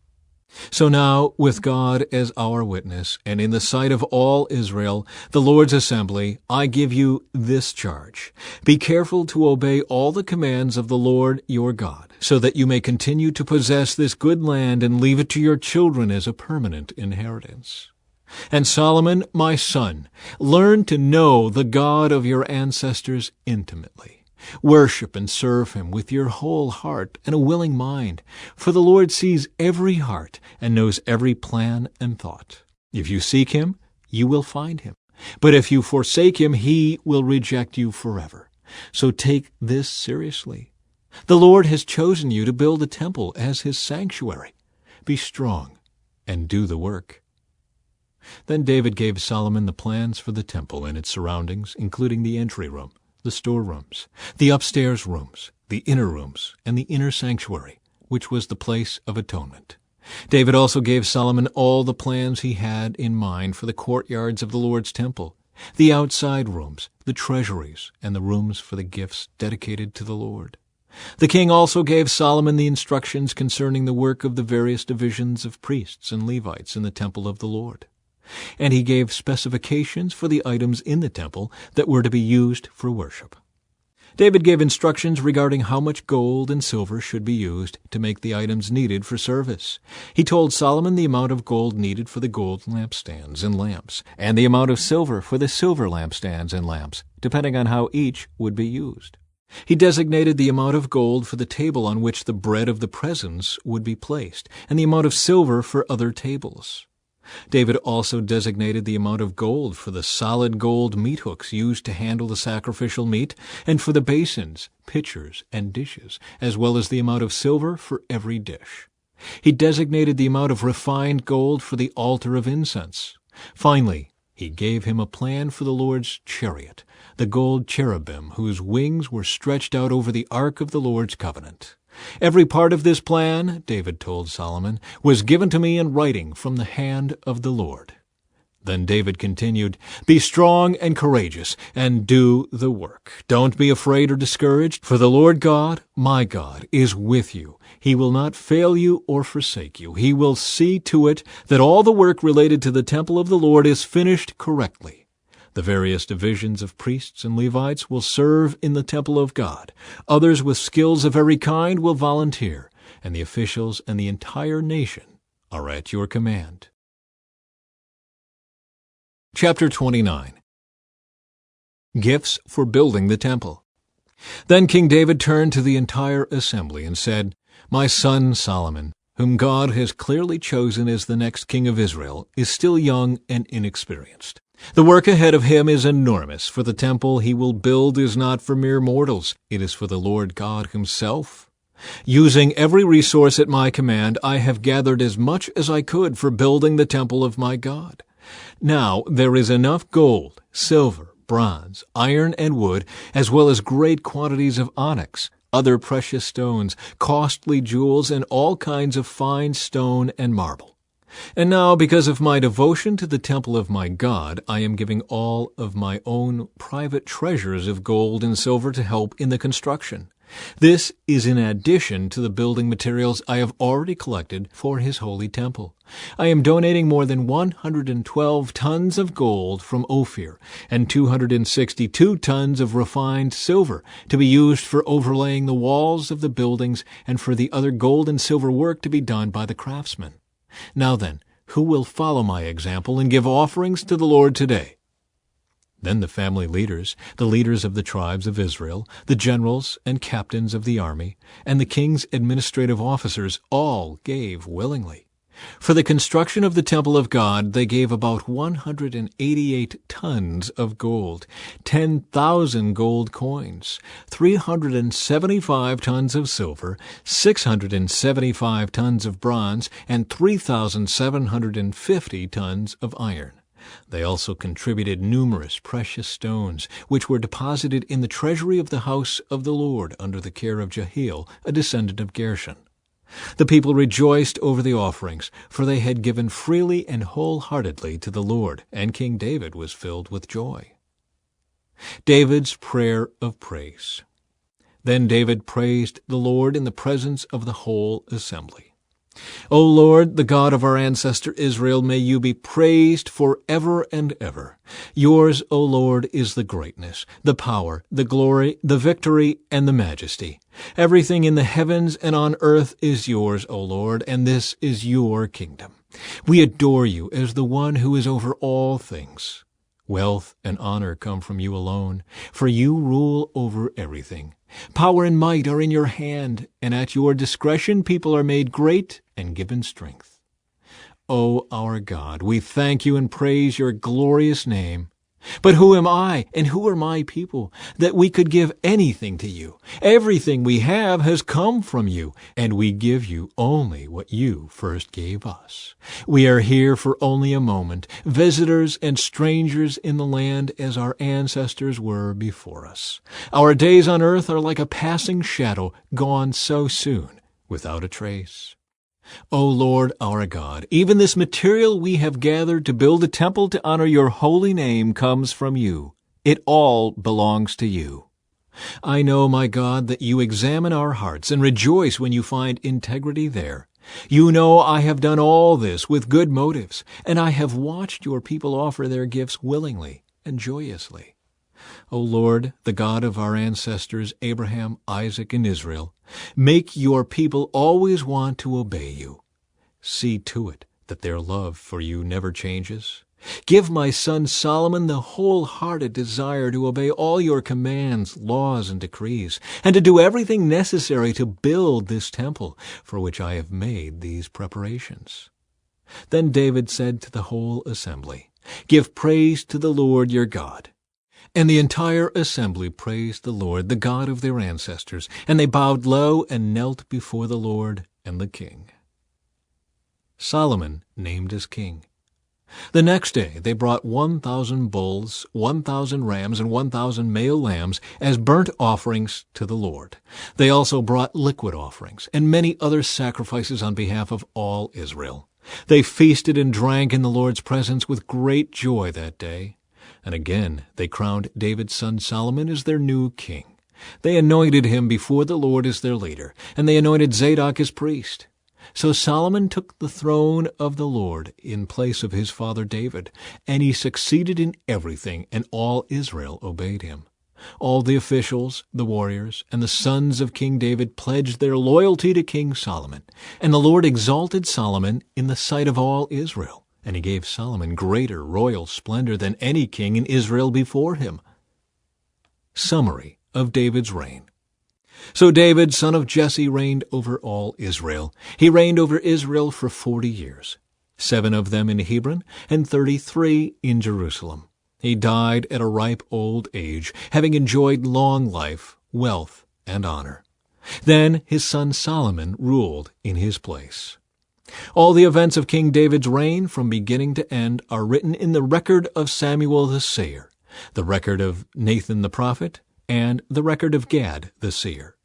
So now, with God as our witness, and in the sight of all Israel, the Lord's assembly, I give you this charge. Be careful to obey all the commands of the Lord your God, so that you may continue to possess this good land and leave it to your children as a permanent inheritance. And Solomon, my son, learn to know the God of your ancestors intimately. Worship and serve him with your whole heart and a willing mind, for the Lord sees every heart and knows every plan and thought. If you seek him, you will find him. But if you forsake him, he will reject you forever. So take this seriously. The Lord has chosen you to build a temple as his sanctuary. Be strong and do the work." Then David gave Solomon the plans for the temple and its surroundings, including the entry room, the storerooms, the upstairs rooms, the inner rooms, and the inner sanctuary, which was the place of atonement. David also gave Solomon all the plans he had in mind for the courtyards of the Lord's temple, the outside rooms, the treasuries, and the rooms for the gifts dedicated to the Lord. The king also gave Solomon the instructions concerning the work of the various divisions of priests and Levites in the temple of the Lord. And he gave specifications for the items in the temple that were to be used for worship. David gave instructions regarding how much gold and silver should be used to make the items needed for service. He told Solomon the amount of gold needed for the gold lampstands and lamps, and the amount of silver for the silver lampstands and lamps, depending on how each would be used. He designated the amount of gold for the table on which the bread of the presence would be placed, and the amount of silver for other tables. David also designated the amount of gold for the solid gold meat hooks used to handle the sacrificial meat, and for the basins, pitchers, and dishes, as well as the amount of silver for every dish. He designated the amount of refined gold for the altar of incense. Finally, he gave him a plan for the Lord's chariot, the gold cherubim whose wings were stretched out over the ark of the Lord's covenant. Every part of this plan, David told Solomon, was given to me in writing from the hand of the Lord. Then David continued, "Be strong and courageous, and do the work. Don't be afraid or discouraged, for the Lord God, my God, is with you. He will not fail you or forsake you. He will see to it that all the work related to the temple of the Lord is finished correctly. The various divisions of priests and Levites will serve in the temple of God. Others with skills of every kind will volunteer, and the officials and the entire nation are at your command." Chapter 29. Gifts for building the temple. Then King David turned to the entire assembly and said, "My son Solomon, whom God has clearly chosen as the next king of Israel, is still young and inexperienced. The work ahead of him is enormous, for the temple he will build is not for mere mortals. It is for the Lord God himself. Using every resource at my command, I have gathered as much as I could for building the temple of my God. Now there is enough gold, silver, bronze, iron, and wood, as well as great quantities of onyx, other precious stones, costly jewels, and all kinds of fine stone and marble. And now, because of my devotion to the temple of my God, I am giving all of my own private treasures of gold and silver to help in the construction. This is in addition to the building materials I have already collected for his holy temple. I am donating more than 112 tons of gold from Ophir and 262 tons of refined silver to be used for overlaying the walls of the buildings and for the other gold and silver work to be done by the craftsmen. Now then, who will follow my example and give offerings to the Lord today?" Then the family leaders, the leaders of the tribes of Israel, the generals and captains of the army, and the king's administrative officers all gave willingly. For the construction of the temple of God, they gave about 188 tons of gold, 10,000 gold coins, 375 tons of silver, 675 tons of bronze, and 3,750 tons of iron. They also contributed numerous precious stones, which were deposited in the treasury of the house of the Lord under the care of Jehiel, a descendant of Gershon. The people rejoiced over the offerings, for they had given freely and wholeheartedly to the Lord, and King David was filled with joy. David's prayer of praise. Then David praised the Lord in the presence of the whole assembly. "O Lord, the God of our ancestor Israel, may you be praised forever and ever. Yours, O Lord, is the greatness, the power, the glory, the victory, and the majesty. Everything in the heavens and on earth is yours, O Lord, and this is your kingdom. We adore you as the one who is over all things. Wealth and honor come from you alone, for you rule over everything. Power and might are in your hand, and at your discretion people are made great and given strength. O our God, we thank you and praise your glorious name. But who am I, and who are my people, that we could give anything to you? Everything we have has come from you, and we give you only what you first gave us. We are here for only a moment, visitors and strangers in the land as our ancestors were before us. Our days on earth are like a passing shadow, gone so soon, without a trace. O Lord our God, even this material we have gathered to build a temple to honor your holy name comes from you. It all belongs to you. I know, my God, that you examine our hearts and rejoice when you find integrity there. You know I have done all this with good motives, and I have watched your people offer their gifts willingly and joyously. O Lord, the God of our ancestors Abraham, Isaac, and Israel, make your people always want to obey you. See to it that their love for you never changes. Give my son Solomon the wholehearted desire to obey all your commands, laws, and decrees, and to do everything necessary to build this temple for which I have made these preparations." Then David said to the whole assembly, "Give praise to the Lord your God." And the entire assembly praised the Lord, the God of their ancestors, and they bowed low and knelt before the Lord and the king. Solomon named as king. The next day they brought 1,000 bulls, 1,000 rams, and 1,000 male lambs as burnt offerings to the Lord. They also brought liquid offerings and many other sacrifices on behalf of all Israel. They feasted and drank in the Lord's presence with great joy that day. And again they crowned David's son Solomon as their new king. They anointed him before the Lord as their leader, and they anointed Zadok as priest. So Solomon took the throne of the Lord in place of his father David, and he succeeded in everything, and all Israel obeyed him. All the officials, the warriors, and the sons of King David pledged their loyalty to King Solomon, and the Lord exalted Solomon in the sight of all Israel, and he gave Solomon greater royal splendor than any king in Israel before him. Summary of David's reign. So David, son of Jesse, reigned over all Israel. He reigned over Israel for 40 years, 7 of them in Hebron, and 33 in Jerusalem. He died at a ripe old age, having enjoyed long life, wealth, and honor. Then his son Solomon ruled in his place. All the events of King David's reign from beginning to end are written in the record of Samuel the seer, the record of Nathan the prophet, and the record of Gad the seer.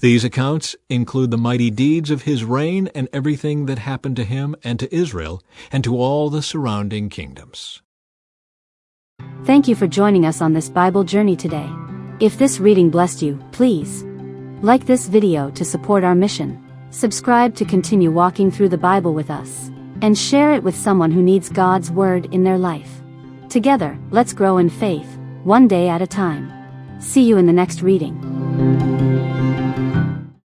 These accounts include the mighty deeds of his reign and everything that happened to him and to Israel and to all the surrounding kingdoms. Thank you for joining us on this Bible journey today. If this reading blessed you, please like this video to support our mission, subscribe to continue walking through the Bible with us, and share it with someone who needs God's Word in their life. Together, let's grow in faith, one day at a time. See you in the next reading.